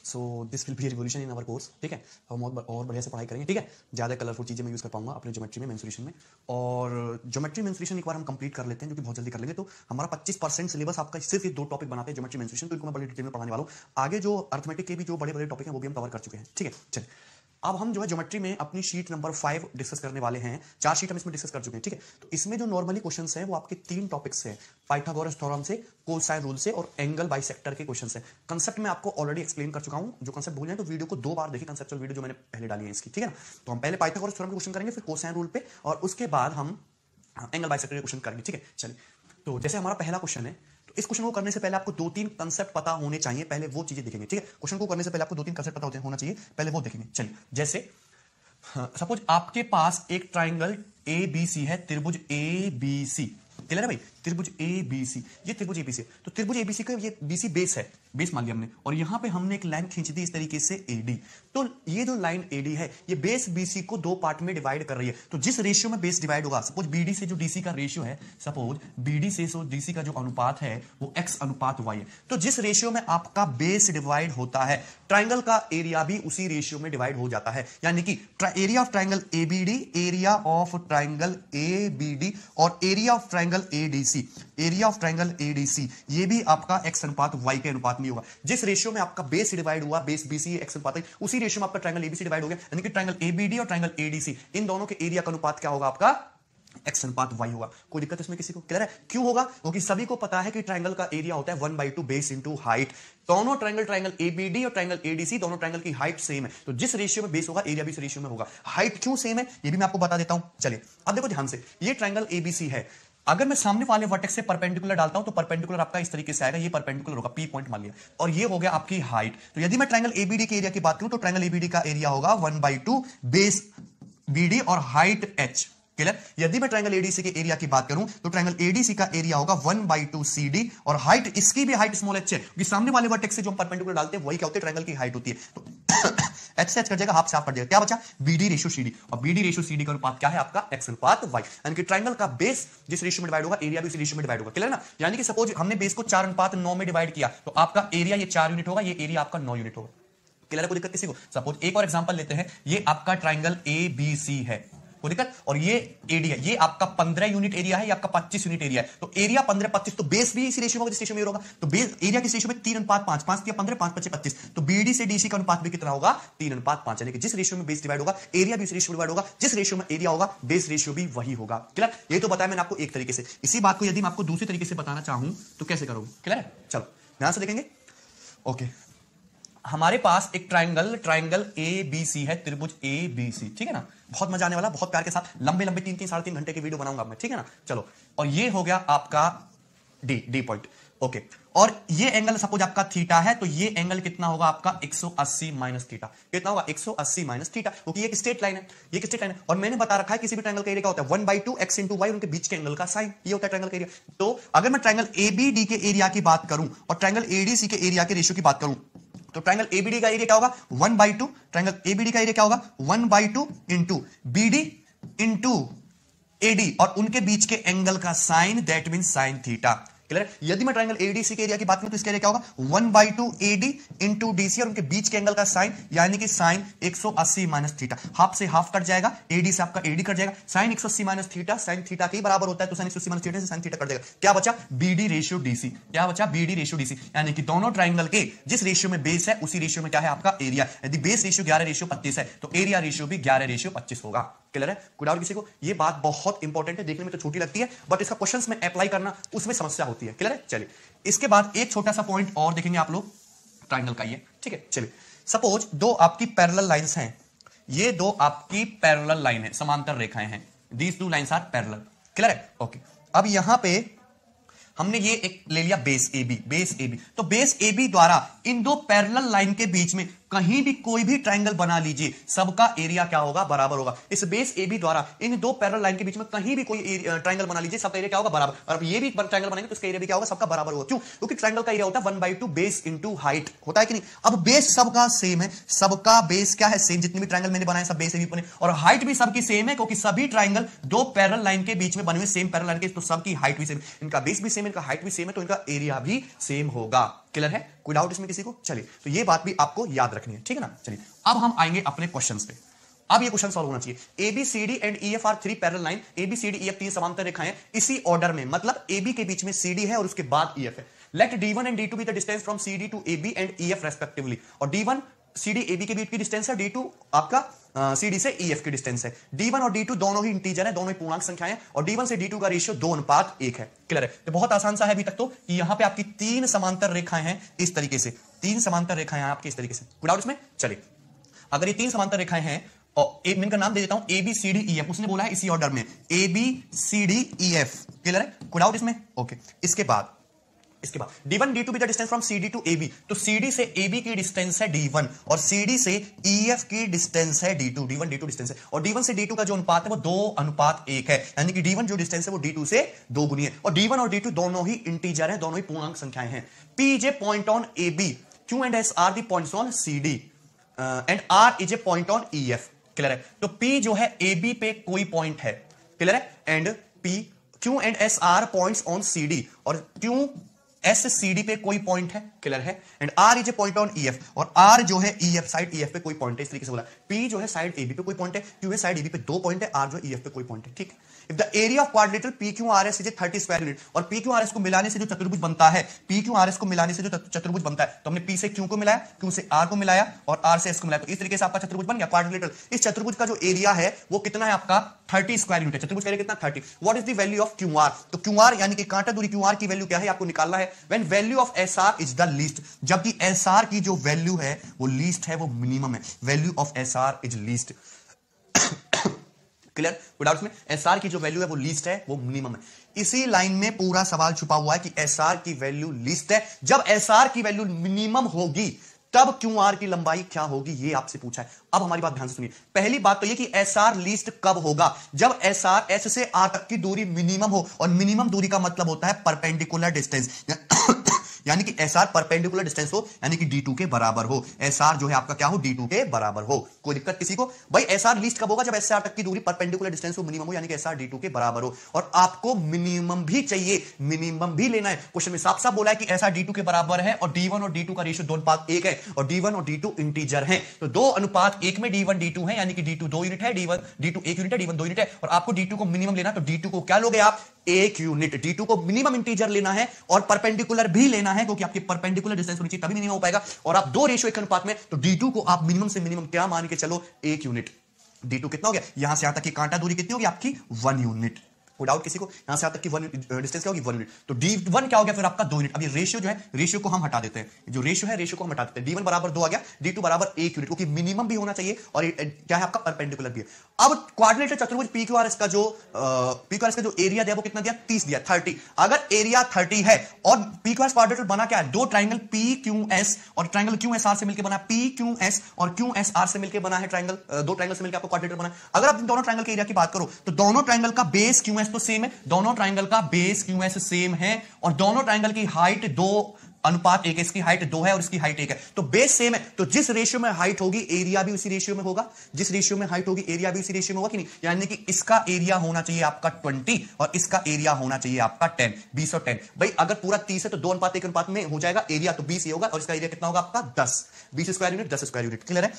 So this will be revolution in our course, ठीक है। हम और बढ़िया से पढ़ाई करेंगे, ठीक है। ज़्यादा कलरफुल चीज़ें मैं यूज़ कर पाऊंगा अपने ज्योमेट्री में, मेंसुरेशन में। और ज्योमेट्री मेंसुरेशन एक बार हम कंप्लीट कर लेते हैं, जो कि बहुत जल्दी कर लेंगे, तो हमारा 25% सिलेबस आपका सिर्फ ये 2 टॉपिक बनाते हैं, ज्योमेट्री मेंसुरेशन। तो इनको मैं बड़ी डिटेल में पढ़ाने वाला हूँ। आगे जो अर्थमेटिक के भी जो बड़े बड़े टॉपिक हैं वो भी हम कवर कर चुके हैं, ठीक है। चलिए अब हम जो है ज्योमेट्री में अपनी शीट नंबर 5 डिस्कस करने वाले हैं। 4 शीट हम इसमें डिस्कस कर चुके हैं, ठीक है। तो इसमें जो नॉर्मली क्वेश्चंस हैं वो आपके 3 टॉपिक्स हैं, पाइथागोरस थ्योरम से, कोसाइन रूल से और एंगल बाइसेक्टर के क्वेश्चंस हैं। कंसेप्ट मैं आपको ऑलरेडी एक्सप्लेन कर चुका हूं। जो कंसेप्ट भूल जाए तो वीडियो को 2 बार देखिए, कंसेप्चुअल वीडियो जो मैंने पहले डाली है इसकी, ठीक है ना। तो हम पहले पाइथागोरस थ्योरम के क्वेश्चन करेंगे, फिर कोसाइन रूल पे, और उसके बाद हम एंगल बाइसेक्टर के क्वेश्चन करेंगे, ठीक है। चलिए, तो जैसे हमारा पहला क्वेश्चन है, तो इस क्वेश्चन को करने से पहले आपको 2-3 कंसेप्ट पता होने चाहिए, पहले वो चीजें देखेंगे, ठीक है। क्वेश्चन को करने से पहले आपको 2-3 कंसेप्ट पता होना चाहिए, पहले वो देखेंगे। चलिए, जैसे सपोज आपके पास एक ट्राइंगल ए बी सी है, त्रिभुज ए बी सी, क्लियर है भाई। त्रिभुज ए बी सी, ये त्रिभुज ए बी सी, तो त्रिभुज ए बी सी का ये बी सी बेस है, बेस मान लिया हमने, और यहां पे हमने एक लाइन खींच दी इस तरीके से एडी। तो ये जो लाइन एडी है, ये बेस बीसी को 2 पार्ट में डिवाइड कर रही है। तो जिस रेशियो में बेस डिवाइड होगा, सपोज बीडी से जो डीसी का रेशियो है, सपोज बीडी से डीसी का जो अनुपात है वो एक्स अनुपात वाई है। तो जिस रेशियो में आपका बेस डिवाइड होता है, ट्राइंगल का एरिया भी उसी रेशियो में डिवाइड हो जाता है। यानी कि area of triangle ABD, area of triangle ABD और area of triangle ADC, area of triangle ADC, ये भी आपका एक्स अनुपात वाई के अनुपात में होगा। जिस रेशियो में आपका बेस डिवाइड हुआ, बेस बीसी एक्स अनुपात है, उसी रेशियो में आपका ट्राइंगल एबीसी डिवाइड हो गया। यानी कि ट्राइंगल एबीडी और ट्राइंगल एडीसी, इन दोनों के एरिया का अनुपात क्या होगा आपका? एक्स अनुपात वाई होगा। कोई दिक्कत इसमें किसी को? क्लियर है? क्यों होगा? क्योंकि सभी को पता है कि ट्राइंगल का एरिया होता है 1/2 बेस इंटू हाइट। दोनों ट्राइंगल एबीडी और ट्राइंगल एडीसी, दोनों ट्राइंगल की हाइट सेम है, तो जिस रेशियो में बेस होगा एरिया भी इस रेशियो में होगा। हाइट क्यों सेम है ये भी मैं आपको बता देता हूं। चलिए अब देखो ध्यान से, ये ट्राइंगल एबीसी है, अगर मैं सामने वाले वर्टेक्स से परपेंडिकुलर डालता हूं तो परपेंडिकुलर आपका इस तरीके से आएगा, ये परपेंडिकुलर होगा, पी पॉइंट मान लिया, और ये हो गया आपकी हाइट। तो यदि मैं ट्राइंगल एबीडी के एरिया की बात करूं तो ट्राइंगल एबीडी का एरिया होगा 1/2 बेस बीडी और हाइट एच, क्लियर। यदि मैं ट्राइंगल एडीसी के एरिया की बात करूं तो ट्राइंगल एडीसी का एरिया होगा 1/2 सीडी और हाइट, इसकी भी हाइट स्मॉल एच है, क्योंकि सामने वाले वर्टेक्स से जो हम परपेंडिकुलर डालते हैं वही क्या होती है? ट्राइंगल की हाइट होती है। तो एच से एच कर जाएगा, हाफ से हाफ कर जाएगा, क्या बचा? बीडी रेशियो सीडी, और बीडी रेशियो सीडी का अनुपात क्या है आपका? एक्स अनुपात वाई। यानी कि ट्राइंगल का बेस जिस रेशियो में डिवाइड होगा, एरिया भी उस रेशियो में डिवाइड होगा, क्लियर ना। यानी कि सपोज हमने बेस को 4:9 में डिवाइड किया, तो आपका एरिया ये 4 यूनिट होगा, ये एरिया आपका 9 यूनिट होगा, क्लियर है? कोई दिक्कत किसी को? सपोज एक और एग्जांपल लेते हैं, ये आपका ट्राइंगल ए बी सी है, कोई दिक्कत, और ये एडी है, ये आपका 15 यूनिट एरिया है, ये आपका 25 यूनिट एरिया है। तो एरिया 15-25, तो बेस भी इसी रेशियो में होगा जिस रेशियो में होगा। तो बेस एरिया किस रेशियो में? 3:5, 5 किया 15, 5 × 25, तो बीडी से डीसी का अनुपात भी कितना होगा? 3:5। यानी कि जिस रेशियो में बेस डिवाइड होगा एरिया भी इस रेशियो में डिवाइड होगा, जिस रेशियो में एरिया होगा बेस रेशियो भी वही होगा, क्लियर। ये तो बताया मैंने आपको एक तरीके से। इसी बात को यदि मैं आपको दूसरे तरीके से बताना चाहूं तो कैसे करोगे? क्लियर है? चलो ध्यान से देखेंगे। ओके, हमारे पास एक ट्राइंगल ए बी सी है, त्रिभुज ए बी सी, ठीक है ना। बहुत मजा आने वाला, बहुत प्यार के साथ लंबे 3-3, 3.5 घंटे की वीडियो बनाऊंगा मैं, ठीक है ना। चलो, और ये हो गया आपका डी पॉइंट, ओके। और ये एंगल सपोज आपका थीटा है, तो ये एंगल कितना होगा आपका? 180 माइनस थीटा। कितना होगा? 180 माइनस थीटा, क्योंकि ये एक स्ट्रेट लाइन है, ये एक स्ट्रेट लाइन है। और मैंने बता रखा है किसी भी ट्रायंगल का एरिया क्या होता है? 1/2 एक्स इंटू वाई, उनके बीच के एंगल का साइन, ये होता है ट्रायंगल का एरिया। तो अगर मैं ट्रायंगल एबीडी के एरिया की बात करूं और ट्रायंगल एडीसी के एरिया के रेशियो की बात करूं, तो ट्रायंगल एबीडी का एरिया क्या होगा? 1/2, ट्रायंगल एबीडी का एरिया क्या होगा? 1/2 इंटू बीडी इंटू एडी, और उनके बीच के एंगल का sine, that mean sine theta, clear. यदि मैं ट्रायंगल एडीसी के एरिया की बात करूं तो इसका एरिया क्या होगा? 1/2 एडी इंटू डीसी, और उनके बीच के एंगल का साइन, यानी कि साइन 180 माइनस थीटा। हाफ से हाफ कट जाएगा, एडी से आपका एडी कट जाएगा, sine 180 minus theta sine theta के बराबर होता है, तो साइन 180 माइनस थीटा से साइन थीटा कट जाएगा। क्या बचा? BD ratio DC. क्या बचा? BD ratio DC. यानी कि दोनों ट्राइंगल के जिस रेशियो में बेस है उसी रेशियो में क्या है आपका एरिया। यदि बेस रेशियो 11:25 है तो एरिया रेशियो भी 11:25 होगा, क्लियर है? कोई डाउट किसी को? ये बात बहुत इंपॉर्टेंट है, देखने में तो छोटी लगती है बट इसका क्वेश्चंस में अप्लाई करना उसमें समस्या होती है, क्लियर है? चलिए इसके बाद एक छोटा सा पॉइंट और देखेंगे आप लोग ट्राइंगल का, ये ठीक है। चलिए सपोज 2 आपकी पैरेलल लाइंस हैं, ये 2 आपकी पैरेलल लाइन है, समांतर रेखाएं हैं, these 2 lines are parallel, clear है? ओके, अब यहां पे हमने ये एक ले लिया बेस AB, तो बेस AB द्वारा इन 2 पैरेलल लाइन के बीच में कहीं भी कोई भी ट्रायंगल बना लीजिए, सबका एरिया क्या होगा? बराबर होगा। इस बेस AB द्वारा इन 2 पैरेलल लाइन के बीच में कहीं भी कोई ट्रायंगल बना लीजिए, सबका एरिया क्या होगा? बराबर। और ये भी ट्रायंगल बनाएंगे तो इसका एरिया भी क्या होगा? सबका बराबर होगा। क्यों? क्योंकि ट्रायंगल का एरिया होता है 1/2 बेस इंटू हाइट, होता है कि नहीं? अब बेस सबका सेम है, सबका बेस क्या है? सेम। जितने भी ट्रायंगल मैंने बनाए सब बेस AB बने, और हाइट भी सबकी सेम है, क्योंकि सभी ट्रायंगल 2 पैरेलल लाइन के बीच में बने हुए सेम पैरेलल लाइन के, तो सबकी हाइट भी सेम, इनका बेस भी सेम, इनका हाइट भी सेम है, तो इनका एरिया भी सेम होगा, क्लियर है? कोई डाउट इसमें किसी को? चलिए, तो ये बात भी आपको याद रखनी है, ठीक है ना? चलिए, अब हम आएंगे अपने क्वेश्चंस पे। अब ये क्वेश्चन सॉल्व होना चाहिए। ABCD and EF are 3 parallel line, ABCD EF 3 समांतर रेखाएं इसी ऑर्डर में, मतलब AB के बीच में CD है और उसके बाद EF है। Let D1 and D2 be the distance from CD to AB and EF respectively. और D1 CD AB के बीच की डिस्टेंस है, D2 आपका CD से EF की डिस्टेंस है। D1 और D2 दोनों ही इंटीजर है, दोनों ही पूर्णांक संख्याएं हैं, और D1 से D2 का रेशियो 2:1 है। क्लियर है? तो बहुत आसान सा है अभी तक तो, कि यहां पे आपकी 3 समांतर रेखाएं हैं इस तरीके से, 3 समांतर रेखाएं हैं आपकी इस तरीके से। कोई डाउट इसमें? चलिए, अगर ये 3 समांतर रेखाएं हैं और एक मैं इनका नाम दे देता हूं ABCDEF, उसने बोला है इसी ऑर्डर में ABCDEF। क्लियर है? कोई डाउट इसमें? ओके। इसके बाद D1 D2 be the distance from CD to AB, तो CD से AB की डिस्टेंस है D1 और CD से EF की डिस्टेंस है D2। D1 D2 डिस्टेंस है, और D1 से D2 का जो अनुपात है वो 2:1 है, यानी कि D1 जो डिस्टेंस है वो D2 से 2 गुनी है, और D1 और D2 दोनों ही इंटीजर है, दोनों ही पूर्णांक संख्याएं हैं। P is a point on AB, Q and S are the points on CD and R is a point on EF। Clear है? तो P जो है AB पे कोई पॉइंट है, क्लियर है? And Q and S are points on CD, और Q S CD पे कोई पॉइंट है, क्लियर है? And R is a point on EF, और R जो है EF साइड EF पे कोई पॉइंट है, इस तरीके से बोला। P जो है साइड AB पे कोई पॉइंट है, Q है साइड AB पे 2 पॉइंट है, R जो है EF पे कोई पॉइंट है, ठीक है? If the area of quadrilateral PQRS is 30 square unit, और PQRS को मिलाने से जो चतुर्भुज बनता है, PQRS को मिलाने से जो चतुर्भुज बनता है, तो हमने P से Q को मिलाया, Q से R को मिलाया और R से S को मिलाया, तो इस तरीके से आपका चतुर्भुज बन गया क्वाड्रिलेटरल। इस चतुर्भुज का जो एरिया है वो कितना है आपका? 30 स्क्वायर यूनिट है। चतुर्भुज का एरिया कितना? 30। What is the value of QR? तो QR यानी कि कांटा दूरी QR की वैल्यू क्या है आपको निकालना है। When value of SR is the least, जबकि SR की जो वैल्यू है वो लीस्ट है, वो मिनिमम है। Value of SR is least. Clear? कोई डाउट में? SR की जो वैल्यू है वो लीस्ट है, वो मिनिमम है। इसी लाइन में पूरा सवाल छुपा हुआ है कि SR की वैल्यू लीस्ट है, जब SR की वैल्यू मिनिमम होगी तब QR की लंबाई क्या होगी, ये आपसे पूछा है। अब हमारी बात ध्यान से सुनिए। पहली बात तो ये कि SR लीस्ट कब होगा? जब SR S से R तक की दूरी मिनिमम हो, और मिनिमम दूरी का मतलब होता है परपेंडिकुलर डिस्टेंस, यानी कि SR परपेंडिकुलर डिस्टेंस हो, यानी कि D2 के बराबर हो। SR जो है आपका क्या हो? D2 के बराबर हो। कोई दिक्कत किसी को? भाई SR लीस्ट कब होगा? जब S से R तक की दूरी परपेंडिकुलर डिस्टेंस हो, मिनिमम हो, यानी कि SR D2 के बराबर हो। और आपको मिनिमम भी चाहिए, मिनिमम भी लेना है। क्वेश्चन में साफ साफ बोला है कि SR D2 के बराबर है, और D1 और D2 का रेशियो 2:1 है, और D1 और D2 इंटीजर हैं, तो 2:1 में D1 D2 है, यानी कि D2 2 यूनिट है, D2 1 यूनिट है, D1 2 यूनिट है, और आपको D2 को मिनिमम लेना, तो D2 को क्या लोगे आप? 1 यूनिट। D2 को मिनिमम इंटीजर लेना है और परपेंडिकुलर भी लेना है, क्योंकि आपकी परपेंडिकुलर डिस्टेंस होनी चाहिए, तभी मिनिमम हो पाएगा। और आप 2 रेशियो 1 अनुपात में, तो D2 को आप मिनिमम से मिनिमम क्या मान के चलो? 1 यूनिट। D2 कितना हो गया? यहां से यहां तक की कांटा दूरी कितनी होगी आपकी? 1 यूनिट। कोई डाउट किसी को? यहां से यहां तक की 1 डिस्टेंस क्या होगी? 1 यूनिट। तो D1 क्या हो गया फिर आपका? 2 यूनिट। अब ये रेशियो जो है, रेशियो को हम हटा देते हैं, जो रेशियो है रेशियो को हम हटा देते हैं। D1 बराबर 2 आ गया, D2 बराबर 1 यूनिट, क्योंकि मिनिमम भी होना चाहिए और क्या है आपका? परपेंडिकुलर भी है। अब क्वाड्रिलेटरल चतुर्भुज PQRS का जो एरिया दिया वो कितना दिया? 30 दिया, 30। अगर एरिया 30 है और PQRS क्वाड्रिलेटरल बना क्या है? 2 ट्राइंगल PQS और ट्राइंगल QSR से मिलकर बना PQS और QSR से मिलकर बना है ट्राइंगल, 2 ट्राइंगल से मिलकर आपको क्वाड्रिलेटरल बना है। अगर आप दोनों ट्राइंगल के एरिया की बात करो तो दोनों ट्राइंगल का बेस QS तो सेम है, दोनों ट्राइंगल का बेस QS सेम है, और दोनों ट्राइंगल की हाइट 2:1 है। इसकी हाइट 2 है और इसकी हाइट 1 है, तो बेस सेम है। तो जिस रेशियो में हाइट होगी एरिया भी उसी रेशियो में होगा, जिस रेशियो में हाइट होगी एरिया भी उसी रेशियो में होगा कि नहीं? यानी कि इसका एरिया होना चाहिए आपका 20 और इसका एरिया होना चाहिए आपका 10, 20 और 10। भाई अगर पूरा 30 है तो 2:1 अनुपात में हो जाएगा, एरिया तो 20 ही होगा, और इसका एरिया कितना होगा आपका? 10। 20 square unit, 10 square unit. Clear है?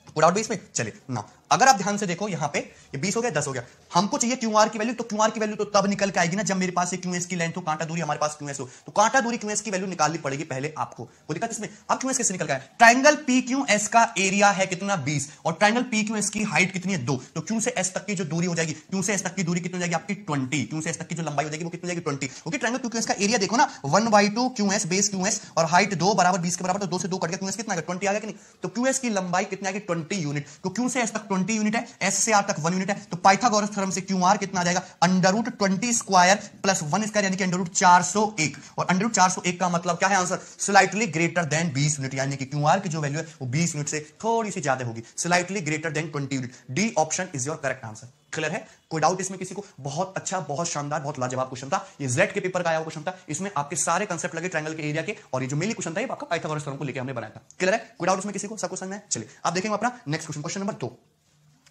विदाउट बेस में। चलिए ना, अगर आप ध्यान से देखो यहां पे ये 20 हो गया, 10 हो गया, हमको चाहिए QR की वैल्यू, तो QR की वैल्यू तो तब निकल के आएगी ना जब मेरे पास QS की लेंथ हो, कांटा दूरी हमारे पास QS हो, तो कांटा दूरी QS की वैल्यू निकालनी पड़ेगी पहले आपको। कोई दिक्कत इसमें? अब QS कैसे निकल गया? ट्राइंगल PQS का एरिया है कितना? 20, और ट्राइंगल PQS की हाइट कितनी है? 2, तो Q से S तक की जो दूरी हो जाएगी, Q से S तक की दूरी कितनी हो जाएगी आपकी? 20। Q से S तक की जो लंबाई हो जाएगी वो कितनी हो जाएगी? 20। क्योंकि ट्राइंगल PQS का एरिया देखो ना, 1/2 QS बेस QS और हाइट 2 बराबर 20 के बराबर, तो 2 से 2 कट गया, QS कितना आ गया? 20 आ गया कि नहीं? तो QS की लंबाई कितनी आ गई? 20 यूनिट। तो Q से S तक 20 यूनिट है, S से R तक 1 यूनिट है, तो पाइथागोरस थ्योरम से QR कितना आ जाएगा? √20 स्क्वायर प्लस 1 स्क्वायर, यानी कि √401, और √401 का मतलब क्या है? Answer slightly greater than 20 unit, यानी कि QR की जो वैल्यू है वो 20 यूनिट से थोड़ी सी ज्यादा होगी, slightly greater than 20 unit. D option is your correct answer. Clear है? कोई डाउट इसमें किसी को? बहुत अच्छा, बहुत शानदार, बहुत लाजवाब क्वेश्चन था ये। जेड के पेपर का आया हुआ क्वेश्चन था, इसमें आपके सारे कंसेप्ट लगे ट्रायंगल के एरिया के, और ये जो मेनली क्वेश्चन था ये आपका पाइथागोरस थ्योरम को लेकर हमने बनाया था। क्लियर है? कोई डाउट इसमें किसी को? सब कुछ समझ में? चलिए आप देखेंगे अपना next question, question number 2।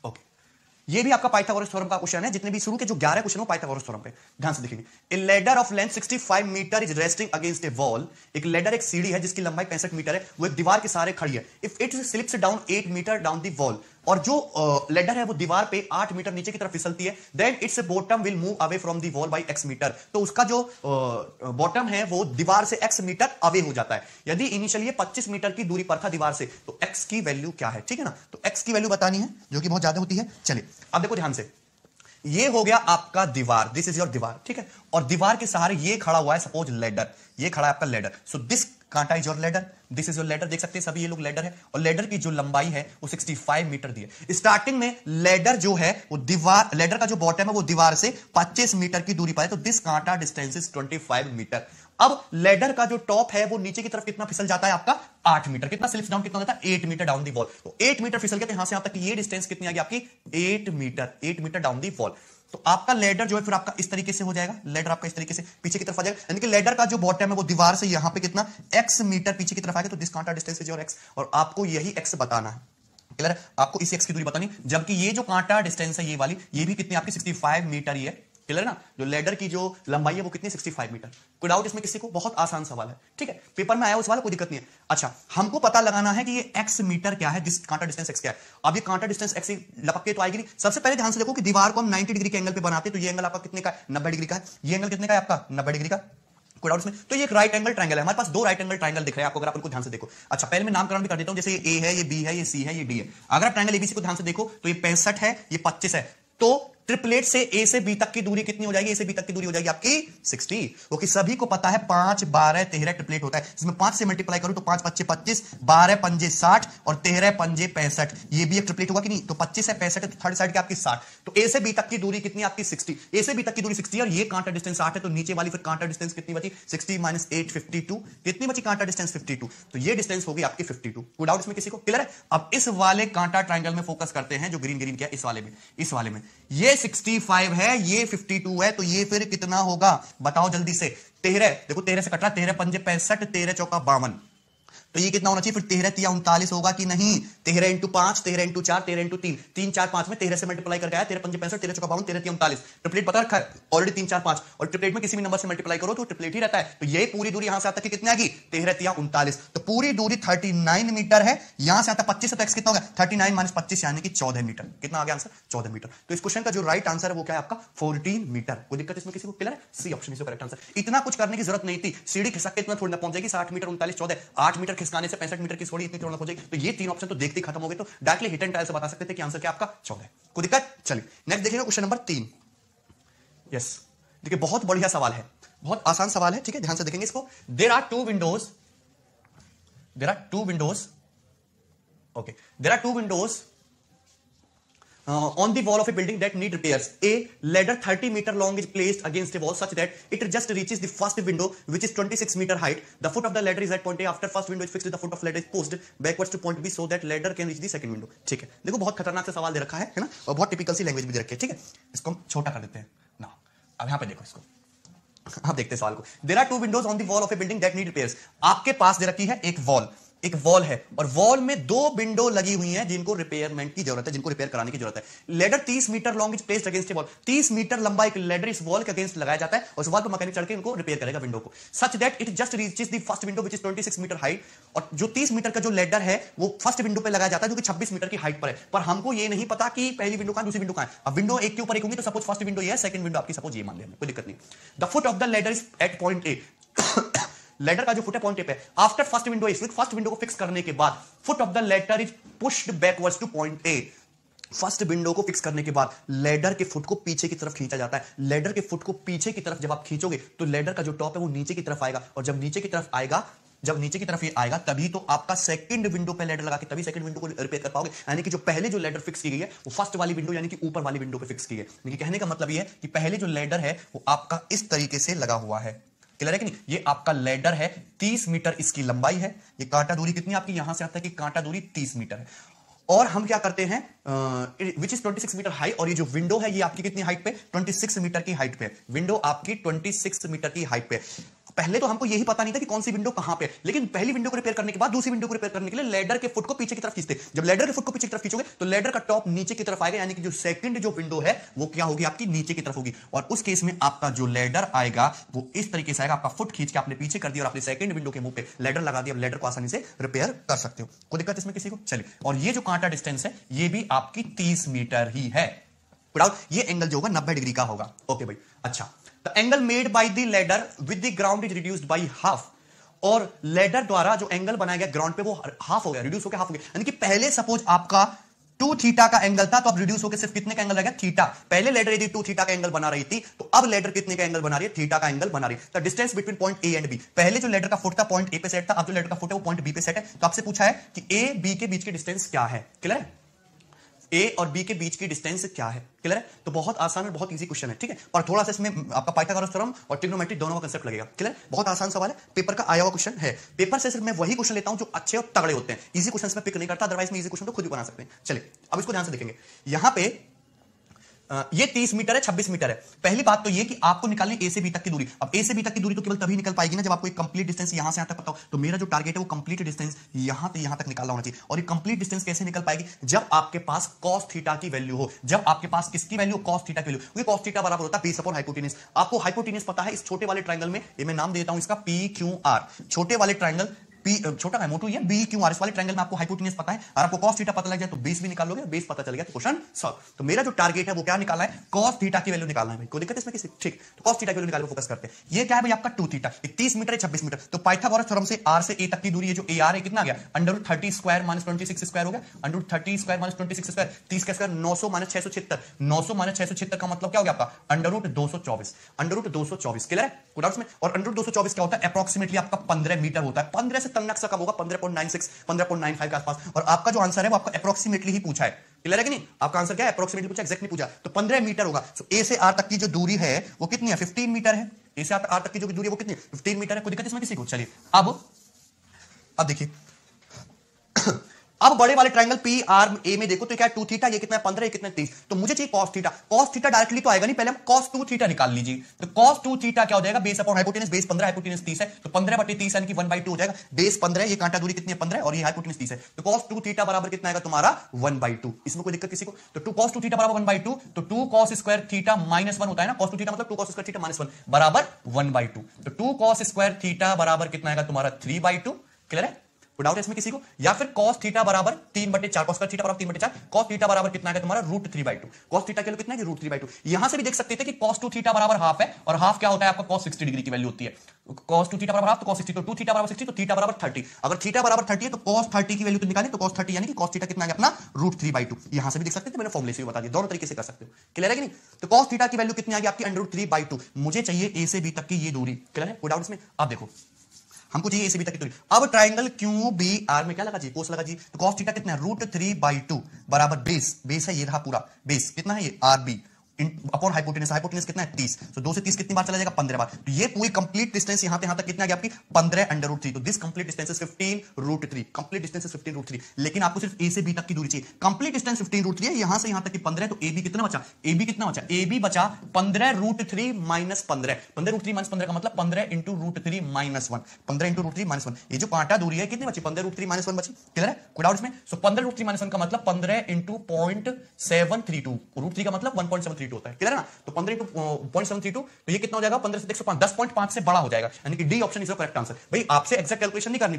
Okay, ये भी आपका पाइथागोरस थ्योरम का क्वेश्चन है। जितने भी शुरू के जो 11 क्वेश्चन हो पाइथागोरस थ्योरम पे ध्यान से देखेंगे। A ladder of length 65 metre is resting against a wall. एक लेडर, एक सीढ़ी है जिसकी लंबाई 65 मीटर है, वो एक दीवार के सहारे खड़ी है। If it slips down 8 meter down the wall, और जो लेडर है वो दीवार पे 8 मीटर नीचे की तरफ फिसलती है, then its bottom will move away from the wall by x metre. तो उसका जो बॉटम है वो दीवार से x मीटर अवे हो जाता है। यदि इनिशियली 25 मीटर की दूरी पर था दीवार से, तो x की वैल्यू क्या है, ठीक है ना। तो x की वैल्यू बतानी है जो कि बहुत ज्यादा होती है। चलिए अब देखो ध्यान से, ये हो गया आपका दीवार, दिस इज योर दीवार, ठीक है। और दीवार के सहारे ये खड़ा हुआ है सपोज लेडर, ये खड़ा है आपका लेडर। सो दिस कांटा is your ladder, this is your ladder. देख सकते हैं सभी ये लोग लेडर है, और लेडर की जो लंबाई है वो 65 मीटर दी है। स्टार्टिंग में लेडर जो है वो दीवार, लेडर का जो बॉटम है वो दीवार से 25 मीटर की दूरी पर है, तो दिस कांटा डिस्टेंस इज 25 मीटर। अब लेडर का जो टॉप है वो नीचे की तरफ कितना फिसल जाता है आपका 8 मीटर। कितना स्लिप्स डाउन, कितना होता है 8 मीटर डाउन दी वॉल। तो 8 मीटर फिसल गया, तो यहां से यहां तक ये डिस्टेंस कितनी आ गई आपकी 8 मीटर डाउन दी वॉल। तो आपका लेडर जो है फिर आपका इस तरीके से हो जाएगा, लेडर आपका इस तरीके से पीछे की तरफ आ जाएगा, यानी कि लेडर का जो बॉटम है वो दीवार से यहां पे कितना x मीटर पीछे की तरफ आएगा। तो दिस कांटा डिस्टेंस इज योर x, और आपको यही x बताना है, क्लियर है। आपको इसी x की दूरी बतानी, जबकि ये जो कांटा डिस्टेंस है ये वाली, ये भी कितनी आपकी 65 मीटर ही है, क्लियर ना। जो लेडर की जो लंबाई है वो कितनी 65 मीटर। कोई डाउट इसमें किसी को? बहुत आसान सवाल है, ठीक है, पेपर में आया उस वाला कोई दिक्कत नहीं है। अच्छा, हमको पता लगाना है कि ये x मीटर क्या है, कांटा डिस्टेंस x क्या है। अब ये कांटा डिस्टेंस x लपक के तो आएगी नहीं। सबसे पहले ध्यान से देखो कि दीवार को हम 90 डिग्री के एंगल पे बनाते हैं, तो ये एंगल आपका कितने का है 90 डिग्री का है। ये एंगल कितने का है आपका 90 डिग्री का। कोई डाउट इसमें? तो ये एक राइट एंगल ट्रायंगल है, हमारे पास 2 राइट एंगल ट्रायंगल दिख रहे हैं आपको, अगर आप उनको ध्यान से देखो। अच्छा, पहले मैं नामकरण भी कर देता हूं, जैसे ये A है, ये B है, ये C है, ये D है। अगर आप ट्रायंगल ABC को ध्यान से देखो तो ये 65 है, ये 25 है, तो ट्रिपलेट से A से B तक की दूरी कितनी हो जाएगी? A से B तक की दूरी हो जाएगी आपकी 60। क्योंकि सभी को पता है 5 12 13 ट्रिपलेट होता है, जिसमें 5 से मल्टीप्लाई करूं तो 5 5 25, 12 पंजे 60 और 13 पंजे 65। ये भी एक ट्रिपलेट होगा कि नहीं? तो 25 है 65 है, तो थर्ड साइड की आपकी 60। तो A से B तक की दूरी कितनी आपकी 60। A से B तक की दूरी 60 और ये कांटा डिस्टेंस 8 है, तो नीचे वाली फिर कांटा डिस्टेंस कितनी बची 60 माइनस 8 52। कितनी बची कांटा डिस्टेंस 52। तो ये डिस्टेंस होगी आपकी 52। कोई डाउट इसमें किसी को? क्लियर है। अब इस वाले कांटा ट्रायंगल में फोकस करते हैं, जो ग्रीन ग्रीन क्या इस वाले में ये 65 है, ये 52 है, तो ये फिर कितना होगा बताओ जल्दी से। 13, देखो 13 से कट रहा, 13 पंजे 65, 13 चौका 52, तो ये कितना होना चाहिए फिर 13 तिया 39 होगा कि नहीं। 13 इंटू 5, 13 इंटू 4, 13 इंटू 3, 3 4 5 में 13 से मल्टीप्लाई करके आया, 13 पंजे 65, 13 चौका 52, 13 तिया 39। ट्रिपलेट पता रखा है ऑलरेडी 3 4 5, और ट्रिपलेट में किसी भी नंबर से मल्टीप्लाई करो तो ट्रिपलेट ही रहता है। तो ये पूरी दूरी यहां से आता है कितनी आएगी 13 तिया 39, तो पूरी दूरी 39 मीटर है। यहां से आता 25 तो x कितना होगा 39 माइनस 25 यानी कि 14 मीटर। कितना आ गया आंसर 14 मीटर। तो इस क्वेश्चन का जो राइट आंसर है वो क्या है आपका 14 मीटर। कोई दिक्कत इसमें किसी को? क्लियर है, C option is correct answer. इतना कुछ करने की जरूरत नहीं थी, सीढ़ी खिसक के इतना थोड़ी ना पहुंच जाएगी 60 मीटर 39 14, 8 मीटर खिसकाने से 65 मीटर की थोड़ी इतनी थोड़ा पहुंचेगी। तो ये 3 ऑप्शन तो देखते ही खत्म हो गए, तो डायरेक्टली हिट एंड ट्रायल से बता सकते थे कि आंसर क्या आपका 14 है। कोई दिक्कत? चलिए नेक्स्ट देखिएगा क्वेश्चन नंबर 3। यस, देखिए बहुत बढ़िया सवाल है, बहुत आसान सवाल है, ठीक है, ध्यान से देखेंगे इसको। There are two windows, okay, there are two windows on the wall of a building that need repairs. A ladder 30 meter long is placed against a wall such that it just reaches the first window, which is 26 meter height. The foot of the ladder is at point A. After first window is fixed, the foot of ladder is pushed backwards to point B so that ladder can reach the second window. ठीक है, देखो बहुत खतरनाक सा सवाल दे रखा है ना, और बहुत टिपिकल सी लैंग्वेज भी दे रखी है, ठीक है। इसको हम छोटा कर देते हैं ना। अब यहां पे देखो इसको, आप देखते हैं सवाल को। There are two windows on the wall of a building that need repairs. आपके पास दे रखी है एक वॉल है, और वॉल में 2 विंडो लगी हुई हैं जिनको रिपेयरमेंट की जरूरत है, जिनको रिपेयर कराने की जरूरत है। Ladder 30 metre long is placed against a wall. 30 metre लंबा एक लेडर इस वॉल के अगेंस्ट लगाया जाता है, और उस वॉल पर मैकेनिक चढ़ के इनको रिपेयर करेगा विंडो को, such that it just reaches the first window which is 26 metre height. और जो 30 मीटर का जो लेडर है वो फर्स्ट विंडो पे लगाया जाता है, जो कि 26 मीटर की हाइट पर है। पर हमको ये नहीं पता कि पहली विंडो कहां, दूसरी विंडो कहां है। अब विंडो एक के ऊपर एक होंगी, तो सपोज फर्स्ट विंडो ये है, सेकंड विंडो आपकी सपोज ये मान लें, कोई दिक्कत नहीं। The foot of the ladder is at point A. Ladder का जो फुट है पॉइंट ए पे। After first window is, first window को फिक्स करने के बाद foot of the ladder is pushed backwards to point A. First window को fix करने के बाद लेडर के फुट को पीछे की तरफ खींचा जाता है। लेडर के फुट को पीछे की तरफ जब आप खींचोगे तो लेडर का जो टॉप है वो नीचे की तरफ आएगा, और जब नीचे की तरफ ये आएगा तभी तो आपका सेकंड विंडो पे लेडर लगा के तभी सेकंड विंडो को रिपेयर कर पाओगे। यानी कि जो पहले जो लेडर फिक्स की गई है वो फर्स्ट वाली विंडो यानी कि ऊपर वाली विंडो पे फिक्स की है। यानी कहने का मतलब ये है कि पहले जो लेडर है वो आपका इस तरीके से लगा हुआ है। क्लियर है कि नहीं? ये आपका लेडर है, 30 मीटर इसकी लंबाई है। ये कांटा दूरी कितनी आपकी यहां से आता है कि कांटा दूरी 30 मीटर है। और हम क्या करते हैं विच इज 26 मीटर हाई, और ये जो विंडो है ये आपकी कितनी हाइट पे 26 मीटर की हाइट पे। विंडो आपकी 26 मीटर की हाइट पे। पहले तो हमको यही पता नहीं था कि कौन सी विंडो कहां पे, लेकिन पहली विंडो को रिपेयर करने के बाद दूसरी विंडो को रिपेयर करने के लिए लैडर के फुट को पीछे की तरफ खींचते। जब लैडर के फुट को पीछे की तरफ खींचोगे तो लैडर का टॉप नीचे की तरफ आएगा, यानी कि जो सेकंड जो विंडो है वो क्या होगी, आपकी नीचे की तरफ होगी। और उस केस में आपका जो लैडर आएगा वो इस तरीके से आएगा, आपका फुट खींच के आपने पीछे कर दिया और अपनी सेकंड विंडो के मुंह पे लैडर लगा दिया। लैडर को आसानी से रिपेयर कर सकते हो, कोई दिक्कत इसमें किसी को। चलिए, और ये जो कांटा डिस्टेंस है ये भी आपकी 30 मीटर ही है। ये एंगल जो होगा 90 डिग्री का होगा। ओके भाई, अच्छा, the angle made by the ladder with the ground is reduced by half. और लैडर द्वारा जो एंगल बनाया गया ग्राउंड पे वो हाफ हो गया, रिड्यूस हो गया, हाफ हो गया। यानी कि पहले सपोज आपका 2 थीटा का एंगल था, तो अब रिड्यूस होकर सिर्फ कितने का एंगल रहेगा, थीटा। पहले लैडर यदि 2 थीटा का एंगल बना रही थी, तो अब लैडर कितने का एंगल बना रही है, थीटा का एंगल बना रही है। The distance between point A and B, पहले जो लैडर का फुट था पॉइंट ए पे सेट था, अब जो लैडर का फुट है वो पॉइंट बी पे सेट है। तो आपसे पूछा है कि ए बी के बीच की डिस्टेंस क्या है, क्लियर है, ए और बी के बीच की डिस्टेंस क्या है, क्लियर है। तो बहुत आसान और बहुत इजी क्वेश्चन है, ठीक है। और थोड़ा सा इसमें आपका पाइथागोरस थ्योरम और ट्रिग्नोमेट्री दोनों का कांसेप्ट लगेगा, क्लियर। बहुत आसान सवाल है, पेपर का आया हुआ क्वेश्चन है। पेपर से सिर्फ मैं वही क्वेश्चन लेता हूं जो अच्छे और तगड़े होते हैं, इजी क्वेश्चन में पिक नहीं करता, अदरवाइज में इजी क्वेश्चन तो खुद भी बना सकते हैं। चलिए, अब इसको ध्यान से देखेंगे। यहां पे ये 30 मीटर है, 26 मीटर है। पहली बात तो ये कि आपको निकालनी ए से बी तक की दूरी। अब ए से बी तक की दूरी तो केवल तभी निकल पाएगी ना जब आपको एक कंप्लीट डिस्टेंस यहां से यहां तक पता हो। तो मेरा जो टारगेट है वो कंप्लीट डिस्टेंस यहां से यहां तक निकालना होना चाहिए। और ये कंप्लीट डिस्टेंस कैसे निकल पाएगी, जब आपके पास cos थीटा की वैल्यू हो। जब आपके पास किसकी वैल्यू, cos थीटा की वैल्यू, क्योंकि cos थीटा बराबर होता है बेस अपॉन हाइपोटेनस। आपको हाइपोटेनस पता है, इस छोटे वाले ट्रायंगल में ये मैं नाम देता हूं इसका PQR। छोटे वाले ट्रायंगल पी छोटा है, मोटू है, बी क्यू आर, इस वाले ट्रायंगल में आपको हाइपोटेनस पता है और आपको cos थीटा पता लग जाए तो बेस भी निकाल लोगे, बेस पता चल गया तो क्वेश्चन सॉल्व। तो मेरा जो टारगेट है वो क्या निकालना है, cos थीटा की वैल्यू निकालना है भाई, कोई दिक्कत इसमें किसी, ठीक। तो cos थीटा की वैल्यू निकालने को फोकस करते हैं। ये क्या है भाई, आपका 2 थीटा, 30 मीटर है, 26 मीटर। तो पाइथागोरस थ्योरम से r से a तक की दूरी है जो ar है, कितना आ गया, √30 स्क्वायर माइनस 26 स्क्वायर हो गया, √30 स्क्वायर माइनस 26 स्क्वायर, 30 का स्क्वायर 900 माइनस 676, 900 माइनस 676 का मतलब क्या हो गया आपका, √224, √224, क्लियर है। कोई डाउट्स में। और √224 क्या होता है, अप्रोक्सीमेटली आपका 15 मीटर होता है। 15 से तन्नक सा कम होगा, 15.96 15.95 के आसपास। और आपका जो आंसर है वो आपका अप्रोक्सीमेटली ही पूछा है, क्लियर है कि नहीं। आपका आंसर क्या है, अप्रोक्सीमेटली पूछा, एग्जैक्ट नहीं पूछा। तो 15 मीटर होगा। सो ए से आर तक की जो दूरी है वो कितनी है, 15 मीटर है। ए से आर तक की जो दूरी है वो कितनी है, 15 मीटर है। कोई दिक्कत इसमें किसी को। चलिए, अब देखिए अब बड़े वाले ट्रायंगल पी आर ए में देखो तो क्या है, 2 थीटा, ये कितना है 15, ये कितना है 30। तो मुझे चाहिए cos theta. cos theta directly तो आएगा नहीं, पहले हम cos 2 थीटा निकाल लीजिए। तो cos 2 थीटा क्या हो जाएगा, base upon hypotenuse, base 15, hypotenuse 30 है, तो 15/30 यानी कि 1/2 हो जाएगा। बेस 15 है, ये कांटा दूरी कितनी है 15 और ये हाइपोटेनस 30 है। तो cos 2 थीटा बराबर कितना आएगा तुम्हारा 1/2। इसमें कोई दिक्कत किसी को। तो 2 cos 2 थीटा बराबर 1/2, तो 2 cos स्क्वायर थीटा -1 होता है ना, cos 2 थीटा मतलब 2 cos स्क्वायर थीटा -1 बराबर 1/2। तो 2 cos स्क्वायर थीटा बराबर कितना आएगा तुम्हारा 3/2, क्लियर है। डाउट है इसमें किसी को। या फिर cos थीटा बराबर 3/4, cos थीटा बराबर 3/4, cos थीटा बराबर कितना है तुम्हारा √3/2। cos थीटा के लिए कितना है √3/2। यहां से भी देख सकते थे कि cos 2 थीटा बराबर हाफ है, और हाफ क्या होता है आपका cos 60 डिग्री की वैल्यू होती है। cos 2 थीटा बराबर हाफ, तो cos 60, तो 2 थीटा बराबर 60, तो थीटा बराबर 30। अगर थीटा बराबर 30 है तो cos 30 की वैल्यू तो निकालें, तो cos 30 यानी कि cos थीटा कितना है अपना √3/2। यहां से भी देख सकते थे, मैंने फॉर्मूले से भी बता दिया, दोनों तरीके से कर सकते हो, क्लियर है कि नहीं। तो cos थीटा की वैल्यू कितनी आ गई आपकी √3/2। मुझे चाहिए ए से बी तक की ये दूरी, क्लियर है, कोई डाउट इसमें। अब देखो हमको चाहिए ए से बी तक की दूरी। अब ट्रायंगल क्यू बी आर में क्या लगा जी, कोस लगा जी। तो cos थीटा कितना है √3/2 बराबर बेस है ये रहा पूरा बेस, कितना है ये RB अपॉन हाइपोटेनस, हाइपोटेनस कितना है 30। तो 2 से 30 कितनी बार चला जाएगा 15 बार। तो ये पूरी कंप्लीट डिस्टेंस यहां तक कितना आ गया आपकी 15/3। तो this complete distance is 15√3, complete distance is 15√3। लेकिन आपको सिर्फ ए से बी तक की दूरी चाहिए। कंप्लीट डिस्टेंस 15√3 है, यहां से यहां तक की 15 है, तो ए बी कितना बचा, ए बी कितना बचा, ए बी बचा 15√3 -15। 15√3 -15 का मतलब 15 × √3 -1, 15 × √3 -1। ये जो कांटा दूरी है कितनी बची, 15√3 -1 बची, क्लियर है, कोई डाउट इसमें। सो 15√3 -1 का मतलब 15 × 0.732, √3 का मतलब 1.732 होता है, क्लियर है ना। तो 15 × 0.732, तो ये कितना हो जाएगा 15 से 105, 10.5 से बड़ा हो जाएगा, यानी कि D option is the correct answer. भाई आपसे एग्जैक्ट कैलकुलेशन नहीं करनी,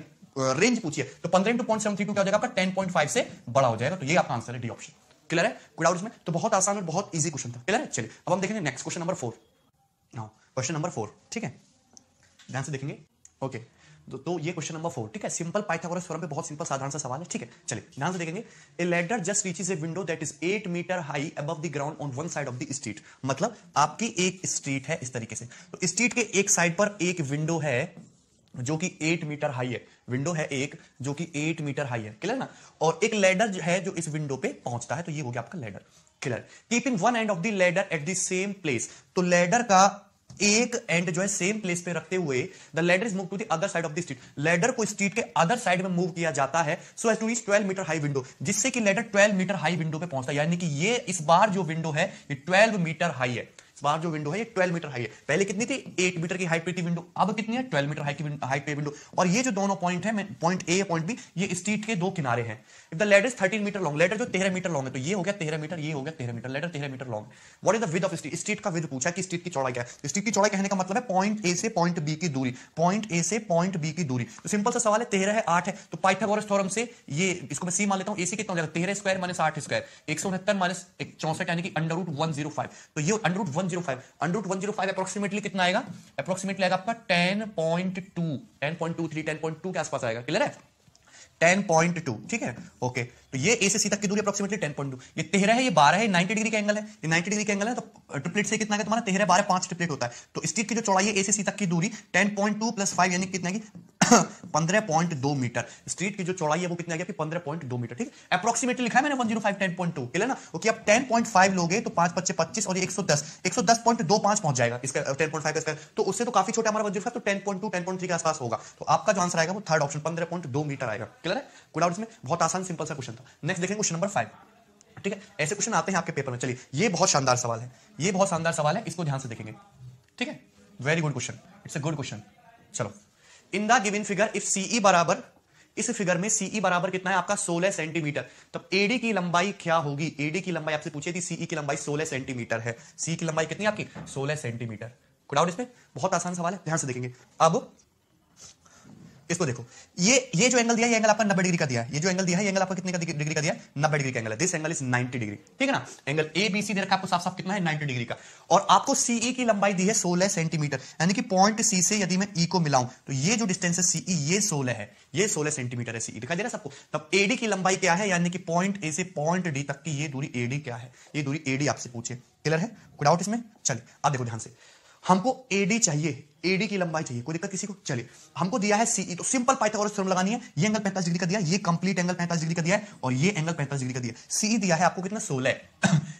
रेंज पूछिए। तो 15 × 0.732 क्या हो जाएगा आपका 10.5 से बड़ा हो जाएगा। तो ये आपका आंसर है डी ऑप्शन, क्लियर है, कोई डाउट इसमें। तो बहुत आसान और बहुत इजी क्वेश्चन था, क्लियर है। चलिए अब हम देखेंगे next question number 4। Question number 4, ठीक है, ध्यान से देखेंगे। ओके, तो ये क्वेश्चन नंबर 4, ठीक है, सिंपल पाइथागोरस थ्योरम पे बहुत सिंपल साधारण सा सवाल है, ठीक है। चलिए ध्यान से देखेंगे। A ladder just reaches a window that is 8 metre high above the ground on one side of the street. मतलब आपकी एक स्ट्रीट है इस तरीके से, तो स्ट्रीट के एक साइड पर एक विंडो है जो कि 8 मीटर हाई है, विंडो है एक जो कि 8 मीटर हाई है, क्लियर ना। और एक लैडर है जो इस विंडो पे पहुंचता है, तो ये हो गया आपका ladder, clear. Keeping one end of the ladder at the same place, तो लैडर का एक एंड जो है सेम प्लेस पे रखते हुए the ladder is move to the other side of the street, ladder को स्ट्रीट के अदर साइड में मूव किया जाता है so as to reach 12 metre high window, जिससे कि लैडर 12 मीटर हाई विंडो पे पहुंचता है। यानी कि ये इस बार जो विंडो है ये 12 मीटर हाई है, बार जो विंडो है ये 12 मीटर हाई है। पहले कितनी थी? 8 मीटर की हाइट पे थी विंडो, अब कितनी है? 12 मीटर हाइट पे विंडो। और ये जो दोनों पॉइंट है, पॉइंट ए पॉइंट बी, ये स्ट्रीट के दो किनारे हैं। If the ladder is 13 metre long, ladder जो 13 मीटर लॉन्ग है, तो ये हो गया 13 मीटर, ये हो गया 13 metre, ladder 13 metre long. What is the width of street? Street का विड्थ पूछा कि स्ट्रीट की चौड़ाई क्या है। स्ट्रीट की चौड़ाई कहने का मतलब है पॉइंट ए से पॉइंट बी की दूरी, पॉइंट ए से पॉइंट बी की दूरी। तो सिंपल सा सवाल है, 13 है 8 है, तो पाइथागोरस थ्योरम से ये, इसको मैं सी मान लेता हूं, एसी कितना हो जाएगा? 13 स्क्वायर माइनस 8 स्क्वायर, 169 माइनस 64 यानी कि अंडर रूट 105। तो ये अंडर रूट 105 अप्रोक्सीमेटली कितना आएगा? अप्रोक्सीमेटली आएगा आपका 10.2, 10.23, 10.2 के आसपास आएगा। क्लियर है? 10.2, ठीक है, ओके। तो ये ए से सी तक की दूरी अप्रोक्सीमेटली 10.2, ये 13 है, ये 12 है, 90 डिग्री का एंगल है, ये 90 डिग्री का एंगल है। तो ट्रिपलेट से कितना है तुम्हारा? 13 12 5 ट्रिपलेट होता है। तो स्ट्रीट की जो चौड़ाई है ए से सी तक की दूरी 10.2 प्लस 5 यानी कितना की 15.2 मीटर। स्ट्रीट की जो चौड़ाई है वो कितनी आ गया? 15.2 मीटर, ठीक है। अप्रोक्सीमेटली लिखा है मैंने 105 10.2, क्लियर ना? ओके, अब 10.5 लोगे तो 5 5 25 और ये 110.25 पहुंच जाएगा इसका 10.5 का स्क्वायर, तो उससे तो काफी छोटा हमारा 105, तो 10.2 10.3 के आसपास होगा। तो आपका जो आंसर आएगा वो थर्ड ऑप्शन 15.2 मीटर आएगा। क्लियर है? कोई डाउट इसमें? बहुत आसान सिंपल सा क्वेश्चन था। नेक्स्ट देखेंगे क्वेश्चन नंबर 5, ठीक है। ऐसे क्वेश्चन आते हैं आपके पेपर में। चलिए, ये बहुत शानदार सवाल है, ये बहुत शानदार सवाल है, इसको ध्यान से देखेंगे, ठीक है। Very good question, it's a good question. चलो, in the given figure if CE बराबर, इस फिगर में सीई बराबर कितना है आपका? 16 सेंटीमीटर। तब एडी की लंबाई क्या होगी? एडी की लंबाई आपसे पूछी थी, सीई की लंबाई 16 सेंटीमीटर है। सी की लंबाई कितनी आपकी? 16 सेंटीमीटर। कोई डाउट इसमें? बहुत आसान सवाल है, ध्यान से देखेंगे। अब इसको देखो, ये जो एंगल दिया है, ये एंगल आपका 90 डिग्री का दिया है। ये जो एंगल दिया है, ये एंगल आपका कितने का डिग्री का दिया है? 90 डिग्री का एंगल है। दिस एंगल इज 90 डिग्री, ठीक है ना। एंगल ए बी सी दे रखा है आपको साफ साफ, कितना है? 90 डिग्री का। और आपको सीई की लंबाई दी है 16 सेंटीमीटर, यानी कि पॉइंट सी से यदि मैं ई को मिलाऊं तो ये जो डिस्टेंस है सीई, ये 16 है, ये 16 सेंटीमीटर है। सीई दिखाई दे रहा है सबको? तब एडी की लंबाई क्या है? यानी कि पॉइंट ए से पॉइंट डी तक की ये दूरी एडी क्या है? ये दूरी एडी आपसे पूछे। क्लियर है? कोई डाउट इसमें? चलिए, अब देखो ध्यान से, हमको एडी चाहिए, एडी की लंबाई चाहिए, कोई दिक्कत किसी को? चलिए, हमको दिया है सीई, तो सिंपल पाइथागोरस थ्योरम लगानी है। ये एंगल 45 डिग्री का दिया है, ये कंप्लीट एंगल 45 डिग्री का दिया है, और ये एंगल 45 डिग्री का दिया है। सीई दिया है आपको कितना? 16।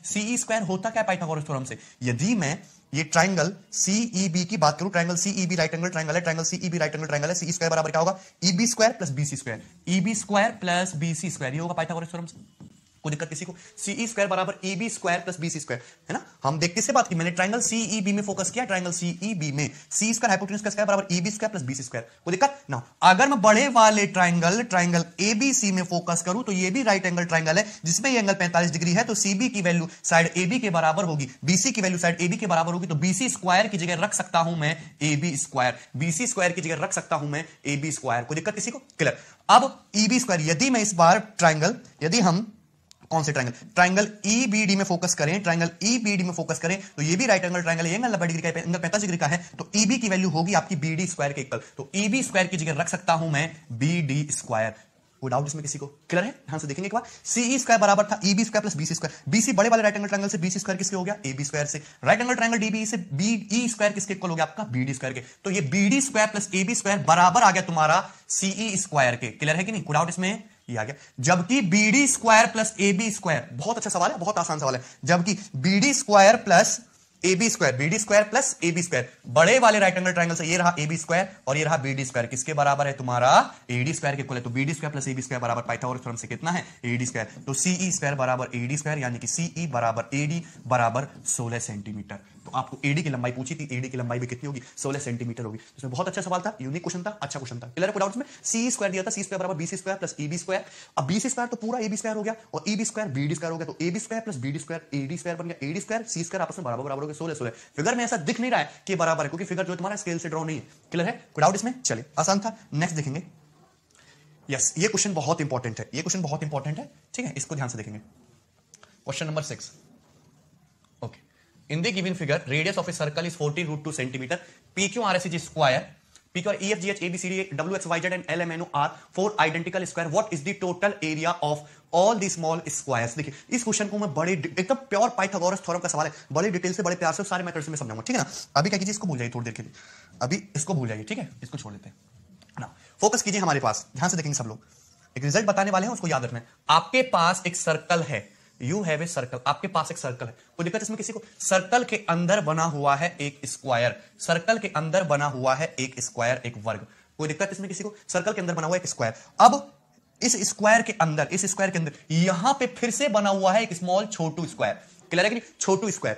सीई स्क्वायर होता क्या है पाइथागोरस थ्योरम से? यदि मैं ये ट्राइंगल सीईबी की बात करूं, triangle CEB right angle triangle है, triangle CEB right angle triangle है, सीई स्क्वायर बराबर क्या होगा? EB square plus BC square, EB square plus BC square, ये होगा पाइथागोरस थ्योरम से। कोई दिक्कत किसी को? सीई स्क्वायर बराबर EB square plus BC square, है ना। हम देख किससे बात की? मैंने ट्राइंगल सीईबी में फोकस किया, ट्राइंगल सीईबी में सी स्क्वायर हाइपोटेन्यूज का स्क्वायर बराबर EB square plus BC square. कोई दिक्कत ना? अगर मैं बड़े वाले ट्राइंगल एबीसी में फोकस करूं तो ये भी राइट एंगल ट्राइंगल है, जिसमें ये एंगल 45 डिग्री है, तो सीबी की वैल्यू साइड एबी के बराबर होगी, बीसी की वैल्यू साइड एबी के बराबर होगी, तो बीसी स्क्वायर की जगह रख सकता हूं मैं एबी स्क्वायर, बीसी स्क्वायर की जगह रख सकता हूं मैं एबी स्क्वायर। कोई दिक्कत किसी को? क्लियर? अब ईबी स्क्वायर, यदि मैं इस बार ट्राइंगल, यदि हम कौन से ट्राइंगल? ट्राइंगल ईबीडी में फोकस करें, ट्राइंगल ईबीडी में फोकस करें, तो ये भी राइट एंगल ट्राइंगल है, एंगल 90 डिग्री का है, एंगल 45 डिग्री का है, तो ईबी की वैल्यू होगी आपकी बीडी स्क्वायर के इक्वल, तो ईबी स्क्वायर की जगह रख सकता हूं मैं बीडी स्क्वायर। कोई डाउट इसमें किसी को? क्लियर है? ध्यान से देखेंगे एक बार। सीई स्क्वायर बराबर था EB square plus BC square, BC बड़े वाले राइट एंगल ट्राइंगल से बीसी स्क्वायर किसके हो गया? एबी स्क्वायर से। राइट एंगल ट्राइंगल डीबी से बीई स्क्वायर किसके इक्वल हो गया? आपका बीडी स्क्वायर के। तो ये BD square plus AB square बराबर आ गया तुम्हारा सीई स्क्वायर के। क्लियर है कि नहीं? कोई डाउट इसमें? ये आ गया। जबकि BD square plus AB square, बहुत अच्छा सवाल है, बहुत आसान सवाल है। जबकि BD square plus AB square, BD square plus AB square, बड़े वाले राइट एंगल ट्राइंगल से ये रहा एबी स्क्वायर और ये रहा बीडी स्क्वायर, किसके बराबर है? तुम्हारा एडी स्क्वायर के इक्वल है। तो BD square plus AB square बराबर पाइथागोरस थ्योरम से कितना है? AD square. तो सीई स्क्वायर बराबर एडी स्क्वायर, यानी कि सीई बराबर एडी बराबर 16 सेंटीमीटर। तो आपको एडी की लंबाई पूछी थी, एडी की लंबाई भी कितनी होगी? 16 सेंटीमीटर होगी। इसमें बहुत अच्छा सवाल था, यूनिक क्वेश्चन था, अच्छा क्वेश्चन था। क्लियर है? कोई डाउट में? सी स्क्वायर दिया था, सी स्क्वायर बराबर BC square plus EB square. अब बीसी स्क्वायर तो पूरा एबी स्क्वायर हो गया और ईबी स्क्वायर बीडी स्क्वायर हो गया, तो AB square plus BD square AD square बन गया। एडी स्क्वायर सी स्क्वायर आपस में बराबर बराबर हो गए, 16 16। फिगर में ऐसा दिख नहीं रहा है कि बराबर है, क्योंकि फिगर जो तुम्हारा स्केल से ड्रॉ नहीं है। क्लियर है? कोई डाउट इसमें? चलिए, आसान था। नेक्स्ट देखेंगे। यस, ये क्वेश्चन बहुत इंपॉर्टेंट है, ये क्वेश्चन बहुत इंपॉर्टेंट है, ठीक है, इसको ध्यान से देखेंगे। Question number 6। Okay, in the given figure radius of a circle is 14√2 centimeter, pq rs is square, pq are ef gh abcd wx yz and lmno are four identical square, what is the total area of all the small squares? देखिए, इस question को मैं बड़े एकदम pure Pythagoras theorem का सवाल है, बड़े डिटेल से, बड़े प्यार से, सारे मेथड से मैं समझाऊंगा, ठीक है ना। अभी क्या कीजिए, इसको भूल जाइए थोड़ी देर के लिए, अभी इसको भूल जाइए, ठीक है, इसको छोड़ देते हैं ना। फोकस कीजिए हमारे पास, ध्यान से देखेंगे सब लोग। एक रिजल्ट बताने वाले हैं, उसको याद रखना है। आपके पास एक सर्कल है, यू हैव ए सर्कल, आपके पास एक सर्कल है, कोई दिक्कत इसमें किसी को? सर्कल के अंदर बना हुआ है एक स्क्वायर, सर्कल के अंदर बना हुआ है एक स्क्वायर, एक वर्ग, कोई दिक्कत इसमें किसी को? सर्कल के अंदर बना हुआ एक स्क्वायर। अब इस स्क्वायर के अंदर यहां पे फिर से बना हुआ है एक स्मॉल छोटू स्क्वायर। क्लियर है कि नहीं? छोटू स्क्वायर,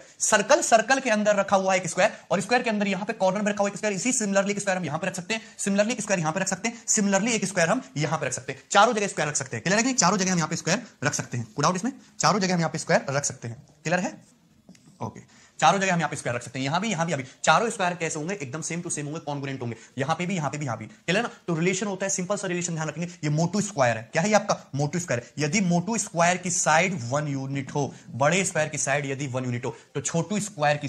सर्कल के अंदर रखा हुआ है एक स्क्वायर, और स्क्वायर के अंदर यहां पे कॉर्नर में रखा हुआ एक स्क्वायर। इसी सिमिलरली एक स्क्वायर हम यहां पे रख सकते हैं, सिमिलरली स्क्वायर यहां पे रख सकते हैं, सिमिलरली एक स्क्वायर हम यहां पे रख सकते हैं। चारों जगह स्क्वायर रख सकते हैं। क्लियर है कि नहीं? चारों जगह हम यहां पे स्क्वायर रख सकते हैं। कोई डाउट इसमें? चारों जगह हम यहां पे स्क्वायर रख सकते हैं। क्लियर है? ओके, चारों जगह हम यहां पे स्क्वायर रख सकते हैं, यहां भी चारों स्क्वायर कैसे होंगे? एकदम सेम टू सेम होंगे, कॉन्ग्रुएंट होंगे, यहां पे भी क्लियर है ना? तो रिलेशन होता है, सिंपल सा रिलेशन ध्यान रखेंगे। ये मोटू स्क्वायर है, क्या है ये आपका? मोटू स्क्वायर है। यदि मोटू स्क्वायर की साइड 1 यूनिट हो, बड़े स्क्वायर की साइड यदि 1 यूनिट हो, तो छोटू स्क्वायर की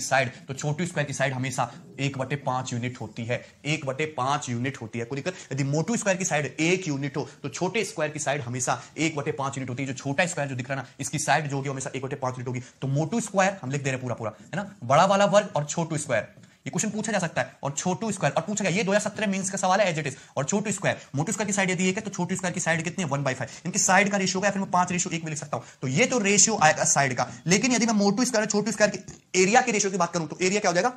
साइड हमेशा 1/5 यूनिट होती है, 1/5 यूनिट होती है। कोई दिक्कत? यदि मोटू स्क्वायर की साइड 1 यूनिट हो, तो छोटे स्क्वायर की साइड हमेशा 1/5 यूनिट होती है। जो छोटा स्क्वायर जो दिख रहा है ना, इसकी साइड जो होगी हमेशा 1/5 यूनिट होगी। तो मोटू स्क्वायर हम लिख दे रहे हैं पूरा है ना, बड़ा वाला वर्ग और छोटू स्क्वायर, ये क्वेश्चन पूछा जा सकता है। और छोटू स्क्वायर और पूछा गया, ये 2017 मेंस का सवाल है एज इट इज। और छोटू स्क्वायर, मोटू स्क्वायर की साइड यदि 1 है तो छोटू स्क्वायर की साइड कितनी है? 1/5। इनकी साइड का रेशियो क्या है? फिर मैं 5:1 भी लिख सकता हूं। तो ये तो रेशियो आएगा साइड का। लेकिन यदि मैं मोटू स्क्वायर और छोटू स्क्वायर के एरिया के रेशियो की बात करूं, तो एरिया क्या हो जाएगा?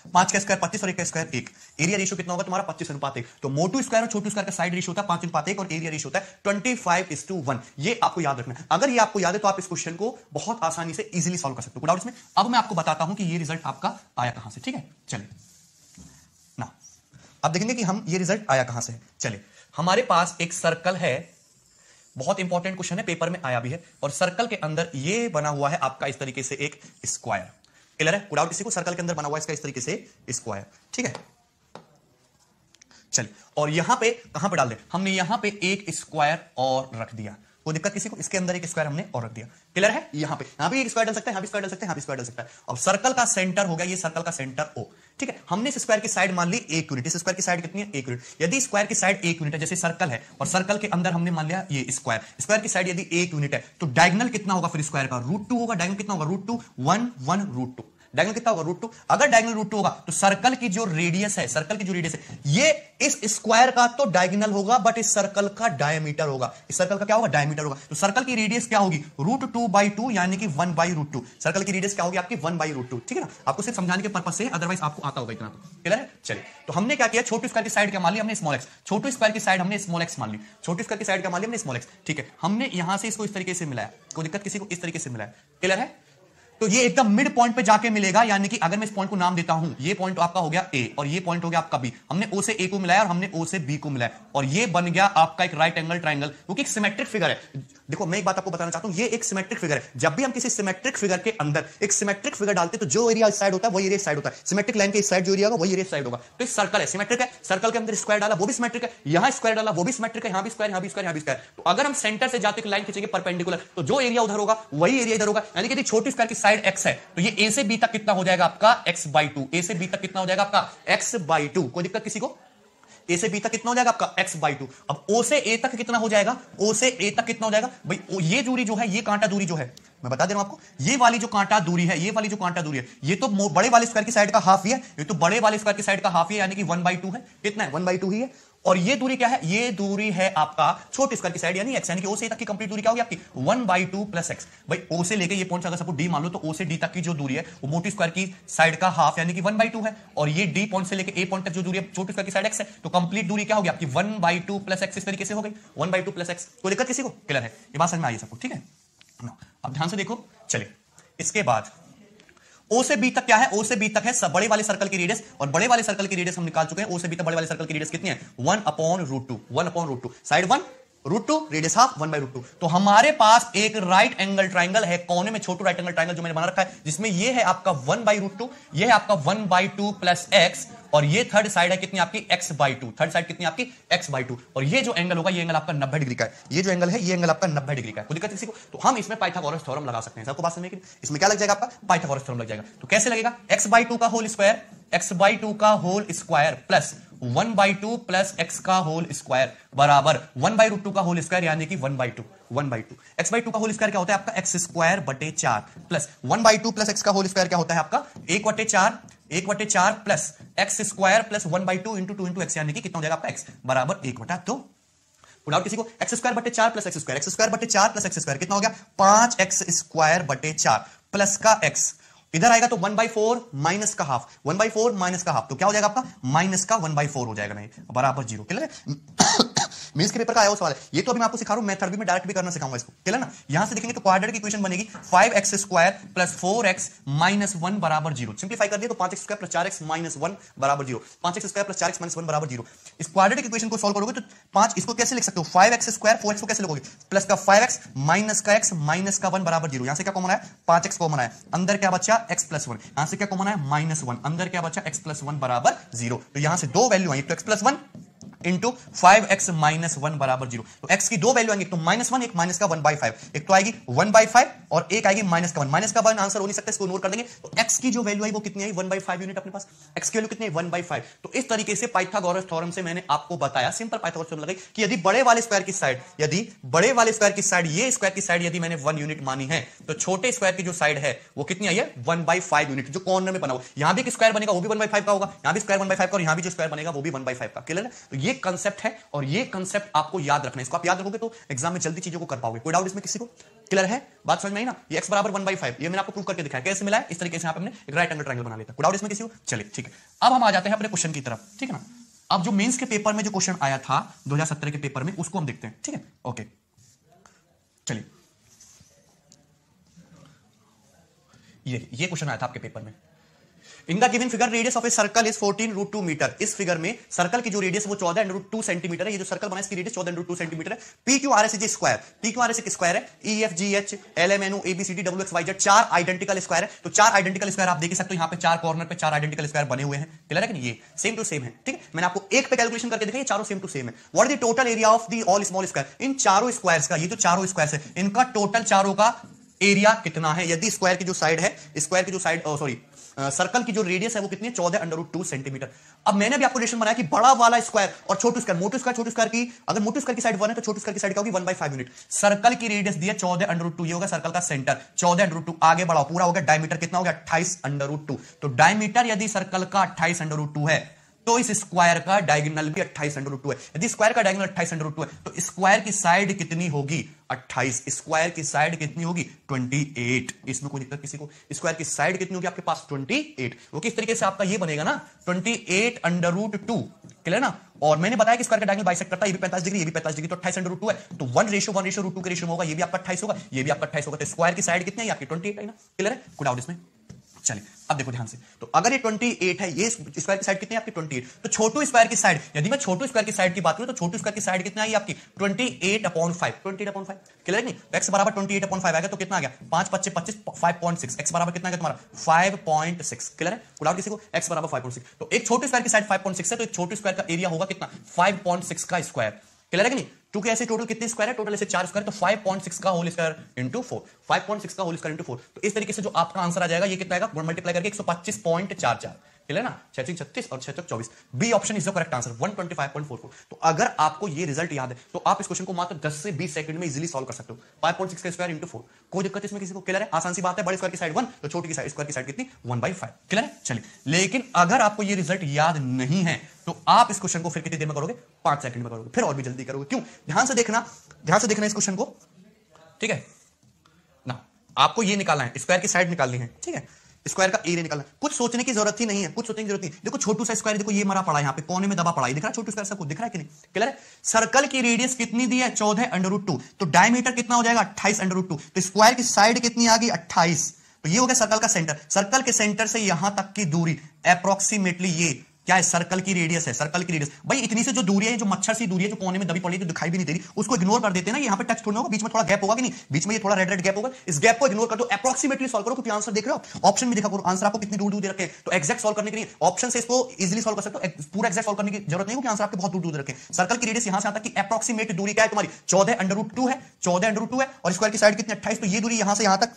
5 का स्क्वायर 25 और 1 का स्क्वायर 1। एरिया रेशियो कितना होगा तुम्हारा? 25:1। तो मोटू स्क्वायर और छोटू स्क्वायर का साइड रेशियो होता है 5:1 और एरिया रेशियो होता है 25:1। ये आपको याद रखना है। अगर ये आपको याद है तो आप इस क्वेश्चन को बहुत आसानी से इजीली सॉल्व कर सकते हो। डाउट इसमें? अब मैं आपको बताता हूं कि ये रिजल्ट आपका आया कहां से। ठीक है, चलिए ना, अब देखेंगे कि हम ये रिजल्ट आया कहां से है। चलिए, हमारे पास एक सर्कल है, बहुत इंपॉर्टेंट क्वेश्चन है, पेपर में आया भी है। और सर्कल के अंदर ये बना हुआ है आपका इस तरीके से एक स्क्वायर। क्लियर है? कोई डाउट किसी को? सर्कल के अंदर बना हुआ है इसका इस तरीके से स्क्वायर। ठीक है, चलिए, और यहां पे कहां पे डाल दे? हमने यहां पे एक स्क्वायर और रख दिया। कोई दिक्कत किसी को? इसके अंदर एक स्क्वायर हमने और रख दिया। क्लियर है? यहां पे एक स्क्वायर डाल सकते हैं, यहां भी स्क्वायर डाल सकते हैं, यहां भी स्क्वायर डाल सकता है। अब सर्कल का सेंटर हो गया, ये सर्कल का सेंटर O। ठीक है, हमने इस स्क्वायर की साइड मान ली 1 यूनिट। इस स्क्वायर की साइड कितनी है? 1 यूनिट। यदि स्क्वायर की साइड 1 यूनिट है, जैसे सर्कल है और सर्कल के अंदर हमने मान लिया ये स्क्वायर की साइड यदि 1 यूनिट है, तो डायगोनल कितना होगा फिर स्क्वायर का? √2 होगा। डायगोनल कितना होगा? √2, 1 1 √2। डायगोनल कितना होगा? √2। अगर डायगोनल √2 होगा तो सर्कल की जो रेडियस है, ये इस स्क्वायर का तो डायगोनल होगा, बट इस सर्कल का डायमीटर होगा। इस सर्कल का क्या होगा? डायमीटर होगा। तो सर्कल की रेडियस क्या होगी? √2/2, यानी कि 1/√2। सर्कल की रेडियस क्या होगी आपकी? 1/√2। ठीक है ना? आपको सिर्फ समझाने के पर्पस से, अदरवाइज आपको आता होगा इतना तो। क्लियर है? चलिए, तो हमने क्या किया? छोटू स्क्वायर की साइड क्या मान ली हमने? Small x. छोटू स्क्वायर की साइड हमने स्मॉल एक्स मान ली। छोटू स्क्वायर की साइड क्या मान ली हमने? Small x. ठीक है, हमने यहां से इसको इस तरीके से मिलाया। कोई दिक्कत किसी को? इस तरीके से मिलाया। क्लियर है? तो ये एकदम मिड पॉइंट पे जाके मिलेगा, यानी कि अगर मैं इस पॉइंट को नाम देता हूं, ये पॉइंट आपका हो गया A और ये पॉइंट हो गया आपका B। हमने O से A को मिलाया और हमने O से B को मिलाया, और ये बन गया आपका एक राइट एंगल ट्रायंगल, क्योंकि एक सिमेट्रिक फिगर है। देखो, मैं एक बात आपको बताना चाहता हूं, ये एक सिमेट्रिक फिगर है। जब भी हम किसी सिमेट्रिक फिगर के अंदर एक सिमेट्रिक फिगर डालते हैं, तो जो एरिया इस साइड होता है वही एरिया इस साइड होता है। सिमेट्रिक लाइन के इस साइड जो एरिया होगा वही एरिया इस साइड होगा। तो इस सर्कल है, सिमेट्रिक है, सर्कल के अंदर स्क्वायर डाला वो भी सिमेट्रिक है, यहां स्क्वायर डाला वो भी सिमेट्रिक है, यहां भी स्क्वायर, यहां भी स्क्वायर, यहां भी स्क्वायर। तो अगर हम सेंटर से जाते एक लाइन खींचेंगे परपेंडिकुलर, तो जो एरिया उधर होगा वही एरिया इधर होगा। यानी कि छोटी स्क्वायर की साइड x है, तो ये A से B तक कितना हो जाएगा आपका? x/2। A से B तक कितना हो जाएगा आपका? x/2। कोई दिक्कत किसी को? A से B तक कितना हो जाएगा आपका? x/2। अब O से A तक कितना हो जाएगा? O से A तक कितना हो जाएगा भाई? ये दूरी जो है, ये कांटा दूरी जो है, मैं बता दे रहा हूं आपको, ये वाली जो कांटा दूरी है, ये तो बड़े वाले स्क्वायर की साइड का हाफ ही है। ये तो बड़े वाले स्क्वायर की साइड का हाफ ही है, यानी कि 1/2 है। कितना है? 1/2 ही है। और ये दूरी क्या है? ये दूरी है आपका छोटे स्क्वायर की साइड यानी x, यानी कि O से A तक की कंप्लीट दूरी क्या होगी आपकी? 1/2 + x। भाई O से लेके ये पॉइंट अगर सपोज D मान लो, तो O से D तक की जो दूरी है वो मोटी स्क्वायर की साइड का हाफ यानी कि 1/2 है। और ये D पॉइंट से लेके A पॉइंट तक जो दूरी है छोटी स्क्वायर की साइड x है, तो कंप्लीट दूरी क्या होगी आपकी? 1/2 + x। इस तरीके से हो गई 1/2 + x। कोई दिक्कत किसी को? क्लियर है? ये बात समझ में आई सबको? ठीक है, अब ध्यान से देखो। चलिए, इसके बाद O से B तक क्या है? O से B तक है सब बड़े वाले सर्कल की रेडियस, और बड़े वाले सर्कल की रेडियस हम निकाल चुके हैं। O से B तक बड़े वाले सर्कल की रेडियस कितनी है? 1/√2। 1/√2, साइड 1 √2, रेडियस हाफ 1/√2। तो हमारे पास एक राइट एंगल ट्राइंगल है, कोने में छोटू राइट एंगल ट्राइंगल जो मैंने बना रखा है, जिसमें ये है आपका 1/√2, ये है आपका 1/2 + x, और ये थर्ड साइड है कितनी आपकी? x/2। थर्ड साइड कितनी आपकी? x/2। और ये जो एंगल होगा, ये एंगल आपका 90 डिग्री का है। ये जो एंगल है, ये एंगल आपका 90 डिग्री का है। कोई दिक्कत किसी को? तो हम इसमें पाइथागोरस थ्योरम लगा सकते हैं। सबको बात समझ में? इसमें क्या लग जाएगा आपका? पाइथागोरस थ्योरम लग जाएगा। तो कैसे लगेगा? x/2 का होल स्क्वायर, x/2 का होल स्क्वायर प्लस 1/2 + x का होल स्क्वायर बराबर 1/√2 का होल स्क्वायर, यानी कि 1/2। x/2 का होल स्क्वायर क्या होता है आपका? x² / 4 प्लस 1/2 + x का होल स्क्वायर क्या होता है आपका? 1/4 प्लस x² + 1/2 × 2 × x, यानी कि कितना हो जाएगा आपका? x बराबर 1/2। डाउट किसी को? x² / 4 + x², x² / 4 + x² कितना हो गया? 5x² / 4 प्लस का x, इधर आएगा तो 1/4 माइनस का हाफ, 1/4 माइनस का हाफ, तो क्या हो जाएगा आपका? माइनस का 1/4 हो जाएगा, नहीं बराबर 0। क्लियर है? मेंस के पेपर का आया हुआ सवाल है ये, तो अभी मैं आपको सिखा रहा हूं, मैं थर्ड में डायरेक्ट भी करना सिखाऊंगा इसको, क्लियर ना। यहां से देखेंगे तो क्वाड्रेटिक इक्वेशन बनेगी 5x square plus 4x minus 1 बराबर 0। सिंप्लीफाई कर दिया तो 5x square plus 4x minus 1 बराबर 0, 5x square plus 4x minus 1 बराबर 0। इस क्वाड्रेटिक इक्वेशन को सॉल्व करोगे तो 5 इसको कैसे लिख सकते हो, 5x स्क्वायर 4x को कैसे लिखोगे, प्लस का 5x माइनस का x माइनस का 1 बराबर 0। यहां से क्या कॉमन है, 5x कॉमन है, अंदर क्या बचा x प्लस 1, यहां से क्या कॉमन है माइनस 1, अंदर क्या बचा x प्लस 1 बराबर 0। तो यहां से दो वैल्यू आई, तो x plus 1 into 5x minus 1 बराबर 0। तो x की दो वैल्यू आएंगी, तो माइनस 1 एक माइनस का 1/5, एक तो आएगी 1/5 और एक आएगी माइनस का 1। माइनस का 1 आंसर हो नहीं सकता, इसको इग्नोर कर देंगे। तो x की जो वैल्यू आई वो कितनी आई, 1/5 यूनिट अपने पास, x की वैल्यू कितनी है 1/5। तो इस तरीके से पाइथागोरस थ्योरम से मैंने आपको बताया, सिंपल पाइथागोरस थ्योरम लगाई कि यदि बड़े वाले स्क्वायर की साइड, यदि बड़े वाले स्क्वायर की साइड, ये स्क्वायर की साइड यदि मैंने 1 यूनिट मानी है, तो छोटे स्क्वायर की जो साइड है वो कितनी आई है 1/5 यूनिट, जो कॉर्नर में बना हुआ। यहां भी एक स्क्वायर बनेगा वो भी 1/5 का होगा, यहां भी स्क्वायर 1/5 का और यहां भी जो स्क्वायर बनेगा वो भी 1/5 का, क्लियर है। तो ये कंसेप्ट है और ये कंसेप्ट आपको याद रखना है, इसको आप याद रखोगे तो एग्जाम में जल्दी चीजों को कर पाओगे। कोई डाउट इसमें किसी को, क्लियर है, बात समझ में आई ना। ये x बराबर 1/5 ये मैंने आपको प्रूव करके दिखाया, कैसे मिला है, इस तरीके से आपने एक राइट एंगल ट्रायंगल बना लेता। कोई डाउट इसमें किसी को, चलिए ठीक है। अब हम आ जाते हैं अपने क्वेश्चन की तरफ, ठीक है ना। अब जो मेंस के पेपर में जो क्वेश्चन आया था 2017 के पेपर में, उसको हम देखते हैं, ठीक है, ओके चलिए। ये क्वेश्चन आया था आपके पेपर में, in the given figure radius of a circle is 14√2 metre. इस फिगर में सर्कल की जो रेडियस वो 14√2 सेंटीमीटर है। ये जो सर्कल बना है इसकी रेडियस 14√2 सेंटीमीटर है। P Q R S is square, P Q R S एक स्क्वायर है, E F G H L M N O A B C D W X Y Z, चार आइडेंटिकल स्क्वायर है। तो चार identical square आप देख सकते हो, यहाँ पे चार कॉर्नर पे चार आइडेंटिकल स्क्वायर बने हुए हैं, क्लियर है कि नहीं, ये सेम टू सेम है, ठीक है। मैंने आपको एक पे कैलकुलेशन करके दिखाया, चारों सेम टू सेम है। What is the total area of the all small square, इन चारों स्क्वायर्स का, ये जो चारों स्क्वायर्स है इनका टोटल चारों का एरिया कितना है। यदि स्क्वायर की जो साइड है, स्क्वायर की जो साइड सॉरी सर्कल की जो रेडियस है वो कितनी है 14√2 सेंटीमीटर। अब मैंने भी आपको रिलेशन बनाया कि बड़ा वाला स्क्वायर और छोटू स्क्वायर, मोटू स्क्वायर छोटू स्क्वायर की, अगर मोटू स्क्वायर की साइड 1 है तो छोटू स्क्वायर की साइड क्या होगी 1/5 यूनिट। सर्कल की रेडियस दी है 14√2, ये होगा सर्कल का सेंटर 14√2। आगे बढ़ाओ, पूरा हो गया, डायमीटर कितना हो गया 28√2। तो डायमीटर यदि सर्कल का 28√2 है तो इस स्क्वायर का डायगोनल भी 28√2 है। यदि स्क्वायर का डायगोनल 28√2 है तो स्क्वायर की साइड कितनी होगी 28, स्क्वायर की साइड कितनी होगी 28। इसमें कोई दिक्कत किसी को, स्क्वायर की साइड कितनी होगी आपके पास 28। वो किस तरीके से आपका ये बनेगा ना 28√2, क्लियर ना। और मैंने बताया कि स्क्वायर का डायगोनल बाइसेक्ट करता है, ये भी 45 डिग्री ये भी 45 डिग्री, तो 28√2 है। तो 1:1:√2 के रेशियो में होगा, ये भी आपका 28 होगा, ये भी आपका 28 होगा। तो स्क्वायर की साइड कितनी है आपकी 28 है ना, क्लियर है, कोई डाउट इसमें। चलिए अब देखो ध्यान से, तो अगर ये 28 है, ये स्क्वायर की साइड कितनी है आपकी 28, तो छोटू स्क्वायर की साइड, यदि मैं छोटू स्क्वायर की साइड की बात करूं तो छोटू स्क्वायर की साइड कितना आई आपकी 28/5, 28/5, क्लियर है नहीं। तो x बराबर 28/5 आ गया, तो कितना आ गया 5 × 5 = 25, 5.6, x बराबर कितना आ गया तुम्हारा 5.6, क्लियर है, कोई डाउट किसी को, x बराबर 5.6। तो एक छोटू स्क्वायर की साइड 5.6 है, तो एक छोटू स्क्वायर का एरिया होगा कितना 5.6 का स्क्वायर, क्लियर है कि नहीं। क्योंकि ऐसे टोटल कितने स्क्वायर है, टोटल ऐसे 4 स्क्वायर, तो 5.6 का होल स्क्वायर इंटू 4, 5.6 का होल स्क्वायर इंटू 4। तो इस तरीके से जो आपका आंसर आ जाएगा ये कितना आएगा, मल्टीप्लाई करके 125.44, क्लियर है ना, 36 और 24। B option is the correct answer 125.44। तो अगर आपको ये रिजल्ट याद है तो आप इस क्वेश्चन को मात्र 10 से 20 सेकंड में इजीली सॉल्व कर सकते हो। 5.6 का स्क्वायर इंटू 4, कोई दिक्कत इसमें किसी को, क्लियर है, आसान सी बात है। बड़े स्क्वायर की साइड 1 तो छोटी की साइड स्क्वायर की साइड कितनी 1/5, क्लियर है। चलिए, लेकिन अगर आपको ये रिजल्ट याद नहीं है तो आप इस क्वेश्चन को फिर कितनी देर में करोगे 5 सेकंड में करोगे, फिर और भी जल्दी करोगे। क्यों, ध्यान से देखना इस क्वेश्चन को, ठीक है ना। आपको ये निकालना है, स्क्वायर की साइड निकालनी है, ठीक है, स्क्वायर का एरिया निकालना। कुछ सोचने की जरूरत ही नहीं है, कुछ सोचने की जरूरत नहीं। देखो छोटू सा स्क्वायर, देखो ये मरा पड़ा है यहाँ पे कोने में दबा पड़ा है, दिख रहा है छोटू स्क्वायर सबको दिख रहा है कि नहीं, क्लियर है। सर्कल की रेडियस कितनी दी है 14√2, तो डायमीटर कितना हो जाएगा 28√2, तो स्क्वायर की साइड कितनी आ गई 28। तो ये हो गया सर्कल का सेंटर, सर्कल के सेंटर से यहां तक की दूरी अप्रोक्सीमेटली ये क्या है, सर्कल की रेडियस है। सर्कल की रेडियस भाई इतनी से जो दूरी है, जो मच्छर सी दूरी है, जो कोने में दबी पड़ी है, जो दिखाई भी नहीं दे रही, उसको इग्नोर कर देते हैं ना। यहाँ पे टच थोड़ा होगा, बीच में थोड़ा गैप होगा कि नहीं, बीच में ये थोड़ा रेड रेड गैप होगा, इस गैप को इग्नोर कर दो, अप्रोक्सीमेटली सॉल्व करो। क्योंकि आंसर देख रहे हो, ऑप्शन में देखा करो, आंसर आपको कितनी दूर दूर दे रखे हैं। तो एक्जैक्ट सॉल्व करने के लिए ऑप्शन से इसको इजीली सॉल्व कर सकते हो, पूरा एक्जैक्ट सॉल्व करने की जरूरत नहीं होगी, आंसर आपके बहुत दूर दूर रखे। सर्कल की रेडियस यहां से यहां तक की अप्रोक्सीमेट दूरी क्या है तुम्हारी 14√2 है, 14√2 है, और स्क्वायर की साइड कितनी 28। तो ये दूरी यहां से यहां तक,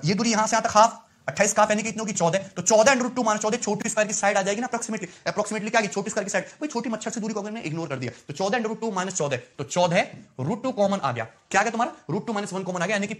ये दूरी यहां से यहां तक हाफ 28 का यानी कितनी होगी 14। तो 14√2 माइनस 14 छोटी स्क्वायर की साइड आ जाएगी ना अप्रोक्सीमेटली क्या छोटी स्क्वायर की साइड, भाई छोटी मच्छर से दूरी को मैंने इग्नोर कर दिया। तो 14√2 माइनस 14, तो 14√2 कॉमन आ गया, क्या आ गया तुम्हारा √2 - 1 कॉमन आ गया, यानी कि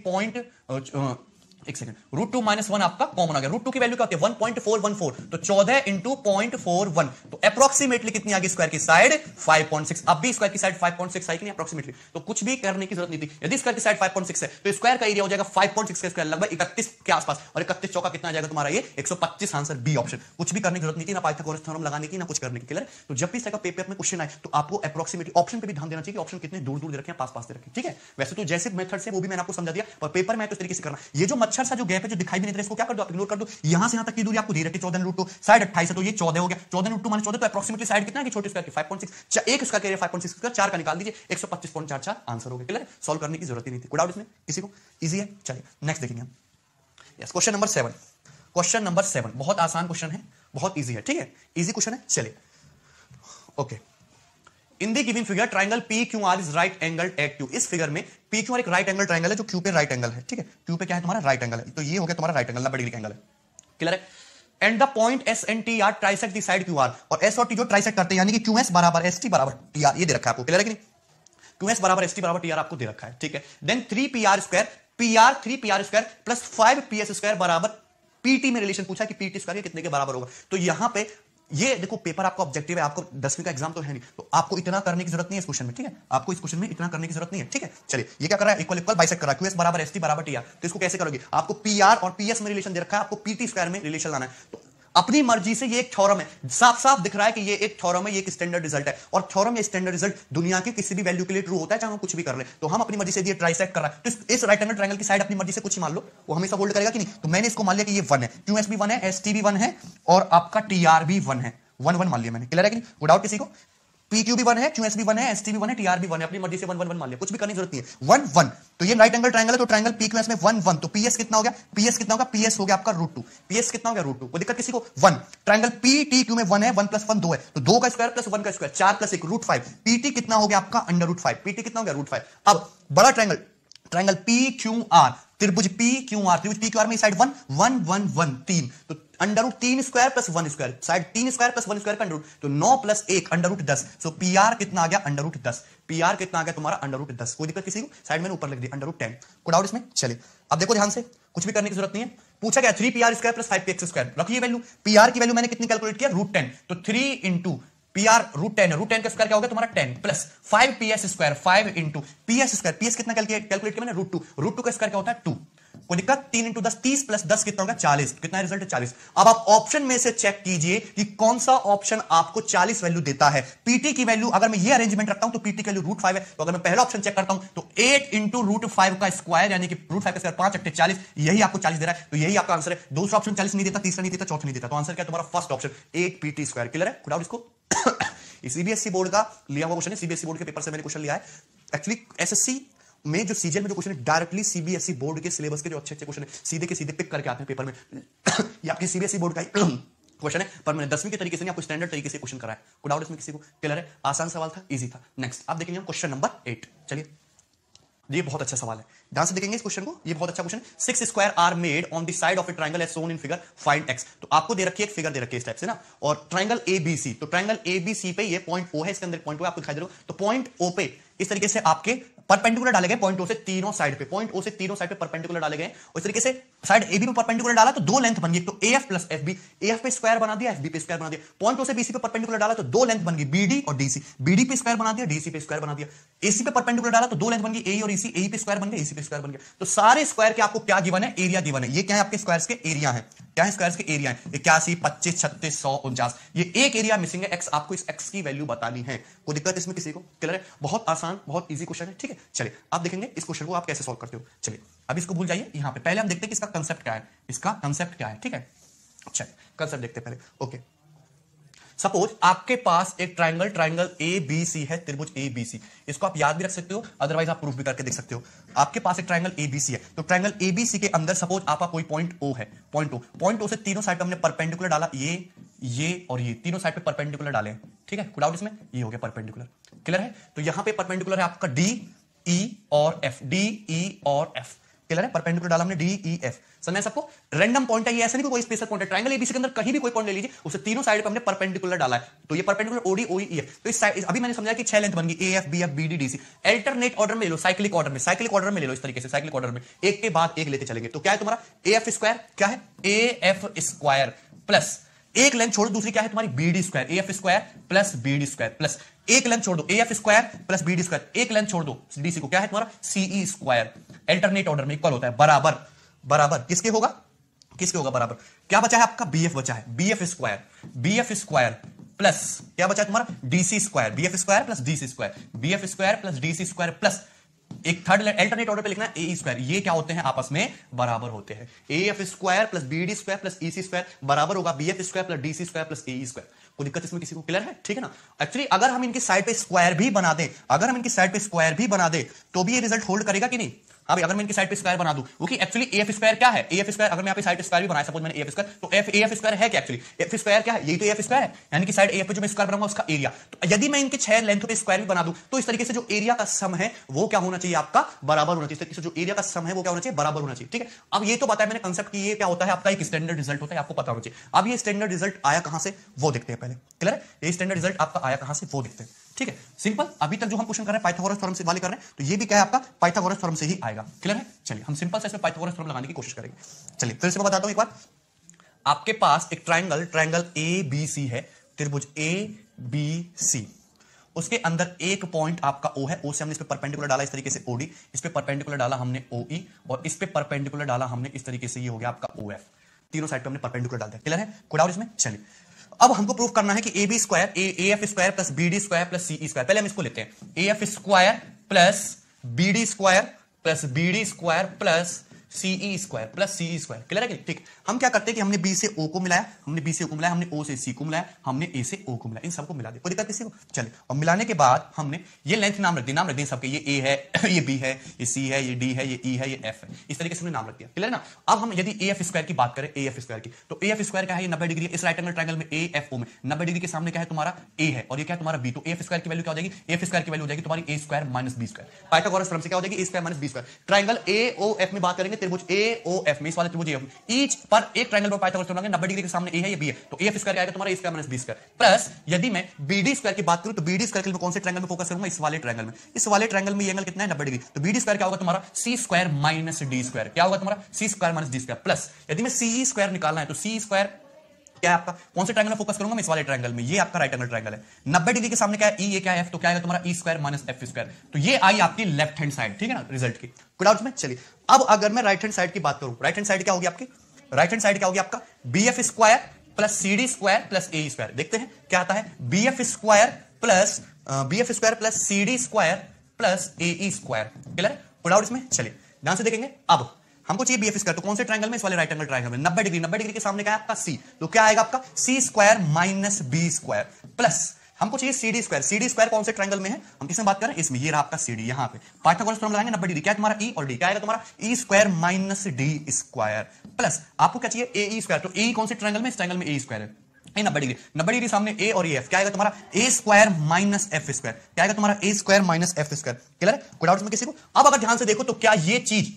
एक सेकंड, √2 - 1 आपका कॉमन आ गया। √2 की वैल्यू क्या होती है 1.414, तो 14 इंटू 0.41, तो अप्रोक्सीमेटली कितनी आ गई स्क्वायर की साइड 5.6। अब भी स्क्वायर की साइड 5.6 आई कि नहीं अप्रोक्सीमेटली, तो कुछ भी करने की जरूरत नहीं थी। यदि स्क्वायर की साइड 5.6 है तो स्क्वायर का एरिया हो जाएगा 5.6 का स्क्वायर, लगभग 31 के आसपास, और 31 चौका कितना आ जाएगा तुम्हारा ये 125। Answer B option. कुछ भी करने की जरूरत नहीं थी, ना पाइथागोरस थ्योरम लगाने की, ना कुछ करने की। क्लियर? तो जब भी इस तरह का पेपर में क्वेश्चन आए तो आपको अप्रोक्सीमेटली ऑप्शन पे भी ध्यान देना चाहिए कि ऑप्शन कितने दूर दूर दे रखे हैं, पास पास दे रखे हैं। ठीक है, वैसे तो जैसे मेथड से वो भी मैंने आपको समझा दिया, पर पेपर में तो इस तरीके से करना। ये जो मच्छर सा जो गैप है जो दिखाई भी नहीं दे रहा, इसको क्या कर दो, आप इग्नोर कर दो। यहां से यहां तक की दूरी आपको दे रखी 14√2, साइड 28 है तो ये 14 हो गया। 14√2 माने 14, तो अप्रोक्सीमेटली साइड कितना है कि छोटे स्क्वायर की 5.6, एक स्क्वायर के एरिया 5.6 स्क्वायर, 4 का निकाल दीजिए 125.44 आंसर हो गया। क्लियर? सॉल्व करने की जरूरत ही नहीं थी। कोई डाउट इसमें किसी को? इजी है। चलिए नेक्स्ट देखेंगे हम। Yes, question number 7। Question number 7 बहुत आसान क्वेश्चन है, बहुत इजी है। ठीक है, इजी क्वेश्चन है। चलिए okay, in the given figure triangle PQR is right angle at Q। इस फिगर में PQR एक राइट एंगल ट्रायंगल है जो Q पे राइट एंगल है। ठीक है, Q पे क्या है तुम्हारा राइट एंगल है, तो ये हो गया तुम्हारा राइट एंगल, 90 डिग्री का एंगल है। क्लियर है? And the point S and T are trisect the side QR, और S और T जो ट्राइसेक्ट करते हैं, यानी कि QS बराबर ST बराबर TR, ये दे रखा है आपको। क्लियर है कि नहीं? QS बराबर ST बराबर TR आपको दे रखा है। ठीक है, then 3PR square plus 5PS square बराबर PT में रिलेशन पूछा कि PT स्क्वायर कितने के बराबर होगा। तो यहां पे ये देखो, पेपर आपका ऑब्जेक्टिव है, आपको 10वीं का एग्जाम तो है नहीं, तो आपको इतना करने की जरूरत नहीं है इस क्वेश्चन में। ठीक है, आपको इस क्वेश्चन में इतना करने की जरूरत नहीं है। ठीक है, चलिए ये क्या कर रहा है, इक्वल इक्वल बाइसेक्ट कर रहा है, QS बराबर ST बराबर TR। तो इसको कैसे करोगे, आपको PR और PS में रिलेशन दे रखा है, आपको PT स्क्वायर में रिलेशन लाना है। तो अपनी मर्जी से ये एक थ्योरम है, साफ साफ दिख रहा है कि ये एक थ्योरम है, ये एक स्टैंडर्ड रिजल्ट है, और थ्योरम या स्टैंडर्ड रिजल्ट दुनिया के किसी भी वैल्यू के लिए ट्रू होता है, चाहे हम कुछ भी कर ले। तो हम अपनी मर्जी से ये ट्राइसेक्ट कर रहा है, तो इस राइट एंगल ट्रायंगल की साइड अपनी मर्जी से कुछ ही मान लो, वो हमेशा होल्ड करेगा कि नहीं। तो मैंने इसको मान लिया कि ये 1 है, QS भी 1 है, ST भी 1 है, और आपका TR भी 1 है। 1 मान लिया मैंने। क्लियर है कि नहीं? कोई डाउट किसी को? PQ भी 1 है, QS भी 1 है, ST भी 1 है, TR भी 1 है, अपनी मर्जी से 1 1 1 मान लिया, कुछ भी करने की जरूरत नहीं है। 1 1, तो ये राइट एंगल ट्रायंगल है, तो ट्रायंगल PQS में 1 1, तो PS कितना हो गया, PS कितना होगा, PS हो गया आपका √2। PS कितना हो गया √2, कोई दिक्कत किसी को? 1। ट्रायंगल PTQ में 1 है, 1 + 1 2 है, तो 2 का स्क्वायर प्लस 1 का स्क्वायर 4 + 1 √5। PT कितना हो गया आपका √5, PT कितना हो गया √5। अब बड़ा ट्रायंगल PQR, त्रिभुज PQR में साइड 1 1 1 1 3, तो √3 square plus 1 square, side 3 square plus 1 square का अंडर रूट, तो 9 + 1 √10। सो PR कितना आ गया √10, PR कितना आ गया तुम्हारा √10। कोई दिक्कत किसी को? साइड मैंने ऊपर लिख दिया √10। कोई डाउट इसमें? चलिए अब देखो ध्यान से, कुछ भी करने की जरूरत नहीं है। पूछा क्या, 3PR square plus 5PX square, रखिए वैल्यू। PR की वैल्यू मैंने कितनी कैलकुलेट किया, √10, तो 3 इंटू PR √10 है, √10 का स्क्वायर क्या हो गया तुम्हारा 10 plus 5PS square 5 into PS square, PS कितना कैलकुलेट किया मैंने √2 का स्क्वायर क्या होता है 2। कोई दिक्कत? 3 इंटू 10 30 प्लस 10 कितना होगा 40। कितना रिजल्ट है 40। अब आप ऑप्शन में से चेक कीजिए कि कौन सा ऑप्शन आपको 40 वैल्यू देता है। PT की वैल्यू अगर मैं ये अरेंजमेंट रखता हूं तो PT की वैल्यू √5 है, तो अगर मैं पहला ऑप्शन चेक करता हूं तो 8 इंटू √5 का स्क्वायर, यानी कि √5 का स्क्वायर 5 × 40, यही आपको 40 दे रहा है, तो यही आपका आंसर है। दूसरा ऑप्शन 40 नहीं देता, तीसरा नहीं देता, चौथा नहीं देता, तो आंसर क्या तुम्हारा first option 8 PT square. Clear है? डाउट इसको? CBSE बोर्ड का लिया हुआ क्वेश्चन है, CBSE बोर्ड के पेपर से मैंने क्वेश्चन लिया है। एक्चुअली SSC में जो CGL में जो क्वेश्चन है डायरेक्टली CBSE बोर्ड के सिलेबस के जो अच्छे क्वेश्चन है सीधे के सीधे पिक करके आते हैं पेपर में। ये आपकी CBSE बोर्ड का ही क्वेश्चन है, पर मैंने 10वीं के तरीके से नहीं, आपको स्टैंडर्ड तरीके से क्वेश्चन कराया। कोई डाउट इसमें किसी को? क्लियर है? आसान सवाल था, इजी था। नेक्स्ट आप देखेंगे हम क्वेश्चन नंबर 8। चलिए ये बहुत अच्छा सवाल है, ध्यान से देखेंगे इस क्वेश्चन को, ये बहुत अच्छा क्वेश्चन है। 6 square are made on the side of a triangle as shown in figure, find x। तो आपको दे रखी है एक फिगर दे रखी है इस टाइप से ना, और ट्रायंगल ABC, तो ट्रायंगल ABC पे ये पॉइंट O है, इसके अंदर पॉइंट O आपको दिखाई दे रहा हो, तो पॉइंट O पे इस तरीके से आपके परपेंडिकुलर डाले गए, पॉइंट O से तीनों साइड पे, पॉइंट O से तीनों साइड पे परपेंडिकुलर डाले गए, और इस तरीके से साइड AB पे परपेंडिकुलर डाला तो दो लेंथ बन गई, तो AF प्लस FB, AF पे स्क्वायर बना दिया, FB पे स्क्वायर बना दिया। पॉइंट O से BC पे परपेंडिकुलर डाला तो दो लेंथ बन गई BD और DC, BD पे स्क्वायर बना दिया, DC पे स्क्वायर बना दिया। AC पे परपेंडिकुलर डाला तो दो लेंथ बन गई AE और EC, AE पे स्क्वायर बन गया, EC पे स्क्वायर बन गया। तो सारे स्क्वायर के आपको क्या गिवन है, एरिया गिवन है। ये क्या है आपके स्क्वायर्स के एरिया है, क्या है स्क्वायर्स के एरिया है, 81 25 36 100 49, ये एक एरिया मिसिंग है x, आपको इस x की वैल्यू बतानी है। कोई दिक्कत इसमें किसी को? क्लियर है? बहुत आसान बहुत इजी क्वेश्चन है। ठीक है, चलिए आप देखेंगे इस क्वेश्चन को आप कैसे सॉल्व करते हो। चलिए अब इसको भूल जाइए, यहां पे पहले हम देखते हैं कि इसका कंसेप्ट क्या है, इसका कंसेप्ट क्या है। ठीक है, चलिए कंसेप्ट देखते हैं पहले। ओके, सपोज आपके पास एक ट्रायंगल ABC है, त्रिभुज ABC, इसको आप याद भी रख सकते हो, अदरवाइज आप प्रूफ भी करके देख सकते हो। आपके पास एक ट्रायंगल ABC है, तो ट्रायंगल ABC के अंदर सपोज आपका कोई पॉइंट O है, पॉइंट O से तीनों साइड पे हमने परपेंडिकुलर डाला, ये और ये तीनों साइड पे परपेंडिकुलर डाले। ठीक है, कोई डाउट इसमें? ये हो गया परपेंडिकुलर। क्लियर है? तो यहां पे परपेंडिकुलर है आपका D E और F, D E और F। क्लियर है, परपेंडिकुलर डाला हमने डी ई एफ, समझ सबको। रैंडम पॉइंट है ये, ऐसा नहीं कोई स्पेशल पॉइंट है, ट्रायंगल एबीसी के अंदर कहीं भी कोई पॉइंट ले लीजिए, उसे तीनों साइड पे हमने परपेंडिकुलर डाला है, तो ये परपेंडिकुलर ओडी ओई ई एफ। तो इस साइड अभी मैंने समझाया कि 6 लेंथ बन गई, A F B F B D D C. Alternate order में ले लो, साइक्लिक ऑर्डर में, साइक्लिक ऑर्डर में ले लो, इस तरीके से साइक्लिक ऑर्डर में एक के बाद एक लेते चलेंगे। तो क्या है तुम्हारा ए एफ स्क्वायर, क्या है ए एफ स्क्वायर प्लस एक लेंथ छोड़ो, दूसरी क्या है तुम्हारी B D square, A F square plus B D square plus एक लेंथ छोड़ दो A F square plus B D square, एक लेंथ छोड़ दो डीसी को, क्या है तुम्हारा सीई स्क्वायर। अल्टरनेट ऑर्डर में इक्वल होता है, बराबर बराबर किसके होगा, किसके होगा बराबर। क्या बचा है आपका बीएफ बचा है, बीएफ स्क्वायर प्लस क्या बचा है तुम्हारा DC square, BF square plus DC square, BF square plus DC square plus एक थर्ड अल्टरनेट ऑर्डर पे लिखना है ए स्क्वायर। ये क्या होते हैं आपस में बराबर होते हैं, A F square plus B D square plus E C square बराबर होगा B F square plus D C square plus A square. कोई दिक्कत इसमें किसी को, क्लियर है, ठीक है ना। एक्चुअली अगर हम इनकी साइड पे स्क्वायर भी बना दें, अगर हम इनकी साइड पे स्क्वायर भी बना दें तो भी ये रिजल्ट होल्ड करेगा कि नहीं। हाँ भाई, अगर मैं इनकी साइड पे स्क्वायर बना दूं, क्योंकि एक्चुअली ए एफ स्क्वायर क्या है, ए एफ स्क्वायर अगर मैं यहाँ पे साइड स्क्वायर भी बनाया, सपोज मैंने ए एफ स्क्वायर, तो ए एफ स्क्वायर है क्या, एक्चुअली एफ स्क्वायर क्या है, यही तो ए एफ स्क्वायर है, यानी कि साइड ए एफ पे जो मैं स्क्वायर बनाऊंगा उसका एरिया। तो यदि मैं इनके 6 लेंथ पे स्क्वायर भी बना दूं तो इस तरीके से जो एरिया का सम है वो क्या होना चाहिए आपका, बराबर होना चाहिए। इस तरीके से जो एरिया का सम है वो क्या होना चाहिए, बराबर होना चाहिए, ठीक है। अब ये तो बताया मैंने कंसेप्ट कि ये क्या होता है आपका एक स्टैंडर्ड रिजल्ट होता है, आपको पता होना चाहिए। अब ये स्टैंडर्ड रिजल्ट आया कहां से वो देखते हैं पहले, क्लियर है, ये स्टैंडर्ड रिजल्ट आपका आया कहां से वो देखते हैं, ठीक है। सिंपल, अभी तक जो हम क्वेश्चन कर रहे हैं पाइथागोरस थ्योरम से वाले कर रहे हैं, तो ये भी क्या है आपका पाइथागोरस थ्योरम से ही आएगा, क्लियर है। चलिए हम सिंपल से इसमें पाइथागोरस थ्योरम लगाने की कोशिश करेंगे। चलिए फिर से मैं बताता हूं एक बार, आपके पास एक ट्रायंगल ए बी सी है, त्रिभुज ए बी सी, उसके अंदर एक पॉइंट आपका ओ है, ओ से हमने इस पे परपेंडिकुलर डाला इस तरीके से ओडी, इस पे परपेंडिकुलर डाला हमने ओई, और इस पे परपेंडिकुलर डाला हमने इस तरीके से, ये हो गया आपका ओएफ। तीनों साइड पे हमने परपेंडिकुलर डाल दिया, क्लियर है, कोई डाउट इसमें। चलिए अब हमको प्रूफ करना है कि A B square A F square plus B D square plus C square, पहले हम इसको लेते हैं, A F square plus B D square plus B D square plus CE square plus CE square, clear है। ठीक, हम क्या करते हैं कि हमने बी से ओ को मिलाया, हमने बी से ओ को मिलाया, हमने ओ से सी को मिलाया, हमने ए से ओ को मिलाया, इन सबको मिला दिया, कोई दिक्कत किसी को। चलिए और मिलाने के बाद हमने ये लेंथ नाम रख दिए सबके, ये ए है, ये बी है, ये सी है, ये डी है, ये ई है, ये एफ है, इस तरीके से हमने नाम रख दिया, क्लियर है ना। अब हम यदि ए एफ स्क्वायर की बात करें, ए एफ स्क्वायर की, तो ए एफ स्क्वायर क्या है, ये 90 डिग्री, इस राइट एंगल ट्रायंगल में ए एफ ओ में 90 डिग्री के सामने क्या है तुम्हारा ए है, और ये क्या है तुम्हारा बी, तो ए एफ स्क्वायर की वैल्यू क्या हो जाएगी, ए एफ स्क्वायर की वैल्यू हो जाएगी तुम्हारी A square minus B square. Pythagoras theorem से क्या हो जाएगी, A square minus B square. Triangle A O F में बात करेंगे, त्रिभुज ए ओ एफ में, इस वाले त्रिभुज एफ ईच पर एक ट्रायंगल पर पाइथागोरस थ्योरम 90 डिग्री के सामने ए है, ये बी है, तो ए एफ स्क्वायर आएगा तुम्हारा A square minus B square plus, यदि मैं बी डी स्क्वायर की बात करूं तो बी डी स्क्वायर के लिए कौन से ट्रायंगल में फोकस करूंगा, इस वाले ट्रायंगल में, इस वाले ट्रायंगल में ये एंगल कितना है 90 डिग्री, तो बी डी स्क्वायर क्या होगा तुम्हारा C square minus D square, क्या होगा तुम्हारा C square minus D square plus, यदि मैं सी स्क्वायर निकालना है तो सी स्क्वायर क्या है आपका, कौन से ट्रायंगल में फोकस करूंगा मैं, इस वाले ट्रायंगल में, ये आपका राइट एंगल ट्रायंगल है, 90 डिग्री के सामने क्या है ई, ये क्या है एफ, तो क्या आएगा तुम्हारा E square minus F square, तो ये आई आपकी लेफ्ट हैंड साइड, ठीक है ना, रिजल्ट की, कोई डाउट में। चलिए अब अगर मैं राइट हैंड साइड की बात करूं, राइट हैंड साइड क्या होगी आपकी, राइट हैंड साइड क्या होगी आपका B F square plus C D square plus A square, देखते हैं क्या आता है, B F square plus C D square plus A square, clear है, कोई डाउट इसमें। चलिए ध्यान से देखेंगे, अब हमको चाहिए बीएफ स्क्वायर, तो कौन से ट्रायंगल में, इस वाले राइट एंगल ट्रायंगल में, 90 डिग्री के सामने क्या है आपका सी, तो क्या आएगा आपका C square minus B square plus, हमको चाहिए सी डी स्क्वायर कौन से ट्रायंगल में है, हम किसमें बात करें, इसमें, ये रहा आपका सी डी, यहां पे पाइथागोरस थ्योरम लगाएंगे 90 डिग्री, क्या है तुम्हारा ई और डी, क्या आएगा तुम्हारा E square minus D square plus, आपको क्या चाहिए ए स्क्वायर, तो ए कौन से ट्रायंगल में, इस ट्रायंगल में ए स्क्वायर है, 90 डिग्री सामने ए और एफ, क्या आएगा तुम्हारा A square minus F square, क्या आएगा तुम्हारा A square minus F square, clear है, कोई डाउट में किसी को। अब अगर ध्यान से देखो तो क्या ये चीज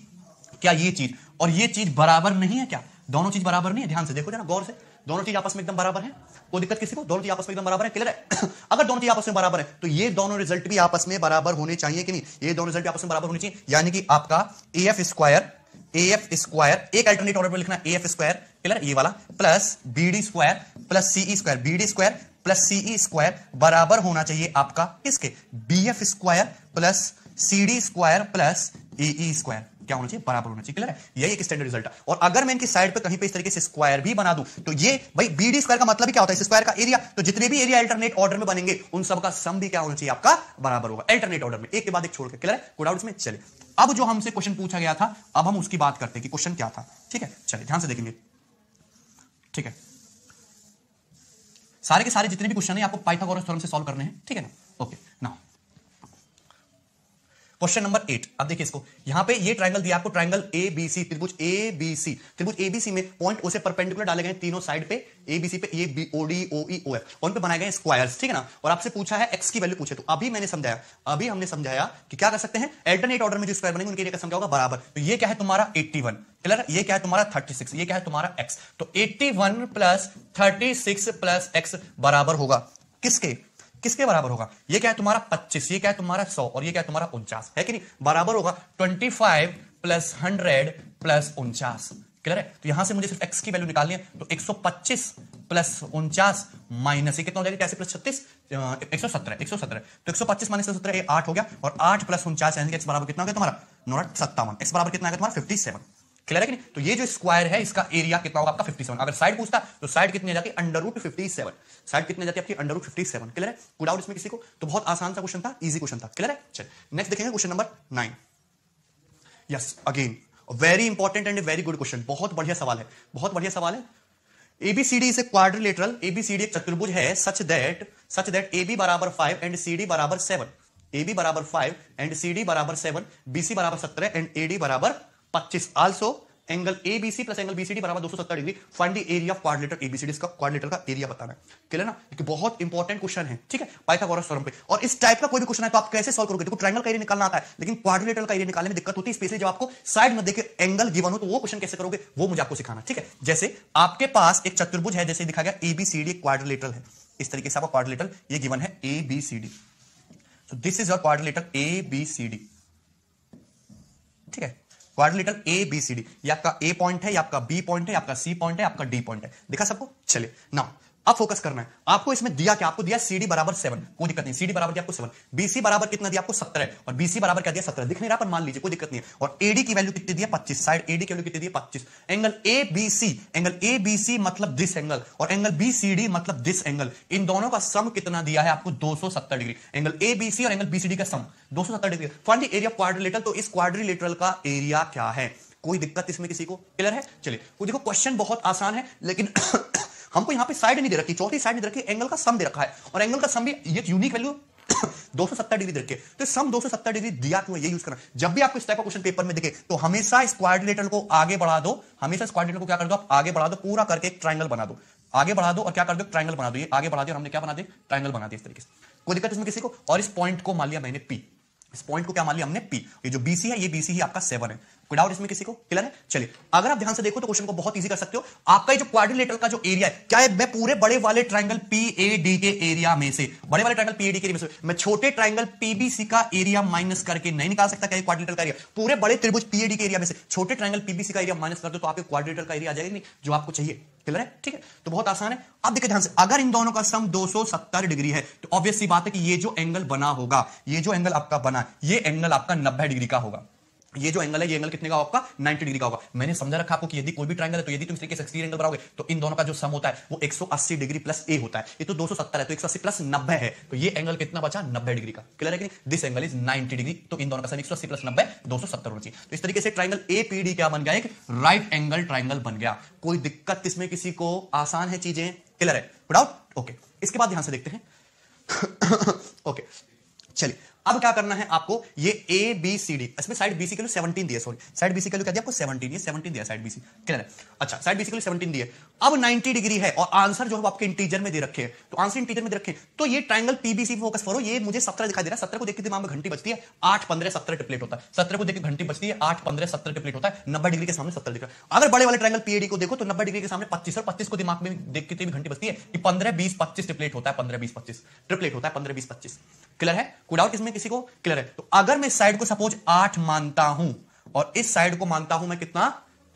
और ये चीज बराबर नहीं है, क्या दोनों चीज बराबर नहीं है, ध्यान से देखो जरा गौर से, दोनों चीज आपस में एकदम बराबर है, कोई दिक्कत किसी को, दोनों चीज आपस में एकदम बराबर है, क्लियर है। अगर दोनों चीज आपस में बराबर है तो ये दोनों रिजल्ट भी आपस में बराबर होने चाहिए कि नहीं, ये दोनों रिजल्ट आपस में बराबर होने चाहिए, यानी कि आपका ए एफ स्क्वायर एक अल्टरनेट ऑर्डर पर लिखना ए एफ स्क्वायर, क्लियर, ये वाला plus B D square plus CE square, B D square plus CE square बराबर होना चाहिए आपका किसके, B F square plus C D square plus A square, क्या होना चाहिए, बराबर होना चाहिए, क्लियर है, यही एक स्टैंडर्ड रिजल्ट है। और अगर मैं इनकी साइड पे कहीं पे इस तरीके से स्क्वायर भी बना दूं तो ये भाई बी डी स्क्वायर का मतलब ही क्या होता है, स्क्वायर का एरिया, तो जितने भी एरिया अल्टरनेट ऑर्डर में बनेंगे उन सब का सम भी क्या होना चाहिए आपका, बराबर होगा, अल्टरनेट ऑर्डर में, एक के बाद एक छोड़ के, क्लियर है, कोई डाउट इसमें। चलिए अब जो हमसे क्वेश्चन पूछा गया था, अब हम उसकी बात करते हैं कि क्वेश्चन क्या था, ठीक है, चलिए ध्यान से देखेंगे, ठीक है, सारे के सारे जितने भी क्वेश्चन है आपको पाइथागोरस थ्योरम से सॉल्व करने हैं, ठीक है ना, ओके। Now question number 8। अब देखिए इसको, यहां पे ये ट्रायंगल दिया आपको, ट्रायंगल एबीसी, त्रिभुज एबीसी, त्रिभुज एबीसी में पॉइंट ओ से परपेंडिकुलर डाले गए तीनों साइड पे, एबीसी पे, A B O D O E O F, उन पे बनाए गए स्क्वायर्स, ठीक है ना। और आपसे पूछा है एक्स की वैल्यू पूछे, तो अभी हमने समझाया कि क्या कर सकते हैं, अल्टरनेट ऑर्डर में जो स्क्वायर बनेंगे उनके एरिया का सम क्या होगा, बराबर। तो ये क्या है तुम्हारा 81, क्लियर, ये क्या है तुम्हारा 36, ये क्या है तुम्हारा x। तो 81 प्लस 36 प्लस x बराबर होगा किसके, किसके बराबर होगा, ये क्या है तुम्हारा 25, ये क्या है तुम्हारा 100 और ये क्या है तुम्हारा 49, है कि नहीं, बराबर होगा 25 प्लस 100 प्लस 49, क्लियर है। तो यहां से मुझे सिर्फ x की वैल्यू निकालनी है, तो 125 प्लस 49 माइनस ये कितना हो जाएगा, कैसे प्लस 36 117, तो 125 माइनस 117 ये 8 हो गया, और 8 प्लस 49 यानी कि x बराबर कितना हो गया तुम्हारा 57, x बराबर कितना आ गया तुम्हारा 57, क्लियर है कि नहीं। तो ये जो स्क्वायर है इसका एरिया कितना होगा आपका 57। अगर साइड पूछता तो साइड कितनी आ जाती है, √57, साइड कितनी जाती है आपकी √57, क्लियर है। कोई डाउट इसमें किसी को, तो बहुत आसान सा क्वेश्चन था, इजी क्वेश्चन था, क्लियर है। चलिए नेक्स्ट देखेंगे question number 9। Yes again very important and very good question, बहुत बढ़िया सवाल है, बहुत बढ़िया सवाल है। ABCD is a quadrilateral, ABCD एक चतुर्भुज है सच दैट AB बराबर 5 एंड CD बराबर 7, AB बराबर 5 एंड CD बराबर 7, BC बराबर 17 एंड AD बराबर 25। Also angle ABC plus angle BCD बराबर 270 degree. Find the area of quadrilateral ABCD, इसका क्वाड्रिलेटरल का एरिया बताना है, क्लियर ना, कि बहुत इंपॉर्टेंट क्वेश्चन है, ठीक है, पाइथागोरस थ्योरम पे। और इस टाइप का कोई भी क्वेश्चन है तो आप कैसे सॉल्व करोगे, देखो ट्रायंगल का एरिया निकालना आता है, लेकिन क्वाड्रिलेटरल का एरिया निकालने में दिक्कत होती है, स्पेशली जब आपको साइड में देखे एंगल गिवन हो, तो वो क्वेश्चन कैसे करोगे वो मुझे आपको सिखाना, ठीक है। जैसे आपके पास एक चतुर्भुज है, जैसे दिखा गया ABCD क्वाड्रिलेटरल है, इस तरीके से आपका क्वाड्रिलेटरल ये गिवन है ABCD, so this is your quadrilateral ABCD, ठीक है, क्वाड्रिलेटरल ABCD, ये आपका A पॉइंट है, ये आपका B पॉइंट है, आपका C पॉइंट है, आपका D पॉइंट है, दिखा सबको। चलिए नाउ अब फोकस करना है, आपको इसमें दिया क्या, आपको दिया CD बराबर 7, कोई दिक्कत नहीं, CD बराबर दिया आपको 7, BC बराबर कितना दिया आपको 17, और BC बराबर क्या दिया 17, दिख नहीं रहा पर मान लीजिए कोई दिक्कत नहीं है, और AD की वैल्यू कितनी दी है 25, साइड AD की वैल्यू कितनी दी है 25। एंगल ABC मतलब दिस एंगल, और एंगल BCD मतलब दिस एंगल, इन दोनों का सम कितना दिया है आपको 270 डिग्री, एंगल ABC और एंगल BCD का सम 270 degree. Find the area of quadrilateral, तो इस क्वाड्रिलेटरल का एरिया क्या है, कोई दिक्कत इसमें किसी को, क्लियर है। चलिए देखो क्वेश्चन बहुत आसान है, लेकिन हमको यहां पे साइड नहीं दे रखी, चौथी साइड नहीं दे रखी, एंगल का सम दे रखा है, और एंगल का सम भी ये यूनिक वैल्यू 270 डिग्री दे रखी है, तो सम 270 डिग्री दिया क्यों है, ये यूज करना। जब भी आपको इस टाइप का क्वेश्चन पेपर में दिखे तो हमेशा इस क्वाड्रिलेटरल को आगे बढ़ा दो, हमेशा इस क्वाड्रिलेटरल को क्या कर दो, आप आगे बढ़ा दो, पूरा करके एक ट्रायंगल बना दो, आगे बढ़ा दो और क्या कर दो, ट्रायंगल बना दो। ये आगे बढ़ा दिया और हमने क्या बना दिया, ट्रायंगल बना दिया इस तरीके से, कोई दिक्कत इसमें किसी को। और इस पॉइंट को मान लिया मैंने P, इस पॉइंट को क्या मान लिया हमने P, ये जो BC है ये BC ही आपका 7 है, कोई डाउट इसमें किसी को, क्लियर है। चलिए अगर आप ध्यान से देखो तो क्वेश्चन को बहुत इजी कर सकते हो। आपका ये जो क्वाड्रिलेटरल का जो एरिया है क्या है, मैं पूरे बड़े वाले ट्रायंगल PAD के एरिया में से, बड़े वाले ट्रायंगल PAD के एरिया में से मैं छोटे ट्रायंगल PBC का एरिया माइनस करके नहीं निकाल सकता क्या क्वाड्रिलेटरल का एरिया, पूरे बड़े त्रिभुज PAD के एरिया में से छोटे ट्रायंगल PBC का एरिया माइनस कर दो तो आपके क्वाड्रिलेटरल का एरिया आ जाएगा नहीं जो आपको चाहिए, क्लियर है, ठीक है। तो बहुत आसान है। अब देखिए ध्यान से, अगर इन दोनों का सम 270 डिग्री है तो ऑब्वियस सी बात है कि ये जो एंगल बना होगा, ये जो एंगल आपका बना, ये एंगल आपका 90 डिग्री का होगा। ये जो एंगल है ये एंगल कितने का होगा आपका 90 डिग्री का होगा। मैंने समझा रखा आपको कि यदि कोई भी ट्रायंगल है तो यदि तुम इस तरीके से एक्सटीरियर एंगल बनाओगे तो इन दोनों का जो सम होता है वो 180 डिग्री प्लस ए होता है। ये तो 270 है तो 180 प्लस 90 है, तो ये एंगल कितना बचा 90 डिग्री का, क्लियर है कि नहीं। दिस एंगल इज 90 डिग्री, तो इन दोनों का सम 180 प्लस 90 270 होना चाहिए। तो इस तरीके से ट्रायंगल APD क्या बन गया, एक राइट एंगल ट्रायंगल बन गया। कोई दिक्कत इसमें किसी को, आसान है चीजें, क्लियर है, विदाउट ओके। इसके बाद ध्यान से देखते हैं ओके चलिए अब क्या करना है आपको, ये ABCD, इसमें साइड BC के लिए 17 दिया, सॉरी साइड BC के लिए क्या दिया आपको 17, ये 17 दिया साइड BC, क्लियर है। अच्छा साइड BC के लिए 17 दिया, अब 90 डिग्री है और आंसर जो है आपके इंटीजर में दे रखे हैं, तो आंसर इंटीजर में दे रखे हैं, तो ये ट्रायंगल PBC फोकस करो। ये मुझे 17 दिखाई दे रहा है, 17 को देख के दिमाग में घंटी बजती है, 8 15 17 ट्रिपलेट होता है, 17 को देख के घंटी बजती है, 8 15 17 ट्रिपलेट होता है, 90 डिग्री के सामने 17 दिख रहा है। अगर बड़े वाले ट्रायंगल PAD को देखो तो 90 डिग्री के सामने 25 और 25 को दिमाग में देख के घंटी बजती है कि 15 20 25 ट्रिपलेट होता है, 15 20 25 ट्रिपलेट होता है, 15 20 25, क्लियर है। कोई डाउट इसमें किसी को, क्लियर है। तो अगर मैं इस साइड को सपोज 8 मानता हूं और इस साइड को मानता हूं मैं कितना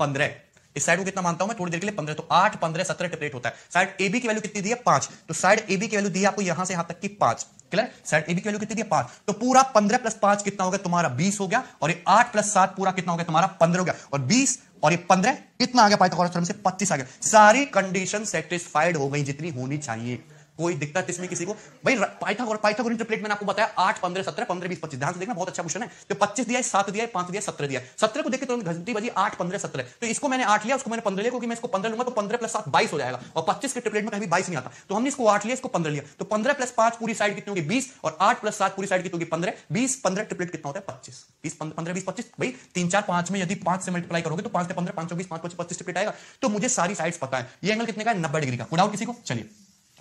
15, इस साइड को कितना मानता हूं मैं थोड़ी देर के लिए 15, तो 8 15 17 ट्रिपलेट होता है। साइड AB की वैल्यू कितनी दी है 5, तो साइड AB की वैल्यू दी है आपको यहां से यहां तक की 5, क्लियर। साइड AB की वैल्यू कितनी दी है 5, तो पूरा 15 प्लस 5 कितना हो गया तुम्हारा 20 हो गया, और ये 8 प्लस 7 पूरा कितना हो गया तुम्हारा 15 हो गया, और 20 और ये 15 कितना आ गया पाइथागोरस थ्योरम से 25 आ गया। सारी कंडीशन सेटिस्फाइड हो गई जितनी होनी चाहिए, कोई दिक्कत इसमें किसी को? भाई पाइथागोरस ट्रिपलेट मैंने आपको बताया 8 15 17 15 20 25। ध्यान से देखना, बहुत अच्छा क्वेश्चन है। तो 25 दिया है, 7 दिया है, 5 दिया है, 17 दिया है। 17 को देख के तुरंत घंटी बजी 8 15 17। तो इसको मैंने 8 लिया, उसको मैंने 15 लिया, क्योंकि मैं इसको 15 लूंगा तो 15 प्लस 7 22 हो जाएगा, और 25 के ट्रिपलेट में कभी 22 नहीं आता। तो हमने इसको 8 लिया, इसको 15 लिया, तो 15 प्लस 5 पूरी साइड कितनी होगी 20, और 8 प्लस 7 पूरी साइड कितनी होगी 15। 20 15 ट्रिपलेट कितना होता है 25। 20 15 20 25। भाई 3 4 5 में यदि 5 से मल्टीप्लाई करोगे तो 5 से 15 5 20 5 25 ट्रिपलेट आएगा। तो मुझे सारी साइड्स पता है। ये एंगल कितने का है 90 डिग्री का। कोई डाउट किसी को? चलिए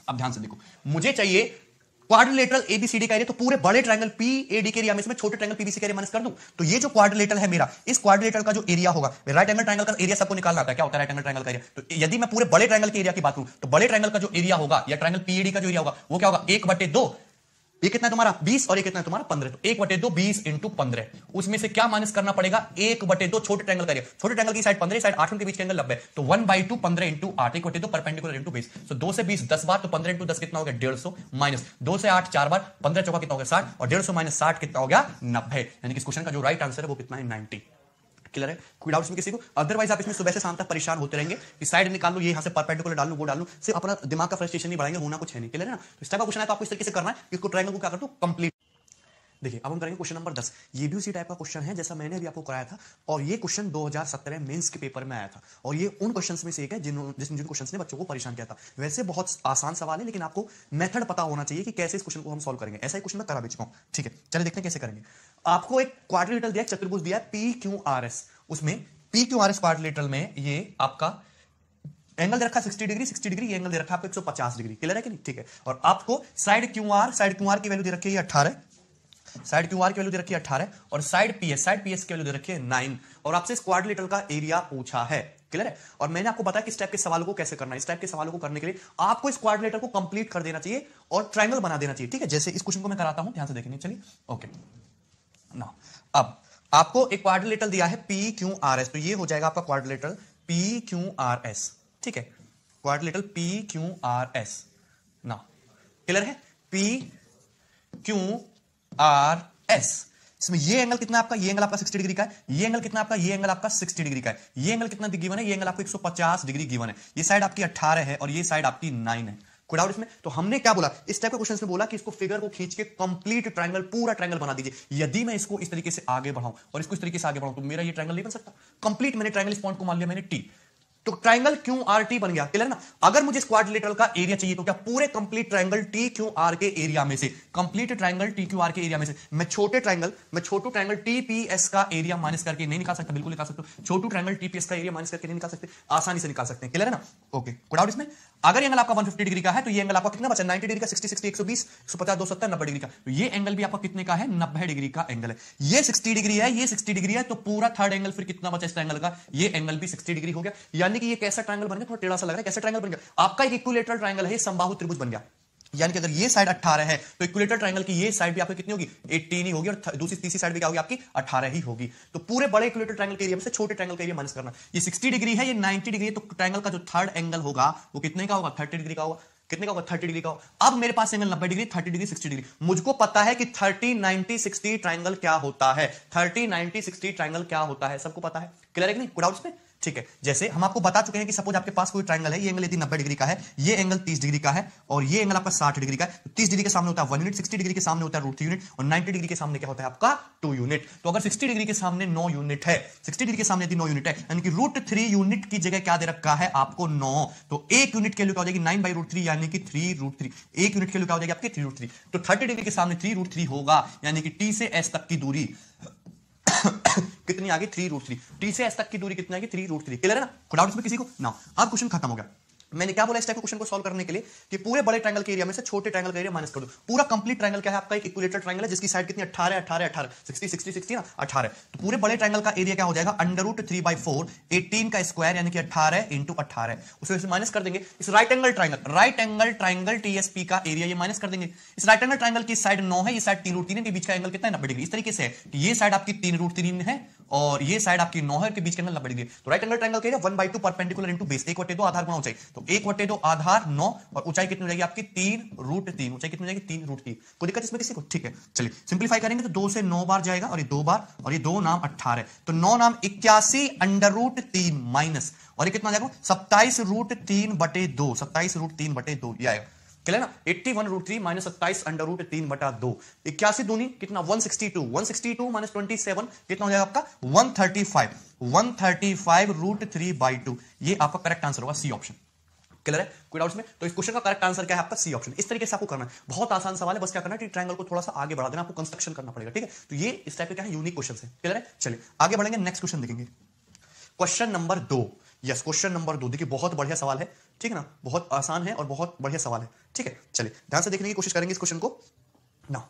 अब ध्यान से देखो, मुझे चाहिए क्वाड्रिलेटरल एबीसीडी का एरिया। तो पूरे बड़े ट्रायंगल पीएडी के एरिया में इसमें छोटे ट्रायंगल पीबीसी का एरिया माइनस कर दूं, तो ये जो क्वाड्रिलेटरल है मेरा, इस क्वाड्रिलेटरल का जो एरिया होगा, राइट एंगल ट्रायंगल का एरिया सबको निकालना आता है। क्या होता है राइट एंगल ट्रायंगल का एरिया? तो यदि मैं पूरे बड़े ट्रायंगल के एरिया की बात करूं, तो बड़े ट्रायंगल का जो एरिया होगा या ट्रायंगल पीएडी का जो एरिया होगा वो क्या होगा 1/2। ये कितना है तुम्हारा 20, और ये कितना है तुम्हारा 15। तो 1/2 20 इंटू 15, उसमें से क्या माइनस करना पड़ेगा 1/2 छोटे ट्रायंगल का एरिया। छोटे ट्रायंगल की साइड 15, साइड 8 के बीच के एंगल 90। तो 1/2 15 इंटू 8, 1/2 परपेंडिकुलर इंटू 20। तो 2 से 20 10 बार, तो 15 इंटू 10 कितना हो गया 150, माइनस 2 से 8 4 बार, 15 चौका कितना हो गया 60, और 150 माइनस 60 कितना हो गया 90। यानी कि इस क्वेश्चन का जो राइट आंसर है वो कितना है 90। क्लियर है? कोई डाउट्स में किसी को? अदरवाइज आप इसमें सुबह से शाम तक परेशान होते रहेंगे कि साइड निकाल लो, ये यहां से परपेंडिकुलर डाल लो, वो डाल लो, सिर्फ अपना दिमाग का फ्रस्ट्रेशन नहीं बढ़ाएंगे, होना कुछ है नहीं। क्लियर है ना? तो इस टाइप का क्वेश्चन है तो आपको इस तरीके से करना है कि इसको ट्रायंगल को क्या कर दो कंप्लीट। देखिए अब हम करेंगे क्वेश्चन नंबर 10। ये भी उसी टाइप का क्वेश्चन है जैसा मैंने भी आपको कराया था, और ये क्वेश्चन 2017 मेंस के पेपर में आया था, और ये उन क्वेश्चंस में से एक है जिन क्वेश्चंस ने बच्चों को परेशान किया था। वैसे बहुत आसान सवाल है, लेकिन आपको मेथड पता होना चाहिए कि कैसे इस क्वेश्चन को हम सॉल्व करेंगे। ऐसा ही क्वेश्चन मैं करा भी चुका हूं। ठीक है, चलिए देखते हैं कैसे करेंगे। आपको एक क्वाड्रिलेटरल दिया है, चतुर्भुज दिया है PQRS। उसमें PQRS क्वाड्रिलेटरल में ये आपका एंगल दे रखा 60 डिग्री, 60 डिग्री, ये एंगल दे रखा है आपको 150 डिग्री। क्लियर है कि नहीं? ठीक है, और आपको साइड क्यूआर की वैल्यू दे रखी है 18, साइड क्यूआर की वैल्यू दे रखी है 18, और साइड पीएस की वैल्यू दे रखी है 9, और आपसे इस क्वाड्रिलेटरल का एरिया पूछा है। क्लियर है? और मैंने आपको बताया कि इस टाइप के सवालों को कैसे करना है। इस टाइप के सवालों को करने के लिए आपको इस क्वाड्रिलेटरल को कंप्लीट कर देना चाहिए और ट्रायंगल बना देना चाहिए। ठीक है, जैसे इस क्वेश्चन को मैं कराता हूं, ध्यान से देखेंगे। चलिए ओके ना, अब आपको एक क्वाड्रिलेटरल दिया है PQRS, तो ये हो जाएगा आपका क्वाड्रिलेटरल PQRS। ठीक है, क्वाड्रिलेटरल PQRS ना। क्लियर है? PQRS, इसमें ये एंगल कितना है आपका, ये एंगल आपका 60 डिग्री का है, ये एंगल कितना आपका, ये एंगल आपका 60 डिग्री का है, ये एंगल कितना गिवन है, ये एंगल आपको 150 डिग्री गिवन है, ये साइड आपकी 18 है और ये साइड आपकी 9 है। कोई डाउट इसमें? तो हमने क्या बोला इस टाइप के क्वेश्चन में, बोला कि इसको फिगर को खींच के कंप्लीट ट्रायंगल, पूरा ट्रायंगल बना दीजिए। यदि मैं इसको इस तरीके से आगे बढ़ाऊं और इसको इस तरीके से आगे बढ़ाऊं तो मेरा ये ट्रायंगल नहीं बन सकता कंप्लीट। मैंने ट्रायंगल इस पॉइंट को मान लिया मैंने T, तो ट्रायंगल QRT बन गया। क्लियर ना? अगर मुझे क्वाड्रिलेटरल का एरिया चाहिए तो क्या पूरे कंप्लीट ट्रायंगल TQR के एरिया में से, कंप्लीट ट्रायंगल TQR के एरिया में से मैं छोटे ट्रायंगल TPS का एरिया माइनस करके नहीं निकाल सकता? बिल्कुल निकाल सकते हो। छोटू ट्रायंगल TPS का एरिया माइनस करके नहीं निकाल सकते? आसानी से निकाल सकते हैं। क्लियर है ना? ओके, कोई डाउट इसमें? अगर ये एंगल आपका 150 डिग्री का है तो ये एंगल आपका कितना बचा 90 डिग्री का, 60 60 120 150 270 90 डिग्री का, तो ये एंगल भी आपका कितने का है 90 डिग्री का एंगल है। ये 60 डिग्री है, ये 60 डिग्री है, तो पूरा थर्ड एंगल फिर कितना बचा इस ट्रायंगल का, ये एंगल भी 60 डिग्री हो गया। यानी कि ये कैसा ट्रायंगल बन गया, थोड़ा टेढ़ा सा लग रहा है, कैसा ट्रायंगल बन गया आपका एक इक्विलेटरल ट्रायंगल है, समबाहु त्रिभुज बन गया। यानी कि अगर ये साइड 18 है तो इक्विलेटरल ट्रायंगल की ये साइड भी आपकी कितनी होगी 18 ही होगी, और दूसरी तीसरी साइड भी क्या होगी आपकी 18 ही होगी। तो पूरे बड़े इक्विलेटरल ट्रायंगल के एरिया में से छोटे ट्रायंगल का एरिया माइनस करना। ये 60 डिग्री है, ये 90 डिग्री है, तो ट्रायंगल का जो थर्ड एंगल होगा वो कितने का होगा 30 डिग्री का होगा। कितने का होगा 30 डिग्री का होगा। अब मेरे पास एंगल 90 डिग्री 30 डिग्री 60 डिग्री, मुझको पता है कि 30 90 60 ट्रायंगल क्या होता है, 30 90 60 ट्रायंगल क्या होता है, सबको पता है। क्लियर है कि नहीं? कोई डाउट्स में? ठीक है, जैसे हम आपको बता चुके हैं कि सपोज आपके पास कोई ट्रायंगल है, ये एंगल यदि 90 डिग्री का है, ये एंगल 30 डिग्री का है, और ये एंगल आपका 60 डिग्री का है। तो 30 डिग्री के सामने होता है 1 यूनिट, 60 डिग्री के सामने होता है √3 यूनिट, और 90 डिग्री के सामने क्या होता है आपका 2 यूनिट। तो अगर 60 डिग्री के सामने 9 यूनिट है, 60 डिग्री के सामने यदि 9 यूनिट है, यानी कि √3 यूनिट की जगह क्या दे रखा है आपको 9, तो 1 यूनिट के लिए क्या हो जाएगी 9/√3, यानी कि 3√3। 1 यूनिट के लिए क्या हो जाएगी आपकी 3√3। तो 30 डिग्री के सामने 3√3 होगा, यानी कि T से S तक की दूरी कितनी आ गई 3√3। T से S तक की दूरी कितनी आ गई 3√3। क्लियर है ना? कोई डाउट इसमें किसी को? ना, अब क्वेश्चन खत्म हो गया। मैंने क्या बोला इस टाइप के क्वेश्चन को सॉल्व करने के लिए कि पूरे बड़े ट्रायंगल के एरिया में से छोटे ट्रायंगल का एरिया माइनस कर दो। पूरा कंप्लीट ट्रायंगल क्या है आपका एक इक्विलेटरल ट्रायंगल है जिसकी साइड कितनी 18 18 18 60 60 60 ना 18। तो पूरे बड़े ट्रायंगल का एरिया क्या हो जाएगा √3/4 18 का स्क्वायर, यानी कि 18 × 18। उसे माइनस कर देंगे इस राइट एंगल ट्रायंगल TSP का एरिया, ये माइनस कर देंगे। इस राइट एंगल ट्रायंगल की साइड 9 है, ये साइड 3√3 है, के बीच का एंगल कितना है 90 डिग्री। इस तरीके से है कि ये साइड आपकी 3√3 है और ये साइड आपकी 9 है, के बीच का एंगल 90 डिग्री। तो राइट एंगल ट्रायंगल का एरिया 1/2 परपेंडिकुलर इंटू बेस 1/2 आधार गुणा ऊंचाई, तो 1/2 आधार 9 और ऊंचाई कितनी हो जाएगी आपकी 3√3। ऊंचाई कितनी हो जाएगी 3√3। कोई दिक्कत इसमें किसी को? ठीक है, चलिए सिंपलीफाई करेंगे तो 2 से 9 बार जाएगा, और ये 2 बार, और ये 2 नाम 18, तो 9 नाम 81 √3 माइनस, और ये कितना जाएगा 27√3/2, 27√3/2 ये आएगा। क्लियर ना, 81√3 माइनस 27 अंडर रूट 3/2, 81 दूनी कितना 162, 162 माइनस 27 कितना हो जाएगा आपका 135, 135√3/2, ये आपका करेक्ट आंसर होगा, सी ऑप्शन। क्लियर है, कोई डाउट्स में? तो इस क्वेश्चन का करेक्ट आंसर क्या है आपका, सी ऑप्शन। इस तरीके से आपको करना है, बहुत आसान सवाल है, बस क्या करना है, ट्रायंगल को थोड़ा सा आगे बढ़ा देना, आपको कंस्ट्रक्शन करना पड़ेगा, ठीक है। तो ये इस टाइप के क्या है, यूनिक क्वेश्चन है। क्लियर है, चलिए आगे बढ़ेंगे, नेक्स्ट क्वेश्चन देखेंगे, question number 2। Yes, question number 2 देखिए, बहुत बढ़िया सवाल है, ठीक है ना, बहुत आसान है और बहुत बढ़िया सवाल है, ठीक है। चलिए ध्यान से देखने की कोशिश करेंगे इस क्वेश्चन को। Now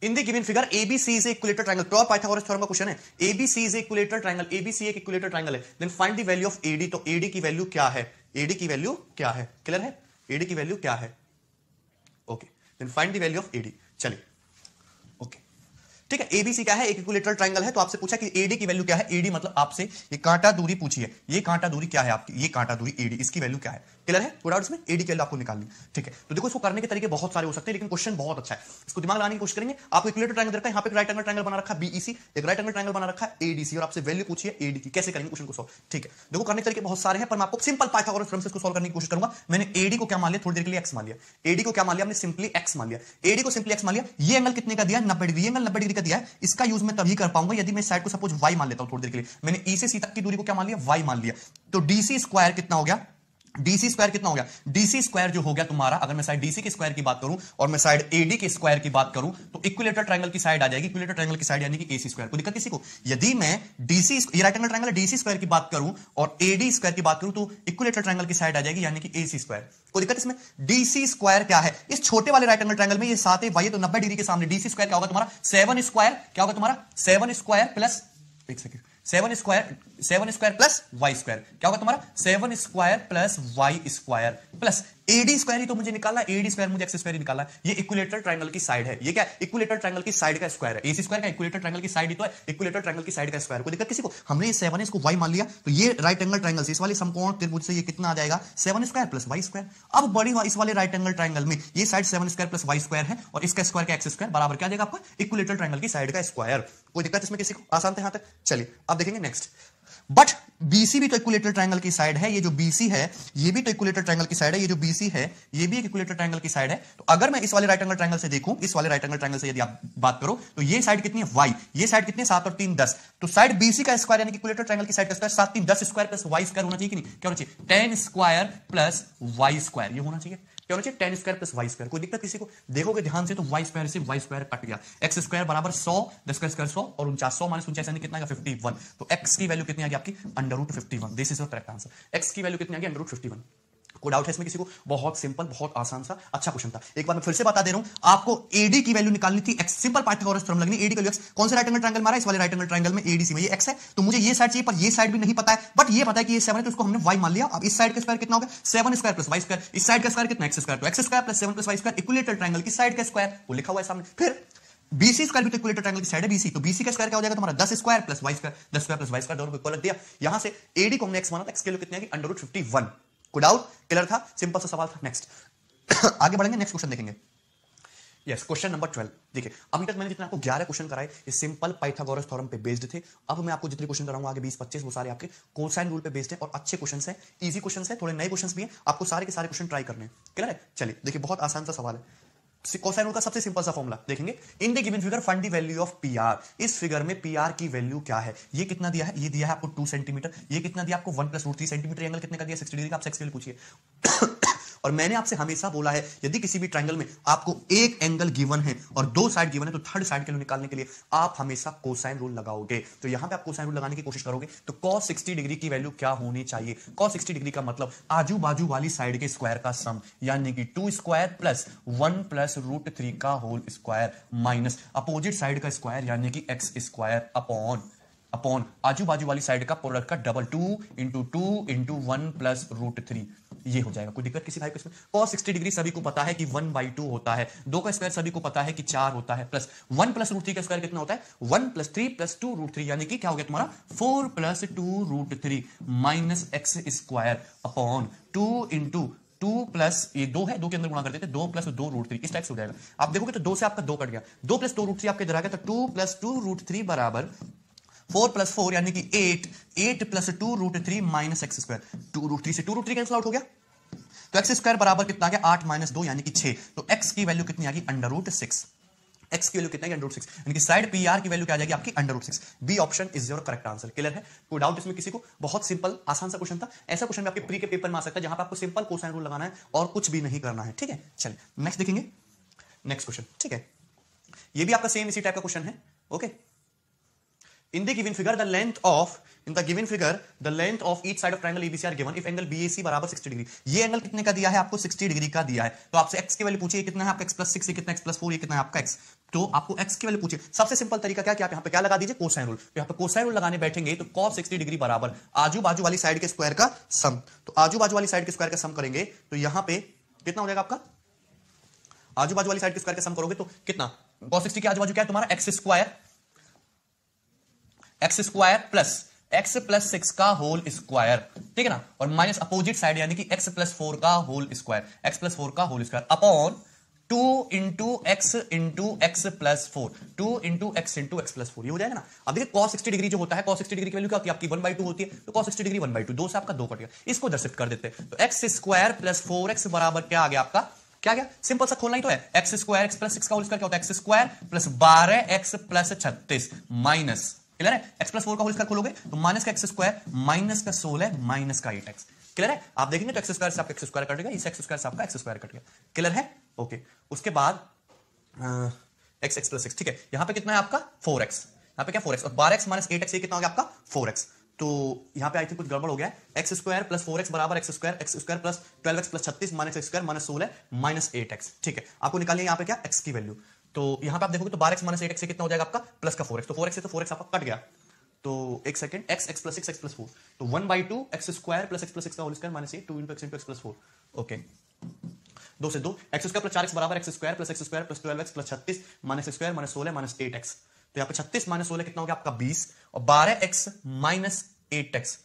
in the given figure ABC is equilateral triangle, pure Pythagoras theorem का क्वेश्चन है। ABC is equilateral triangle, ABC एक इक्विलेटरल ट्रायंगल है, then find the value of AD। तो AD की वैल्यू क्या है, AD की वैल्यू क्या है, क्लियर है, AD की वैल्यू क्या है, okay, then find the value of AD। चलिए ओके, ठीक है, ABC क्या है, एक इक्विलेटरल ट्रायंगल है, तो आपसे पूछा कि AD की वैल्यू क्या है। AD मतलब आपसे ये कांटा दूरी पूछी है, ये कांटा दूरी क्या है आपकी, ये कांटा दूरी AD, इसकी वैल्यू क्या है, क्लियर है, कोई डाउट इसमें, AD की वैल्यू आपको निकालनी, ठीक है। तो देखो इसको करने के तरीके बहुत सारे हो सकते हैं, लेकिन क्वेश्चन बहुत अच्छा है, इसको दिमाग लगाने की कोशिश करेंगे। आपको इक्विलेटरल ट्रायंगल रखा है, यहां पे राइट एंगल ट्रायंगल बना रखा है BEC, एक राइट एंगल ट्रायंगल बना रखा है ADC, और आपसे वैल्यू पूछी है AD की, कैसे करेंगे क्वेश्चन को सॉल्व, ठीक है। देखो करने के तरीके बहुत सारे हैं, पर मैं आपको सिंपल पाइथागोरस थ्योरम से इसको सॉल्व करने की कोशिश करूंगा। मैंने AD को क्या मान लिया, थोड़ी देर के लिए x मान लिया, AD को क्या मान लिया, हमने सिंपली x मान लिया, AD को सिंपली x मान लिया। ये एंगल कितने का दिया, 90 डिग्री, एंगल 90 डिग्री का दिया है, इसका यूज मैं तभी कर पाऊंगा यदि मैं साइड को सपोज y मान लेता हूं थोड़ी देर के लिए। मैंने E से C तक की दूरी को क्या मान लिया, y मान लिया, तो DC स्क्वायर कितना हो गया, DC स्क्वायर कितना हो गया, DC स्क्वायर जो हो गया तुम्हारा, अगर मैं साइड DC के स्क्वायर की बात करूं और मैं साइड AD के स्क्वायर की बात करूं, तो इक्विलेटरल ट्रायंगल की साइड आ जाएगी, इक्विलेटरल ट्रायंगल की साइड यानी कि AC स्क्वायर। कोई दिक्कत किसी को? यदि मैं DC, ये right angle triangle DC square की बात करूं और AD स्क्वायर की बात करूं, तो इक्विलेटरल ट्रायंगल की साइड आ जाएगी यानी कि AC स्क्वायर। कोई दिक्कत इसमें? DC स्क्वायर क्या है, इस छोटे वाले राइट एंगल ट्रायंगल में ये 7 है, y है, तो 90 डिग्री के सामने DC स्क्वायर क्या होगा तुम्हारा, 7 स्क्वायर, क्या होगा तुम्हारा 7 स्क्वायर प्लस, एक second, 7 square plus Y square, क्या होगा तुम्हारा 7 square plus Y square plus AD square ही तो मुझे निकालना है, AD स्क्वायर मुझे एक्स स्क्वायर ही निकालना है। ये इक्विलेटरल ट्रायंगल की साइड है, ये क्या है, इक्विलेटरल ट्रायंगल की साइड का स्क्वायर है, AC स्क्वायर का इक्विलेटरल ट्रायंगल की साइड ही तो है, इक्विलेटरल ट्रायंगल की साइड का स्क्वायर। कोई दिक्कत किसी को? हमने ये 7 है, इसको y मान लिया, तो ये राइट एंगल ट्रायंगल से इस वाले समकोण त्रिभुज से ये कितना आ जाएगा, 7 स्क्वायर प्लस वाई स्क्वायर। अब बड़ी इस वाले राइट एंगल ट्रायंगल में ये side 7 square plus Y square है, और इसका स्क्वायर का एक्स स्क्वायर बराबर क्या आ जाएगा आपका, इक्विलेटरल ट्रायंगल की साइड का स्क्वायर। कोई दिक्कत इसमें किसी को? आसान था यहां तक। चलिए अब देखेंगे नेक्स्ट, बट BC भी तो इक्विलेटरल ट्रायंगल की साइड है, ये जो BC है ये भी तो इक्विलेटरल ट्रायंगल की साइड है, ये जो BC है ये भी एक इक्विलेटरल ट्रायंगल की साइड है। तो अगर मैं इस वाले राइट एंगल ट्रायंगल से देखूं, इस वाले राइट एंगल ट्रायंगल से यदि आप बात करो, तो ये साइड कितनी है y, ये साइड कितनी है 7 और 3 10, तो साइड BC का स्क्वायर यानी कि इक्विलेटरल ट्रायंगल की साइड का square 7 3 10 square plus y square होना चाहिए कि नहीं, क्या होना चाहिए 10 स्क्वायर प्लस y स्क्वायर, ये होना चाहिए, क्या होना चाहिए 10 स्क्वायर प्लस वाई स्क्वायर। कोई दिक्कत किसी को? देखोगे ध्यान से तो वाई स्क्वायर से वाई स्क्वायर कट गया, एक्स स्क्वायर बराबर 100, 10 का स्क्वायर 100 और 49, 100 माइनस 49 कितना आएगा 51, तो एक्स की वैल्यू कितनी आ गई आपकी √51। This is the correct answer, x की वैल्यू कितनी आ गई √51। कोई डाउट है इसमें किसी को? बहुत सिंपल, बहुत आसान सा अच्छा क्वेश्चन था। एक बार मैं फिर से बता दे रहा हूं, आपको AD की वैल्यू निकालनी थी, एक्स सिंपल पाइथागोरस थ्योरम लगनी, AD का एक्स कौन से राइट एंगल ट्रायंगल मारा, इस वाले राइट एंगल ट्रायंगल में ADC में ये एक्स है, तो मुझे ये साइड चाहिए, पर ये साइड भी नहीं पता है, बट ये पता है कि ये 7 है, तो इसको हमने y मान लिया। अब इस साइड का स्क्वायर कितना हो गया 7 स्क्वायर प्लस वाई स्क्वायर, इस साइड का स्क्वायर कितना एक्स स्क्वायर, तो एक्स स्क्वायर प्लस 7 प्लस वाई स्क्वायर इक्विलेटरल ट्रायंगल की साइड का स्क्वायर, वो लिखा हुआ है सामने। फिर BC स्क्वायर भी तो इक्विलेटरल ट्रायंगल की साइड है BC, तो BC का स्क्वायर क्या हो जाएगा तुम्हारा 10 square plus Y square, 10 square plus Y square दोनों को इक्वल रख दिया। यहां से AD को हमने x माना था, x की वैल्यू कितनी आ गई √51। कोई डाउट? क्लियर था, सिंपल सा सवाल था। नेक्स्ट आगे बढ़ेंगे, नेक्स्ट क्वेश्चन देखेंगे। Yes, question number 12। देखिए अभी तक मैंने जितने आपको 11 क्वेश्चन कराए ये सिंपल पाइथागोरस थ्योरम पे बेस्ड थे। अब मैं आपको जितने क्वेश्चन कराऊंगा आगे 20-25 वो सारे आपके कोसाइन रूल पे बेस्ड है, और अच्छे क्वेश्चन है, इजी क्वेश्चन है, थोड़े नए क्वेश्चन भी हैं, आपको सारे के सारे क्वेश्चन ट्राई करने हैं। क्लियर है? चलिए देखिए बहुत आसान सा सवाल है, कोसाइन रूल का सबसे सिंपल सा फॉर्मूला देखेंगे। इन the given figure find the value of PR। इस फिगर में PR की वैल्यू क्या है, ये कितना दिया है, ये दिया है आपको 2 सेंटीमीटर, ये कितना दिया आपको 1 + √3 सेंटीमीटर, एंगल कितने का दिया 60 डिग्री का, आप एक्स के लिए पूछिए। और मैंने आपसे हमेशा बोला है यदि किसी भी ट्रायंगल में आपको एक एंगल गिवन है और 2 साइड गिवन है, तो थर्ड साइड के लिए निकालने के लिए आप हमेशा कोसाइन रूल लगाओगे। तो यहां पे आप कोसाइन रूल लगाने की कोशिश करोगे, तो cos 60 डिग्री की वैल्यू क्या होनी चाहिए, cos 60 डिग्री का मतलब आजू बाजू वाली साइड के स्क्वायर का सम, यानी कि 2 स्क्वायर प्लस 1 + √3 का whole square minus opposite side का स्क्वायर यानी कि एक्स स्क्वायर अपॉन आजू बाजू वाली साइड का प्रोडक्ट का डबल 2 × 2 × 1 + √3, ये हो जाएगा। कोई दिक्कत किसी भाई को इसमें? cos 60 डिग्री सभी को पता है कि 1/2 होता है, 2 का स्क्वायर सभी को पता है कि 4 होता है, प्लस 1 + √3 का स्क्वायर कितना होता है 1 + 3 + 2 √3, यानी कि क्या हो गया तुम्हारा 4 + 2 √3 minus x square upon 2 × 2 plus ये 2 है, 2 के अंदर गुणा कर देते 2 + 2 √3, इस टाइप से हो जाएगा। आप देखोगे तो 2 से आपका 2 कट गया, 2 + 2 √3 आपके इधर आ गया, तो 2 + 2 √3 बराबर 4 + 4 यानी कि 8 + 2 √3 माइनस एक्स स्क्वायर, 2 √3 से 2 √3 कैंसिल आउट हो गया, तो एक्स स्क्वायर बराबर कितना आ गया 8 माइनस 2 यानी कि 6। तो एक्स की वैल्यू कितनी आ गई √6। एक्स की वैल्यू कितना है √6 यानी कि साइड पी आर की वैल्यू क्या आ जाएगी आपकी √6। B option is your correct answer. Clear है? कोई डाउट इसमें किसी को? बहुत सिंपल आसान सा क्वेश्चन था। ऐसा क्वेश्चन भी आपके प्री के पेपर में आ सकता है जहां पे आपको सिंपल कोसाइन रूल लगाना है और कुछ भी नहीं करना है। ठीक है, चलिए नेक्स्ट देखेंगे। नेक्स्ट क्वेश्चन, ठीक है, ये भी आपका सेम इसी टाइप का क्वेश्चन है। Okay, in the given figure the length of each side of triangle ABC are given if angle BAC बराबर 60 डिग्री। ये एंगल कितने का दिया है आपको? 60 डिग्री का दिया है। तो आपसे x की वैल्यू पूछिए कितना है आपका x + 6, ये कितना x + 4, ये कितना है आपका x। तो आपको x की वैल्यू पूछिए। सबसे सिंपल तरीका क्या कि आप यहां पे क्या लगा दीजिए? Cosine rule. तो यहां पे कोसाइन रूल लगाने बैठेंगे तो cos 60 डिग्री बराबर आजू बाजू वाली साइड के स्क्वायर का सम। तो आजू बाजू वाली साइड के स्क्वायर का सम करेंगे तो यहां पे कितना हो जाएगा आपका? आजू बाजू वाली साइड के स्क्वायर का सम करोगे तो कितना? cos 60 के आजू बाजू क्या है तुम्हारा? x स्क्वायर प्लस x + 6 का होल स्क्वायर, ठीक है ना, और माइनस अपोजिट साइड यानी कि x + 4 का होल स्क्वायर, x + 4 का whole square upon 2 × x + 4, 2 × x + 4, ये हो जाएगा ना। अब देखिए cos 60 डिग्री जो होता है, cos 60 डिग्री की वैल्यू क्या होती है आपकी? 1/2 होती है। तो cos 60 डिग्री 1/2, 2 से आपका 2 कट गया। इसको इधर शिफ्ट कर देते हैं तो x स्क्वायर + 4x बराबर क्या आ गया आपका? क्या गया? सिंपल सा खोलना ही तो है। x स्क्वायर x + 6 का होल स्क्वायर क्या होता है? x square + 12x + 36 minus, clear है? x + 4 का होल स्क्वायर खोलोगे तो माइनस का x स्क्वायर माइनस का 16 माइनस का 8x। क्लियर है? आप देखेंगे तो x स्क्वायर से आपका x स्क्वायर कटेगा, इस x स्क्वायर से आपका x स्क्वायर कट गया। क्लियर है? ओके, उसके बाद x + 6, ठीक है। यहां पे कितना है आपका? 4x। यहां पे क्या 4x और 12x - 8x, ये कितना हो गया आपका? 4x। तो यहां पे आई थिंक कुछ गड़बड़ हो गया है। x स्क्वायर + 4x बराबर x square + 12x + 36 minus x square minus 16 minus 8x। ठीक है, आपको निकालिए यहां पे क्या? x की वैल्यू। तो यहां पे आप देखोगे तो 12x - 8x से कितना हो जाएगा आपका? प्लस का 4x। तो 4x से तो 4x आपका कट गया। तो एक सेकंड, x + 6 x + 4, तो 1/2 x स्क्वायर + x + 6 का whole square minus 2 × x + 4। Okay, 2 से 2 x स्क्वायर + 4x बराबर x square + x square + 12x + 36 minus x square minus 16 minus 8x। तो यहाँ पे 36 माइनस 16 कितना हो गया आपका? 20 और 12x minus 8x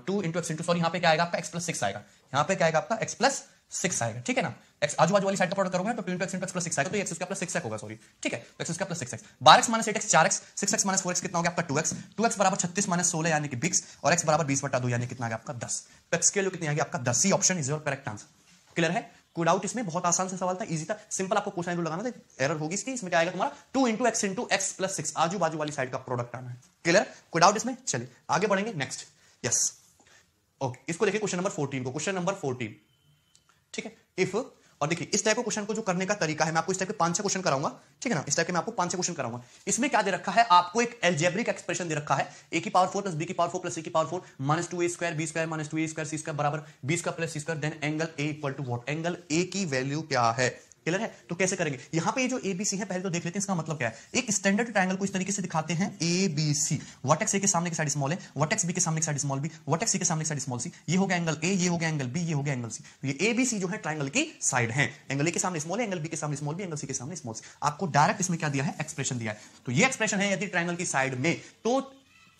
2 × x sorry, यहाँ पे क्या आएगा आपका? x + 6 आएगा। यहाँ पे क्या आएगा आपका? x + 6 आएगा, ठीक है ना। x आजू बाजू वाली साइड का प्रोडक्ट करोगे तो 2 × x + 6 आएगा, तो x स्क्वायर + 6x होगा, सॉरी, ठीक है। तो x square + 6x 12x - 8x 4x 6x - 4x कितना हो गया आपका? 2x। 2x बराबर 36 - 16 यानी कि 20 और x बराबर 20/2 यानी कितना आ गया आपका? 10। तो x की वैल्यू कितनी आ गई आपका? 10। C option is your correct answer. Clear है? कोई डाउट इसमें? बहुत आसान से सवाल था, इजी था, सिंपल। आपको कोसाइन रूल लगाना था, एरर होगी इसकी। इसमें क्या आएगा तुम्हारा? 2 × x + 6 आजू बाजू वाली साइड का प्रोडक्ट आना है। क्लियर? कोई डाउट इसमें? चलिए आगे बढ़ेंगे। नेक्स्ट, यस, ओके, इसको देखिए क्वेश्चन नंबर 14 को। क्वेश्चन नंबर 14, ठीक है। इफ, और देखिए इस टाइप के क्वेश्चन को जो करने का तरीका है, मैं आपको इस टाइप के 5-6 क्वेश्चन कराऊंगा, ठीक है ना। इस टाइप के मैं आपको 5-6 क्वेश्चन कराऊंगा। इसमें क्या दे रखा है आपको? एक अलजेब्रिक एक्सप्रेशन दे रखा है, a⁴ + b⁴ + c⁴ minus 2a² b² minus 2a² c² बराबर b² + c², then angle a = what? Angle a की वैल्यू क्या है? क्लियर है? तो कैसे करेंगे? यहां पे ये जो ABC है, पहले तो देख लेते हैं इसका मतलब क्या है। एक स्टैंडर्ड ट्रायंगल को इस तरीके से दिखाते हैं ABC, वर्टेक्स A के सामने की साइड स्मॉल है, वर्टेक्स B के सामने की side small b, vertex C के सामने की साइड स्मॉल c। ये हो गया एंगल A, ये हो गया एंगल B, ये हो गया एंगल C। तो ये ABC जो है ट्रायंगल की साइड है। एंगल A के सामने स्मॉल है, एंगल B के सामने स्मॉल b, एंगल C के सामने स्मॉल c। आपको डायरेक्ट इसमें क्या दिया है? एक्सप्रेशन दिया है। तो ये एक्सप्रेशन है यदि ट्रायंगल की साइड में, तो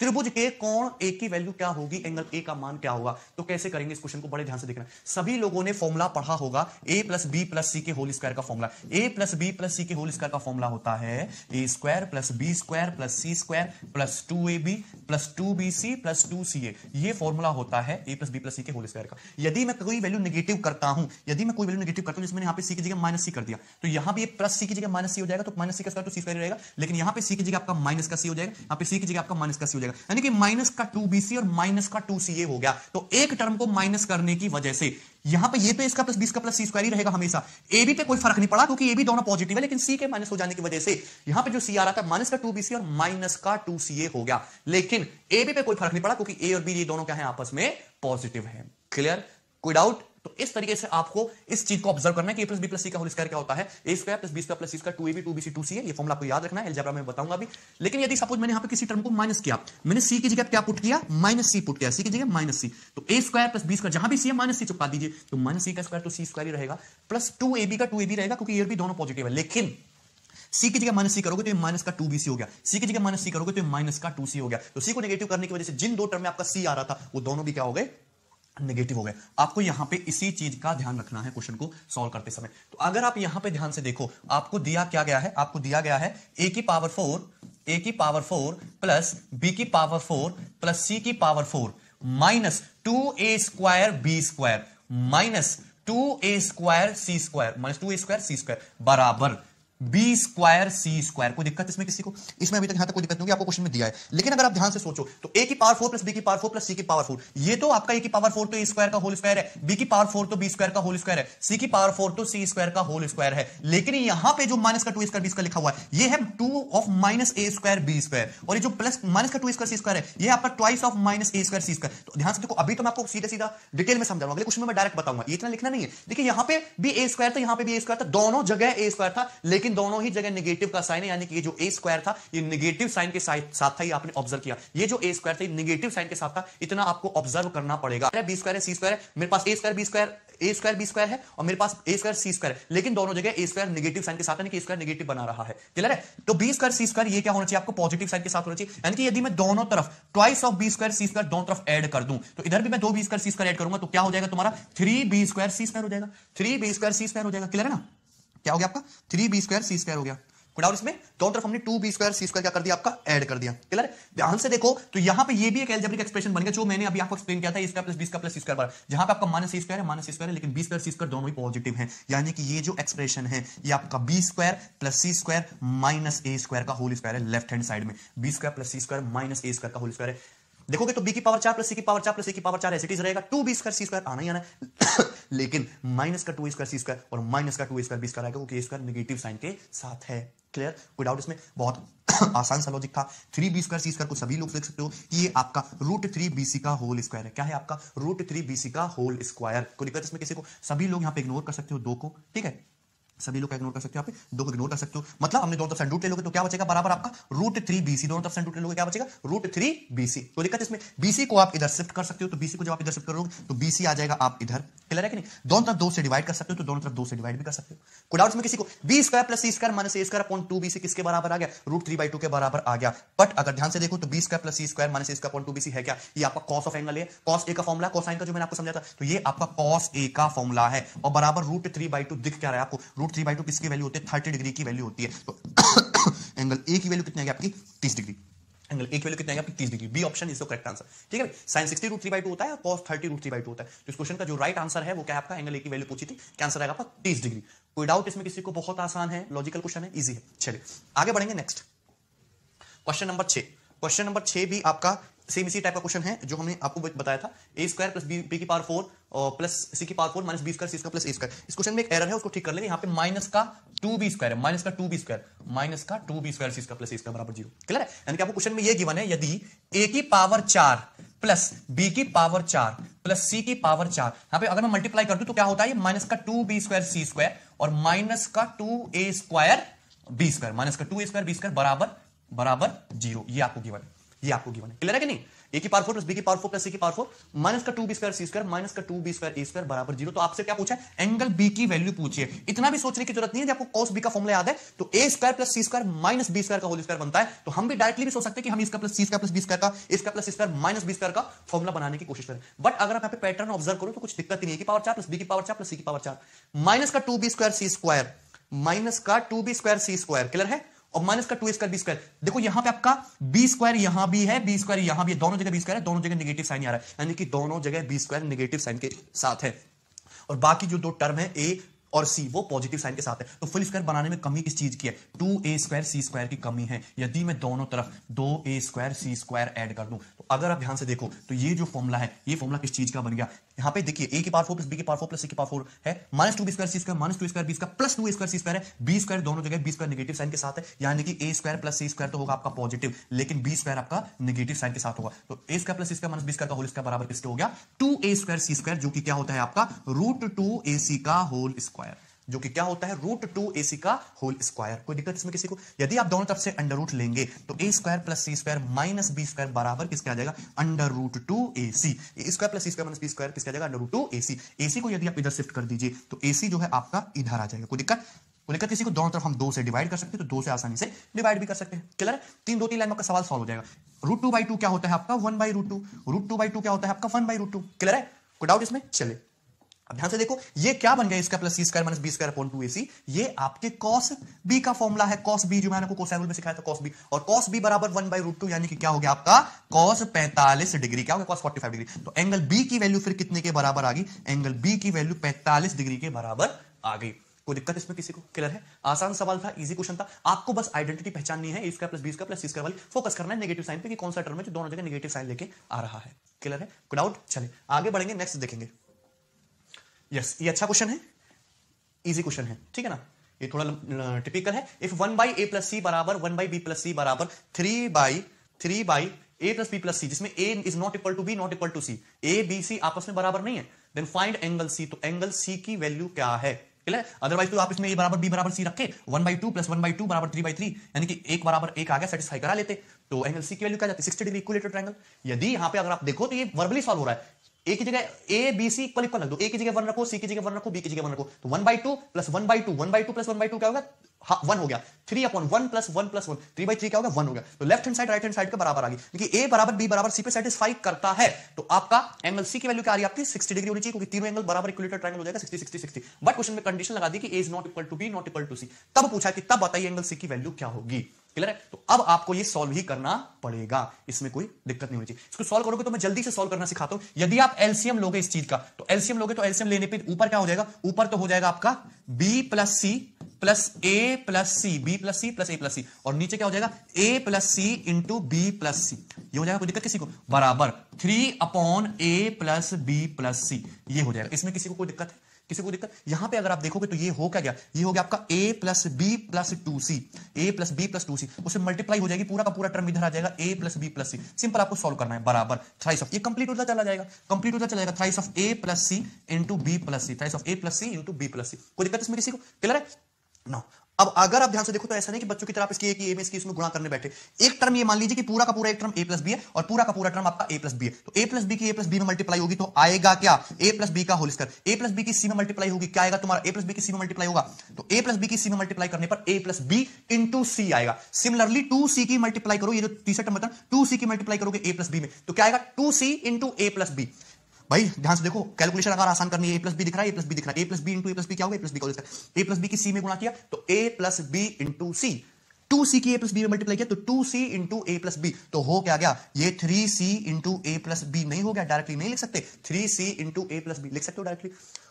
त्रिभुज के कोण A की वैल्यू क्या होगी? एंगल A का मान क्या होगा? तो कैसे करेंगे इस क्वेश्चन को? बड़े ध्यान से देखना। सभी लोगों ने फॉर्मूला पढ़ा होगा, a + b + c के होल स्क्वायर का फॉर्मूला। a + b + c के होल स्क्वायर का फॉर्मूला होता है a² + b² + c² + 2ab + 2bc + 2ca। ये फॉर्मूला होता है a + b + c के होल स्क्वायर का। यदि मैं कोई वैल्यू नेगेटिव करता हूं, जिसमें यहां पे c की जगह माइनस c कर दिया, तो यहां पे प्लस c की जगह माइनस c हो जाएगा, तो माइनस c का स्क्वायर तो c² रहेगा। लेकिन यहां पे c की जगह आपका माइनस का c हो जाएगा, यहां पे c की जगह आपका माइनस का c हो जाएगा, यानी कि माइनस का 2bc और माइनस का 2ca हो गया। तो एक टर्म को माइनस करने की वजह से यहां पे ये तो इसका प्लस 20 का प्लस c² ही रहेगा हमेशा। AB पे कोई फर्क नहीं पड़ा क्योंकि AB दोनों पॉजिटिव है, लेकिन c के माइनस हो जाने की वजह से यहां पे जो c आ रहा था माइनस का 2bc और माइनस का 2ca हो गया। लेकिन AB पे कोई फर्क नहीं पड़ा क्योंकि a और b ये दोनों क्या है? आपस में पॉजिटिव है। क्लियर? कोई डाउट? तो इस तरीके से आपको इस चीज को ऑब्जर्व करना है कि a + b + c का होल स्क्वायर क्या होता है? a² + b² + c², 2ab 2bc 2ca। ये फॉर्मूला आपको याद रखना है, अलजेब्रा में बताऊंगा अभी। लेकिन यदि सपोज मैंने यहां पे किसी टर्म को माइनस किया, मैंने c की जगह क्या पुट किया? -c पुट किया, c की जगह -c, तो a² + b² जहां भी c है माइनस c चिपका दीजिए, तो -c का स्क्वायर तो c² ही रहेगा, प्लस 2ab का 2ab रहेगा क्योंकि a और b दोनों पॉजिटिव है। लेकिन c की जगह -c करोगे तो ये माइनस का 2bc हो गया, c की जगह -c करोगे तो ये माइनस का 2c हो गया। तो c को नेगेटिव करने की वजह से जिन दो टर्म में आपका c आ रहा था वो दोनों भी क्या हो गए? नेगेटिव हो गए। आपको यहां पे इसी चीज का ध्यान रखना है क्वेश्चन को सॉल्व करते समय। तो अगर आप यहां पे ध्यान से देखो, आपको दिया क्या गया है? आपको दिया गया है a⁴ plus b⁴ plus c⁴ minus 2a² b² minus 2a² c square minus 2a² c square बराबर b² c स्क्वायर। कोई दिक्कत इसमें किसी को? इसमें अभी तक यहां तक कोई दिक्कत नहीं होगी, आपको क्वेश्चन में दिया है। लेकिन अगर आप ध्यान से सोचो तो a की पावर 4 प्लस b की पावर 4 प्लस c की पावर 4, ये तो आपका a की पावर 4 तो a स्क्वायर का होल स्क्वायर है, b की पावर 4 तो b स्क्वायर का होल स्क्वायर है, c की पावर 4 तो c स्क्वायर का होल स्क्वायर है। लेकिन यहां पे जो माइनस का 2a² b स्क्वायर लिखा हुआ है, ये है 2 of minus a² b square, और ये जो प्लस माइनस का 2a² c स्क्वायर है, ये आपका twice of minus a² c square. तो ध्यान से देखो, अभी तो मैं आपको सीधा सीधा डिटेल में समझाऊंगा, अगले क्वेश्चन में मैं डायरेक्ट बताऊंगा, ये इतना लिखना नहीं है। देखिए यहां पे भी a स्क्वायर था, यहां पे भी a स्क्वायर था, दोनों जगह a स्क्वायर था, लेकिन दोनों ही जगह नेगेटिव का साइन है, यानी कि ये जो a स्क्वायर था ये नेगेटिव साइन के साथ था, ये आपने ऑब्जर्व किया। ये जो a स्क्वायर था ये नेगेटिव साइन के साथ था, इतना आपको ऑब्जर्व करना पड़ेगा। b स्क्वायर है c स्क्वायर है, मेरे पास a स्क्वायर b स्क्वायर है, और मेरे पास a स्क्वायर c स्क्वायर है, लेकिन दोनों जगह a स्क्वायर नेगेटिव साइन के साथ है, यानी कि a स्क्वायर नेगेटिव बना रहा है। क्लियर है? तो b स्क्वायर c स्क्वायर ये क्या होना चाहिए आपको? पॉजिटिव साइन के साथ होना चाहिए। यानी कि यदि मैं दोनों तरफ twice of b square c square दोनों तरफ ऐड कर दूं, तो इधर भी मैं 2b square c square add करूंगा, तो क्या हो जाएगा तुम्हारा? 3b स्क्वायर c स्क्वायर हो जाएगा, 3b स्क्वायर c स्क्वायर हो जाएगा। क्लियर है ना? क्या हो गया आपका? 3b स्क्वायर c स्क्वायर हो गया। और इसमें दोनों तरफ हमने 2b स्क्वायर c स्क्वायर क्या कर दिया आपका? ऐड कर दिया। क्लियर है? ध्यान से देखो तो यहां पे ये भी एक अलजेब्रिक एक्सप्रेशन बन गया, जो मैंने अभी आपको एक्सप्लेन किया था, a square plus b square plus c square बराबर, जहां पे आपका माइनस a स्क्वायर है माइनस c स्क्वायर है, लेकिन b स्क्वायर c स्क्वायर दोनों ही पॉजिटिव हैं। यानी कि ये जो एक्सप्रेशन है ये आपका b square plus c square minus a square का होल स्क्वायर है, लेफ्ट हैंड साइड में b square plus c square minus a square का होल स्क्वायर है। देखोगे तो b की पावर 4 प्लस c की पावर 4 प्लस a की पावर 4 एज इट इज रहेगा, 2b स्क्वायर c स्क्वायर आना ही आना है लेकिन माइनस का 2a स्क्वायर c स्क्वायर और माइनस का 2a स्क्वायर b स्क्वायर आएगा, क्योंकि a स्क्वायर नेगेटिव साइन के साथ है। क्लियर? कोई डाउट इसमें? बहुत आसान सा लॉजिक था। 3b स्क्वायर c स्क्वायर को सभी लोग देख सकते हो कि ये आपका √3bc का होल स्क्वायर है। क्या है आपका? √3bc का होल स्क्वायर। कोई दिक्कत इसमें किसी को? सभी लोग यहाँ पे इग्नोर कर सकते हो 2 को, ठीक है? सभी लोग इग्नोर कर सकते हो, यहाँ पे 2 को इग्नोर कर सकते हो। मतलब हमने दोनों तरफ रूट ले लोगे तो क्या बचेगा? बराबर आपका √3bc, दोनों तरफ रूट ले लोगे क्या बचेगा? √3bc। कोई दिक्कत इसमें? bc को आप इधर शिफ्ट कर सकते हो, तो bc को जब आप इधर शिफ्ट करोगे तो bc आ जाएगा आप इधर। क्लियर है कि नहीं? दोनों तरफ 2 से डिवाइड कर सकते हो, तो दोनों तरफ 2 से डिवाइड भी कर सकते हो। कोई डाउट इसमें किसी को? b square plus c square minus a square upon 2bc किसके बराबर आ गया? √3/2 के बराबर आ गया। बट अगर ध्यान से देखो तो b square plus c square minus a square upon 2bc है क्या? ये आपका कॉस ऑफ एंगल है, कॉस a का फॉर्मूला, कोसाइन का जो मैंने आपको समझाया था, तो ये आपका कॉस a का फॉर्मूला है, और बराबर √3/2 दिख क्या रहा है आपको? √3/2 किसकी वैल्यू होती है? 30 डिग्री की वैल्यू होती है। तो एंगल ए की वैल्यू कितनी आ गई आपकी? 30 डिग्री। एंगल ए की वैल्यू कितनी आ गई आपकी? 30 degree. B option is the correct answer. ठीक है? साइन 60 √3/2 होता है और cos 30 √3/2 होता है। तो इस क्वेश्चन का जो राइट आंसर है वो क्या है आपका? एंगल ए की वैल्यू पूछी थी, क्या आंसर आएगा आपका? 30 डिग्री। कोई डाउट इसमें किसी को? बहुत आसान है, लॉजिकल क्वेश्चन है, इजी है। चलिए आगे बढ़ेंगे। Next question number 6। Question number 6 भी आपका सेम इसी टाइप का क्वेश्चन है जो हमने आपको बताया था। a स्क्वायर प्लस b की पावर 4 और प्लस c की power 4 minus b square c square plus a square. इस क्वेश्चन में एक एरर है, उसको ठीक कर लेंगे। यहाँ पे माइनस का 2b स्क्वायर है, माइनस का 2b square c square plus a square बराबर 0। क्लियर है? यानी कि आपको क्वेश्चन में ये गिवन है, यदि a की पावर 4 प्लस b की पावर 4 प्लस c की पावर 4, यहाँ पे अगर मैं मल्टीप्लाई कर दूं तो क्या होता है? ये माइनस का 2b स्क्वायर c स्क्वायर और माइनस का 2a square b square, minus का 2a स्क्वायर b स्क्वायर बराबर 0। ये आपको गिवन है, ये आपको गिवन है। क्लियर है कि नहीं? a की पावर 4 प्लस b की पावर 4 प्लस c की पावर 4 माइनस का 2b square c square minus का 2b स्क्वायर a स्क्वायर बराबर 0। तो आपसे क्या पूछा है? एंगल b की वैल्यू पूछिए। इतना भी सोचने की जरूरत नहीं है, आपको cos b का फॉर्मूला याद है, तो a square plus c square minus b square का होल स्क्वायर बनता है। तो हम भी डायरेक्टली भी सोच सकते हैं कि हम इसका plus c square plus b square का a square plus c square minus b square का फॉर्मूला बनाने की कोशिश करें। बट अगर आप यहाँ पे पैटर्न ऑब्जर्व करो तो कुछ दिक्कत नहीं है। a की पावर 4 प्लस b की पावर 4 प्लस c की पावर 4 माइनस का 2b square c square minus का 2b square c square. Clear है? और माइनस का 2 स्क्वायर b स्क्वायर। देखो यहां पे आपका b स्क्वायर यहां भी है, b स्क्वायर यहां भी है, दोनों जगह b स्क्वायर है, दोनों जगह नेगेटिव साइन आ रहा है, यानी कि दोनों जगह b स्क्वायर नेगेटिव साइन के साथ है, और बाकी जो 2 टर्म है a और c वो पॉजिटिव साइन के साथ है। तो फुल स्क्वायर बनाने में कमी किस चीज की है? 2a स्क्वायर c स्क्वायर की कमी है। यदि मैं दोनों तरफ 2a square c square add कर दूं, तो अगर आप ध्यान से देखो तो ये जो फॉर्मूला है, ये फॉर्मूला किस चीज का बन गया? यहाँ पे देखिए a की पावर 4 प्लस b की पावर 4 प्लस c की पावर 4 है, minus 2b square c square minus 2 square b square plus 2a square c square है, b स्क्वायर दोनों जगह b स्क्वायर नेगेटिव साइन के साथ है, यानी कि a square plus c square तो होगा आपका पॉजिटिव, लेकिन b स्क्वायर आपका नेगेटिव साइन के साथ होगा। तो a square plus c square minus b square का होल स्क्वायर बराबर किसके हो गया? 2a स्क्वायर c स्क्वायर, जो कि क्या होता है आपका? √2ac का होल स्क्वायर, जो कि क्या होता है? √2ac का होल स्क्वायर। कोई दिक्कत इसमें किसी को? यदि आप दोनों तरफ से अंडर रूट लेंगे तो a square plus c square minus b square बराबर किसके आ जाएगा? √2ac। a square plus c square minus b square किसके आ जाएगा? √2ac। ac को यदि आप इधर शिफ्ट कर दीजिए तो ac जो है आपका इधर आ जाएगा। कोई दिक्कत? कोई दिक्कत किसी को? दोनों तरफ हम 2 से डिवाइड कर सकते हैं, तो 2 से आसानी से डिवाइड भी कर सकते हैं। क्लियर है? 3 लाइन में आपका सवाल सॉल्व हो जाएगा। √2/2 क्या होता है आपका? 1/√2। √2/2 क्या होता है आपका? 1/√2। क्लियर है? कोई डाउट इसमें? चलिए अब ध्यान से देखो ये क्या बन गया, इसका plus C square minus B square upon 2ac, ये आपके cos b का फॉर्मूला है। cos b जो मैंने आपको कोसाइन रूल में सिखाया था, cos b, और cos b बराबर 1/√2, यानी कि क्या हो गया आपका cos 45 डिग्री, क्या हो गया cos 45 डिग्री। तो एंगल b की वैल्यू फिर कितने के बराबर आ गई, एंगल b की वैल्यू 45 डिग्री के बराबर आ गई। कोई दिक्कत इसमें किसी को? क्लियर है? आसान सवाल था, इजी क्वेश्चन था। आपको बस आइडेंटिटी पहचाननी है, A square plus B square plus C square वाली, फोकस करना है नेगेटिव साइन पे कि कौन सा टर्म है जो दोनों जगह नेगेटिव साइन लेके आ रहा है। क्लियर है? कोई डाउट? चले आगे बढ़ेंगे, नेक्स्ट देखेंगे। यस, ये अच्छा क्वेश्चन है, इजी क्वेश्चन है, ठीक है ना, ये थोड़ा टिपिकल है। इफ 1/a प्लस सी बराबर 1/b प्लस सी बराबर 3/a plus b plus C, जिसमें a is not equal to b not equal to c, a b c आपस में बराबर नहीं है, देन फाइंड एंगल c। तो एंगल c की वैल्यू क्या है? क्लियर? अदरवाइज तो आप इसमें a बराबर b बराबर c रखे 1/2 प्लस 1/2 बराबर 3/3, यानी कि 1 बराबर 1 आ गया, सेटिस्फाई करा लेते। तो एंगल c की वैल्यू क्या जाती है? 60 डिग्री, इक्विलेटरल ट्रायंगल। यदि यहां पे अगर आप देखो तो ये वर्बली सॉल्व हो रहा है, ए की जगह A B C equal equal रख दो, ए की जगह 1 रखो, सी की जगह 1 रखो, बी की जगह 1 रखो, तो 1/2 प्लस 1/2 1/2 प्लस 1/2 क्या होगा? 1 हो गया। 3/1 प्लस 1 प्लस 1 3/3 क्या होगा? 1 हो गया। तो left hand side right hand side के बराबर आ गई, क्योंकि ए बराबर बी बराबर सी पे सेटिस्फाई करता है। तो आपका एंगल सी की वैल्यू क्या आ रही है आपकी? 60 डिग्री होनी चाहिए, क्योंकि तीनों एंगल बराबर इक्विलेटरल ट्रायंगल हो जाएगा 60 60 60। बट क्वेश्चन में कंडीशन लगा दी कि A is not equal to B not equal to C, तब पूछा कि तब बताइए एंगल सी की वैल्यू क्या होगी। क्लियर है? तो अब आपको ये सॉल्व ही करना पड़ेगा, इसमें कोई दिक्कत नहीं होनी चाहिए। इसको सॉल्व करोगे तो मैं जल्दी से सॉल्व करना सिखाता हूं। यदि आप एलसीएम लोगे इस चीज का, तो एलसीएम लोगे तो एलसीएम लेने पे ऊपर क्या हो जाएगा? ऊपर तो हो जाएगा आपका b plus C plus A plus C, B plus C plus A plus C, और नीचे क्या हो जाएगा? a plus C into B plus C. ये हो जाएगा, कोई दिक्कत किसी को? बराबर 3/a plus B plus C, ये हो जाएगा। इसमें किसी को कोई दिक्कत है? किसी को दिक्कत? यहां पे अगर आप देखोगे तो ये हो क्या गया? ये हो गया आपका a plus B plus 2c, a plus B plus 2c, उससे मल्टीप्लाई हो जाएगी, पूरा का पूरा टर्म इधर आ जाएगा, a plus B plus C. Simple आपको सॉल्व करना है, बराबर थ्राइस ऑफ, ये कंप्लीट होता चला जाएगा, कंप्लीट होता चला जाएगा, thrice of a plus C into B plus C, thrice of a plus C into B plus C. कोई दिक्कत इसमें किसी को? क्लियर है? नो, अब अगर आप ध्यान से देखो तो ऐसा नहीं कि बच्चों की तरह आप इसकी एक ए में इसकी इसमें गुणा करने बैठे। एक टर्म ये मान लीजिए कि पूरा का पूरा एक टर्म a प्लस बी है, और पूरा का पूरा टर्म आपका a प्लस बी है, तो a प्लस बी की a प्लस बी में मल्टीप्लाई होगी तो आएगा क्या? a प्लस बी का whole square. a plus B की c में मल्टीप्लाई होगी, क्या आएगा तुम्हारा? a प्लस बी की c में मल्टीप्लाई होगा, तो a प्लस बी की c में मल्टीप्लाई करने पर a plus B into C आएगा। सिमिलरली 2c की मल्टीप्लाई करो, ये जो तीसरा टर्म बता 2c की मल्टीप्लाई करोगे a प्लस बी में, तो क्या आएगा? 2c into a plus B. भाई ध्यान से देखो, कैलकुलेशन अगर आसान करनी है, a प्लस बी दिख रहा है, a प्लस बी दिख रहा है, a plus B into a plus B क्या होगा? a प्लस बी का whole square. a plus B की c में गुणा किया तो a plus B into C, 2c की a प्लस बी में मल्टीप्लाई किया तो 2c into a plus B, तो हो क्या गया? ये 3c into a plus B नहीं हो गया? डायरेक्टली नहीं लिख सकते, 3c into a plus B लिख सकते हो डायरेक्टली।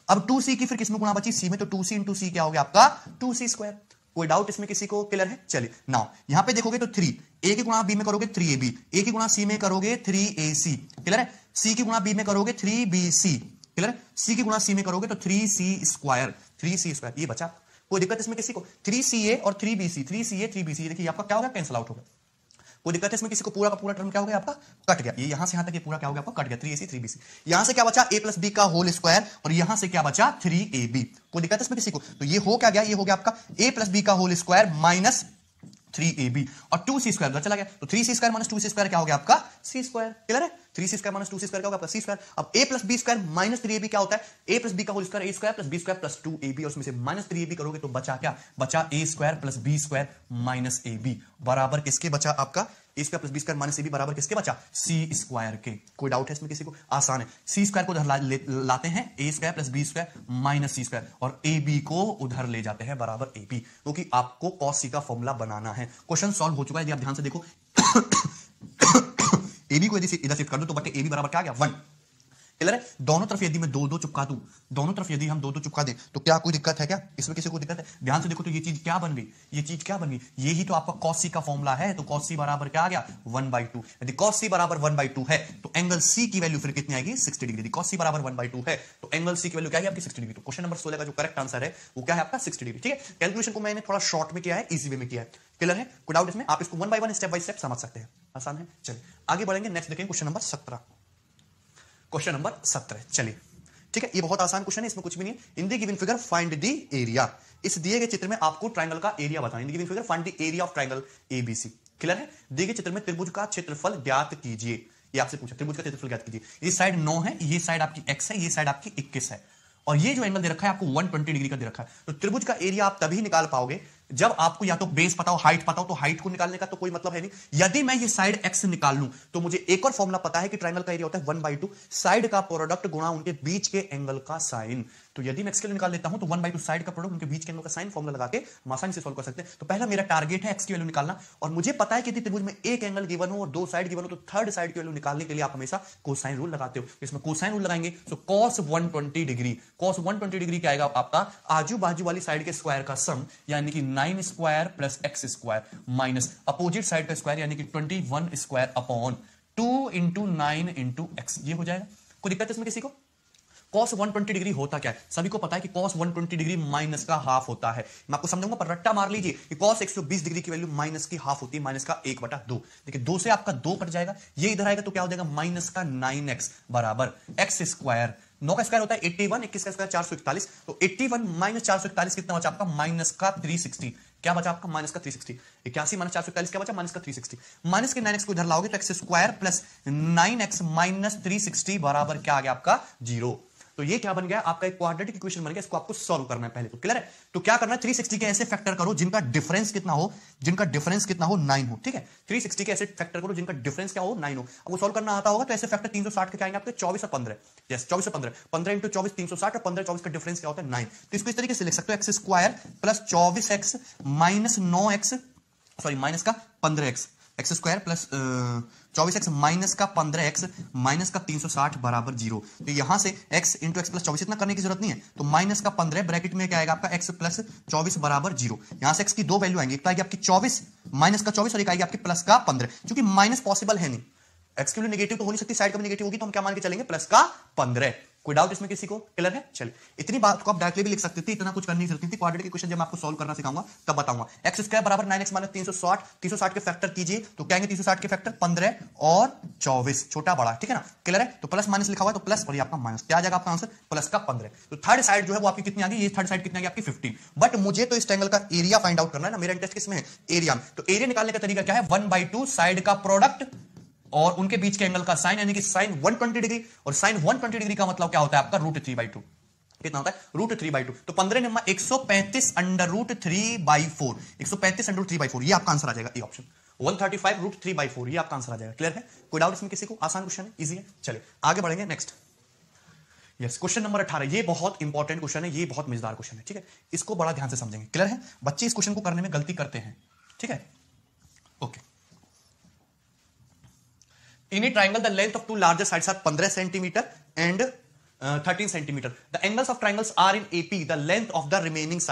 अब 2c की फिर किसमें गुणा बची? c में, तो 2c इंटू सी क्या हो गया आपका? 2c square. कोई डाउट इसमें किसी को? क्लियर है? चलिए नाउ यहां पे देखोगे तो 3 a की गुणा b में करोगे 3ab, a की गुणा c में करोगे 3ac, क्लियर है? c की गुणा b में करोगे 3bc, क्लियर है? c की गुणा c में करोगे तो 3c स्क्वायर, 3c स्क्वायर, ये बचा। कोई दिक्कत इसमें किसी को? 3ca और 3bc, 3ca 3bc, देखिए आपका क्या होगा? कैंसिल आउट होगा। कोई दिक्कत है इसमें किसी को? पूरा का पूरा टर्म क्या हो गया आपका? कट गया। ये यहां से यहां तक ये पूरा क्या हो गया आपका? कट गया, 3ac 3bc। यहां से क्या बचा? a प्लस बी का होल स्क्वायर, और यहां से क्या बचा? 3ab। कोई दिक्कत है इसमें किसी को? तो ये हो क्या गया? ये हो गया आपका a प्लस बी का होल स्क्वायर माइनस 3ab, और 2c स्क्वायर चला गया, तो 3c square minus 2c square क्या हो गया आपका? c square. क्लियर है? 3c square minus 2c square क्या होगा आपका? c square. अब a plus B square minus 3ab क्या होता है? a प्लस बी का whole square a square plus b square plus 2ab, और उसमें से माइनस 3ab करोगे तो बचा क्या? बचा a square plus b square minus ab, बराबर किसके बचा आपका? a square plus b square minus ab बराबर किसके बचा? c स्क्वायर के। कोई डाउट है इसमें किसी को? आसान है। c स्क्वायर को उधर लाते हैं, a square plus b square minus c square, और ab को उधर ले जाते हैं बराबर ab, क्योंकि आपको cos c का फॉर्मूला बनाना है। क्वेश्चन सॉल्व हो चुका है, यदि आप ध्यान से देखो ab को यदि इधर शिफ्ट कर दो तो बटे ab बराबर क्या आ गया? 1। क्लियर है? दोनों तरफ यदि मैं 2 चिपका दूं, दोनों तरफ यदि हम 2 चिपका दें तो क्या कोई दिक्कत है क्या? इसमें किसी को दिक्कत है? ध्यान से देखो तो ये चीज क्या बन गई? ये चीज क्या बन गई? ये ही तो आपका cos c का फॉर्मूला है, तो cos c बराबर क्या आ गया? 1/2। यदि cos c बराबर 1/2 है तो एंगल c की वैल्यू फिर कितनी आएगी? 60 डिग्री। यदि cos c बराबर 1/2 है तो एंगल c की वैल्यू क्या है आपकी? 60 डिग्री। तो क्वेश्चन नंबर 16 का जो करेक्ट आंसर है वो क्या है आपका? 60 डिग्री। ठीक है? कैलकुलेशन को मैंने थोड़ा शॉर्ट में किया है, इजी वे में किया है। क्लियर है? कोई डाउट इसमें? आप इसको 1 by 1 स्टेप बाय स्टेप समझ सकते हैं, आसान है। चलिए आगे बढ़ेंगे, नेक्स्ट देखेंगे क्वेश्चन नंबर 17। क्वेश्चन नंबर 17, चलिए ठीक है, ये बहुत आसान क्वेश्चन है, इसमें कुछ भी नहीं है। इन the given figure find the area. इस दिए गए चित्र में आपको ट्रायंगल का एरिया बताना है। इन the given figure find the area of triangle ABC. Clear है? दिए गए चित्र में त्रिभुज का क्षेत्रफल ज्ञात कीजिए। ये आपसे पूछा, त्रिभुज का क्षेत्रफल ज्ञात कीजिए। ये साइड 9 है, ये साइड आपकी x है, ये साइड आपकी 21 है, और ये जो एंगल दे रखा है आपको 120 डिग्री का दे रखा है। तो त्रिभुज का एरिया आप तभी निकाल पाओगे जब आपको या तो बेस पता हो, हाइट पता हो, तो हाइट को निकालने का तो कोई मतलब है नहीं। यदि मैं ये साइड एक्स निकाल लूं तो मुझे एक और फॉर्मूला पता है कि ट्रायंगल का एरिया होता है 1/2 साइड का प्रोडक्ट गुणा उनके बीच के एंगल का साइन। तो यदि मैं एक्स के लिए निकाल लेता हूं तो 1/2 साइड का प्रोडक्ट उनके बीच के एंगल का साइन फॉर्मूला लगा के हम आसानी से सॉल्व कर सकते हैं। तो पहला मेरा टारगेट है एक्स की वैल्यू निकालना, और मुझे पता है कि यदि त्रिभुज में एक एंगल गिवन हो और दो साइड गिवन हो तो थर्ड साइड की वैल्यू निकालने के लिए आप हमेशा कोसाइन रूल लगाते हो। इसमें कोसाइन रूल लगाएंगे तो cos 120 डिग्री, cos 120 डिग्री क्या आएगा आपका, आजू बाजू वाली साइड के स्क्वायर का सम यानी कि 9 square plus x square minus opposite side का स्क्वायर यानी कि 21 square upon 2 into 9 into x. ये हो जाएगा। कोई दिक्कत है इसमें किसी को? cos 120 डिग्री होता क्या है? सभी को पता है कि cos 120 डिग्री माइनस का हाफ होता है। मैं आपको समझाऊंगा, पर रट्टा मार लीजिए कि cos 120 डिग्री की वैल्यू माइनस की हाफ होती है, माइनस का 1/2। देखिए 2 से आपका 2 कट जाएगा, ये इधर आएगा तो क्या हो जाएगा, माइनस का 9x बराबर एक्स स्क्वायर। 9 का स्क्वायर होता है 81, 21 का स्क्वायर 441, तो 81 माइनस 441 कितना बचा आपका, माइनस का 360। क्या बचा आपका, माइनस का 360। 81 माइनस 441 क्या बचा, माइनस का 360। माइनस के 9x को इधर लाओगे तो X square plus 9x minus 360 बराबर क्या आ गया आपका, 0। तो ये क्या बन गया आपका, एक क्वाड्रेटिक इक्वेशन बन गया। इसको आपको सॉल्व करना है पहले तो, क्लियर है? तो क्या करना है, 360 के ऐसे फैक्टर करो जिनका डिफरेंस कितना हो, 9 हो, ठीक है। 360 के ऐसे फैक्टर करो जिनका डिफरेंस क्या हो, 9 हो। अब वो सॉल्व करना आता होगा तो ऐसे फैक्टर 360 के क्या आएंगे आपके, 24 और 15। यस 24 और 15, 15 इंटू 24 360 और 15 24 का डिफरेंस क्या होता है, 9। तो इसको इस तरीके से लिख सकते हो, x square plus 24x minus 9x, sorry minus का 15x, x square plus 24x minus का 15x माइनस का 360 बराबर 0। तो यहां से x इंटू एक्स प्लस 24 इतना करने की जरूरत नहीं है, तो माइनस का 15 ब्रैकेट में क्या आएगा आपका, x प्लस 24 बराबर 0। यहां से x की दो वैल्यू आएंगी, एक तो आएगी आपकी 24 माइनस का 24 और एक आएगी आपकी प्लस का 15। क्योंकि माइनस पॉसिबल है नहीं, x की वैल्यू नेगेटिव तो हो नहीं सकती, साइड का भी नेगेटिव होगी, तो हम क्या मान के चलेंगे, प्लस का 15। कोई डाउट इसमें किसी को, क्लियर है? चलिए इतनी बात को आप डायरेक्टली भी लिख सकते थे, इतना कुछ करने की जरूरत नहीं थी। क्वाड्रेटिक इक्वेशन जब मैं आपको सॉल्व करना सिखाऊंगा तब बताऊंगा। एक्स स्क्वायर बराबर 9x माइनस 360, 360 के फैक्टर कीजिए तो क्या आएंगे, 360 के फैक्टर 15 और 24, छोटा बड़ा, ठीक है ना, क्लियर है? तो प्लस माइनस लिखा हुआ है तो प्लस और ये आपका माइनस, क्या आ जाएगा आपका आंसर, प्लस का 15। तो थर्ड साइड जो है वो आपकी कितनी आ गई, ये थर्ड साइड कितनी आ गई आपकी 15। बट मुझे तो इस ट्रायंगल का एरिया फाइंड आउट करना है ना, मेरा इंटरेस्ट किसमें है, एरिया में। तो एरिया निकालने का तरीका क्या है, 1/2 साइड का प्रोडक्ट और उनके बीच के एंगल का साइन, यानी कि साइन 120 डिग्री, और साइन 120 डिग्री का मतलब क्या होता है आपका, √3/2। कितना होता है, √3/2। तो 15 नंबर 135 √3/4, 135 √3/4, ये आपका आंसर आ जाएगा, ये ऑप्शन 135 √3/4, ये आपका आंसर आ जाएगा। क्लियर है? कोई डाउट इसमें किसी को? आसान क्वेश्चन है, इजी है। चलिए आगे बढ़ेंगे, नेक्स्ट। यस, क्वेश्चन नंबर 18, ये बहुत इंपॉर्टेंट क्वेश्चन है, ये बहुत मजेदार क्वेश्चन है, ठीक है। इसको बड़ा ध्यान से समझेंगे, क्लियर है? बच्चे इस क्वेश्चन को करने में गलती करते हैं, ठीक है। Okay, in a triangle the length of two larger sides are 15 centimeter and 13 centimeter. The angles of triangles are in AP. The length of the remaining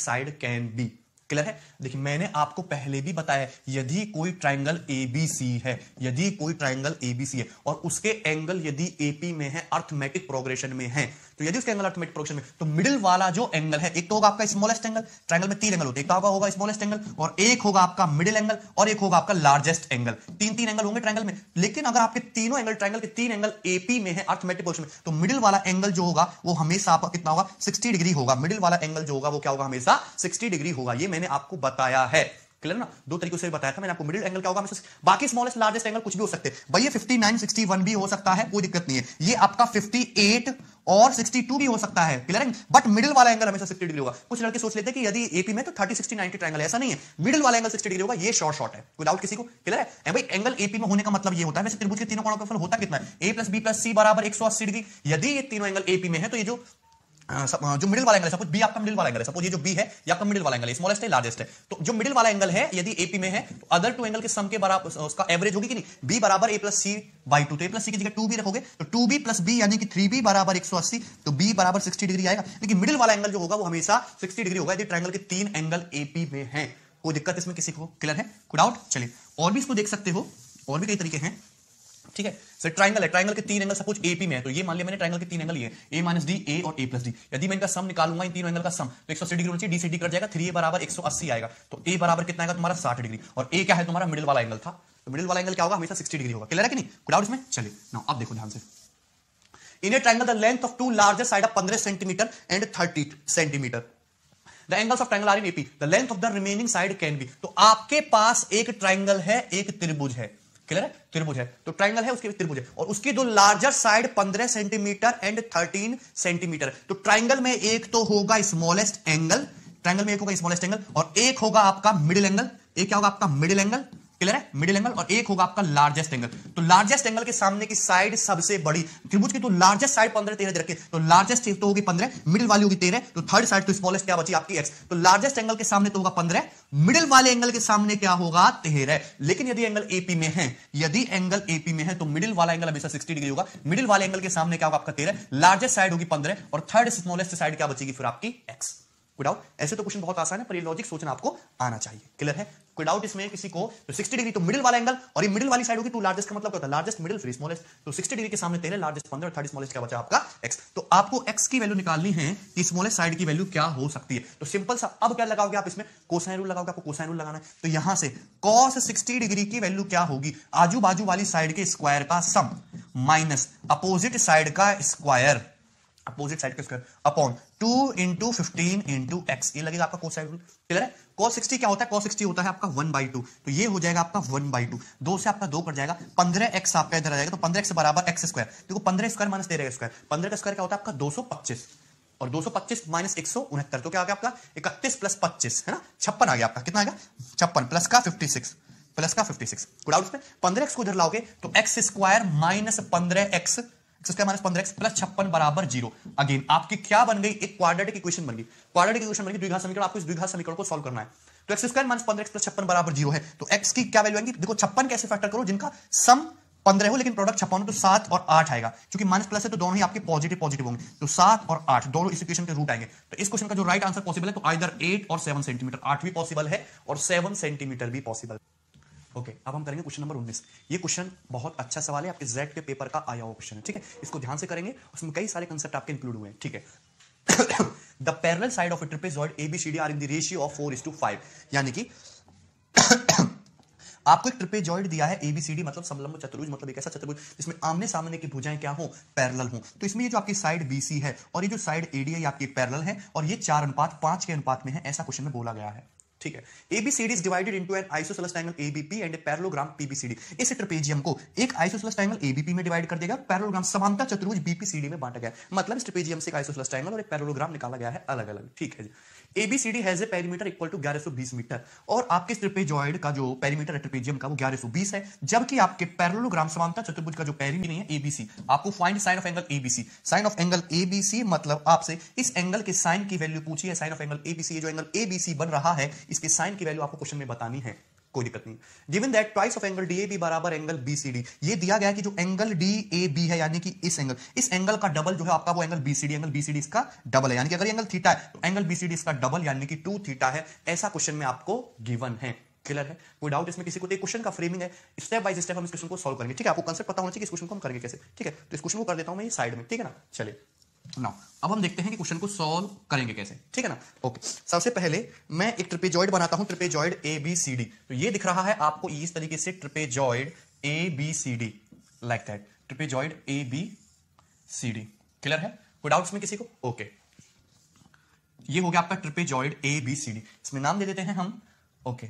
side can be. Clear है? देखिए मैंने आपको पहले भी बताया, यदि कोई ट्राइंगल एबीसी है, यदि कोई ट्राइंगल एबीसी है और उसके एंगल यदि एपी में है, अर्थमेटिक प्रोग्रेशन में है, तो यदि उसके एंगल अर्थमेटिक प्रोग्रेशन में, तो मिडिल वाला जो एंगल है, एक तो होगा आपका स्मॉलेस्ट एंगल, ट्राइंगल में 3 एंगल होते हैं, एक तो होगा स्मॉलेस्ट एंगल और एक होगा आपका मिडिल एंगल और एक होगा आपका लार्जेस्ट एंगल। 3 एंगल होंगे ट्राइंगल में, लेकिन अगर आपके तीनों एंगल, ट्राइंगल के 3 एंगल एपी में है, अर्थमेटिक प्रोग्रेशन में, तो मिडिल वाला एंगल जो होगा वो हमेशा आपका कितना होगा, 60 डिग्री होगा। मिडिल वाला एंगल जो होगा वो क्या होगा, हमेशा 60 डिग्री होगा। ये मैंने आपको बताया है, क्लियर ना? 2 तरीकों से बताया था मैंने आपको। मिडिल एंगल क्या होगा, बाकी स्मॉलेस्ट लार्जेस्ट एंगल कुछ भी हो सकते हैं भाई, ये 59 61 भी हो सकता है, कोई दिक्कत नहीं है। ये आपका 58 और 62 भी हो सकता है, क्लियर है? बट मिडिल वाला एंगल हमेशा 60 डिग्री होगा। कुछ लड़के सोच लेते हैं कि यदि एपी में तो 30 60 90 ट्रायंगल है, ऐसा नहीं है। मिडिल वाला एंगल 60 डिग्री होगा, ये शॉर्ट है। कोई डाउट किसी को, क्लियर है? भाई एंगल एपी में होने का मतलब ये होता है, वैसे त्रिभुज के तीनों कोणों का फल होता कितना है, a + b + c बराबर 180 डिग्री। यदि ये तीनों एंगल एपी में है तो ये जो मिडिल वाला एंगल है, सपोज बी आपका मिडिल वाला एंगल है, सपोज ये जो बी है ये आपका मिडिल वाला एंगल है, स्मॉलेस्ट है लार्जेस्ट है, तो जो मिडिल वाला एंगल है यदि एपी में है तो अदर 2 एंगल के सम के बराबर उसका एवरेज होगी कि नहीं, बी बराबर a + c/2। तो a + c की जगह 2b रखोगे तो 2b + b यानी कि 3b बराबर 180, तो b बराबर 60 डिग्री आएगा। लेकिन मिडिल वाला एंगल जो होगा वो हमेशा 60 डिग्री होगा यदि ट्रायंगल के 3 एंगल एपी में है। कोई दिक्कत इसमें किसी को, क्लियर है? कोई डाउट? चलिए और भी इसको देख सकते हो, और भी कई तरीके हैं, ठीक है। सर ट्रायंगल है, ट्रायंगल के 3 एंगल सपोज एपी में है, तो ये मान लिया मैंने ट्रायंगल के 3 एंगल लिए, a - d, a और a + d। यदि मैं इनका सम निकालूंगा, इन तीनों एंगल का सम, तो 180 डिग्री होना चाहिए, d से d कट जाएगा, 3a बराबर 180 आएगा। तो a बराबर कितना आएगा तुम्हारा, 60 डिग्री, और a क्या है तुम्हारा, मिडिल वाला एंगल था, तो मिडिल वाला एंगल क्या होगा, हमेशा 60 डिग्री होगा। क्लियर है कि नहीं? कोई डाउट इसमें? चलिए नाउ अब देखो ध्यान से। In a triangle the length of two larger side of 15 centimetre and 30 centimetre. The angles of triangle are in AP, the length of the remaining side can be. तो आपके पास एक ट्रायंगल है, एक त्रिभुज है, क्लियर है? त्रिभुज है, तो ट्रायंगल है, उसके त्रिभुज है, और उसकी दो larger side 15 centimetre and 13 centimetre. तो ट्रायंगल में एक तो होगा स्मॉलेस्ट एंगल, ट्रायंगल में एक होगा स्मॉलेस्ट एंगल और एक होगा आपका मिडिल एंगल, एक क्या होगा आपका मिडिल एंगल, क्लियर है, मिडिल एंगल, और एक होगा आपका लार्जेस्ट एंगल। तो लार्जेस्ट एंगल के सामने की साइड सबसे बड़ी त्रिभुज की तो लार्जेस्ट साइड 15 13 दे रखी है, तो लार्जेस्ट तो होगी 15, मिडिल वाली होगी 13, तो थर्ड साइड तो स्मॉलेस्ट क्या बची आपकी x। तो लार्जेस्ट एंगल के सामने तो होगा 15, मिडिल वाले एंगल के सामने क्या होगा 13। लेकिन यदि एंगल एपी में है, यदि एंगल एपी में है तो मिडिल वाला एंगल हमेशा 60 डिग्री होगा, मिडिल वाले एंगल के सामने क्या होगा आपका 13, लार्जेस्ट साइड होगी 15 और थर्ड स्मॉलेस्ट साइड क्या बचेगी फिर आपकी x। कोई डाउट? ऐसे तो क्वेश्चन बहुत आसान है पर ये लॉजिक सोचना आपको आना चाहिए, क्लियर है? कोई डाउट इसमें किसी को? तो 60 डिग्री तो मिडिल वाला एंगल और ये मिडिल वाली साइड होगी टू लार्जेस्ट का मतलब क्या होता है, लार्जेस्ट मिडिल फिर स्मॉलेस्ट, तो 60 डिग्री के सामने 13, लार्जेस्ट 15 और थर्ड स्मॉलेस्ट क्या बचा आपका x। तो आपको x की वैल्यू निकालनी है कि स्मॉलेस्ट साइड की वैल्यू क्या हो सकती है। तो सिंपल सा अब क्या लगाओगे आप इसमें, कोसाइन रूल लगाओगे, आपको कोसाइन रूल लगाना है। तो यहां से cos 60 डिग्री की वैल्यू क्या होगी, आजू बाजू वाली साइड के स्क्वायर का सम माइनस अपोजिट साइड का स्क्वायर, अपोजिट साइड का square upon 2 into 15 into x, ये लगेगा आपका कोसाइन रूल, क्लियर है? cos 60 क्या होता है, cos 60 होता है आपका 1/2, तो ये हो जाएगा आपका 1/2, 2 से आपका 2 कट जाएगा, 15x आपका इधर आ जाएगा, तो 15x बराबर x स्क्वायर, देखो 15 स्क्वायर माइनस 13 स्क्वायर, 15 का स्क्वायर क्या होता है आपका 225 और 225 माइनस 169, तो क्या आ गया आपका 31 प्लस 25 है ना 56 आ गया आपका, कितना आ गया 56 प्लस का 56 प्लस का 56। गुड आउट में 15x को इधर लाओगे तो x square minus 15x minus 15x plus 56 बराबर 0। अगेन आपकी क्या बन गई, एक क्वाड्रेटिक इक्वेशन बन गई, क्वाड्रेटिक इक्वेशन बन गई, द्विघात समीकरण। आपको इस द्विघात समीकरण को सॉल्व करना है। तो x square minus 15x plus 56 बराबर 0 है, तो x की क्या वैल्यू आएगी, देखो 56 कैसे फैक्टर करो जिनका सम 15 हो लेकिन प्रोडक्ट 56 हो, तो 7 और 8 आएगा, क्योंकि माइनस प्लस है तो दोनों ही आपके पॉजिटिव पॉजिटिव होंगे, तो 7 और 8 दोनों इस इक्वेशन के रूट आएंगे। तो इस क्वेश्चन का जो राइट आंसर पॉसिबल है तो आइदर 8 और 7 सेंटीमीटर, 8 भी पॉसिबल है और 7 सेंटीमीटर भी पॉसिबल। ओके, अब हम करेंगे क्वेश्चन नंबर 19। ये क्वेश्चन बहुत अच्छा सवाल है, आपके जेड के पेपर का आया हुआ क्वेश्चन है, ठीक है? इसको ध्यान से करेंगे, उसमें कई सारे कंसेप्ट आपके इंक्लूड हुए हैं, ठीक है? The parallel side of a trapezoid A B C D are in the ratio of 4:5, यानी कि आपको एक ट्रेपेजॉइड दिया है एबीसीडी मतलब समलंब चतुर्भुज, मतलब एक ऐसा चतुर्भुज जिसमें आमने सामने की भुजाएं क्या हो, पैरेलल हो। तो इसमें ये जो आपकी साइड बीसी है और ये जो साइड एडी है ये आपकी पैरेलल है और ये 4:5 के अनुपात में है, ऐसा क्वेश्चन में बोला गया है, ठीक है? ABCD is divided into an isosceles triangle ABP and a parallelogram PBCD। इस ट्रेपेजियम को एक आइसोसेलेस ट्रायंगल ABP में डिवाइड कर देगा, पैरेललोग्राम समांतर चतुर्भुज BPCD में बांटा गया, मतलब इस ट्रेपेजियम से एक आइसोसेलेस ट्रायंगल और एक पैरेललोग्राम निकाला गया है अलग अलग, ठीक है जी? ABCD has a perimeter equal to 1120 metre और आपके ट्रेपेजॉइड का जो पेरीमीटर है ट्रेपेजियम का वो 1120 है, जबकि आपके पैरेललोग्राम समांतर चतुर्भुज का जो पेरीमीटर है ABC, आपको find sine of angle ABC। Sine of angle ABC मतलब आपसे इस एंगल के साइन की वैल्यू पूछी है, साइन ऑफ एंगल ABC, ये जो एंगल ABC बन रहा है इसके साइन की वैल्यू आपको क्वेश्चन में बतानी है, कोई दिक्कत नहीं। Given that twice of angle DAB बराबर एंगल BCD, ये दिया गया कि जो एंगल DAB है यानी कि इस एंगल का डबल जो है आपका वो एंगल BCD इसका डबल है, यानी कि अगर एंगल थीटा है तो एंगल BCD इसका डबल यानी कि 2 थीटा है, ऐसा क्वेश्चन में आपको गिवन है, क्लियर है? कोई डाउट इसमें किसी को? तो क्वेश्चन का फ्रेमिंग है, स्टेप बाय स्टेप हम इस क्वेश्चन को सॉल्व करेंगे, ठीक है? आपको कांसेप्ट पता होना चाहिए कि इस क्वेश्चन को हम करेंगे कैसे, ठीक है? तो इस क्वेश्चन को कर देता हूं मैं ये साइड में, ठीक है ना? चलिए नाउ अब हम देखते हैं कि क्वेश्चन को सॉल्व करेंगे कैसे, ठीक है ना? ओके, सबसे पहले मैं एक ट्रेपेजॉइड बनाता हूं, ट्रेपेजॉइड ABCD। तो ये दिख रहा है आपको इस तरीके से, trapezoid ABCD like that, trapezoid ABCD, clear है? कोई डाउट्स में किसी को? ओके, ये हो गया आपका ट्रेपेजॉइड ABCD, इसमें नाम दे देते हैं हम, ओके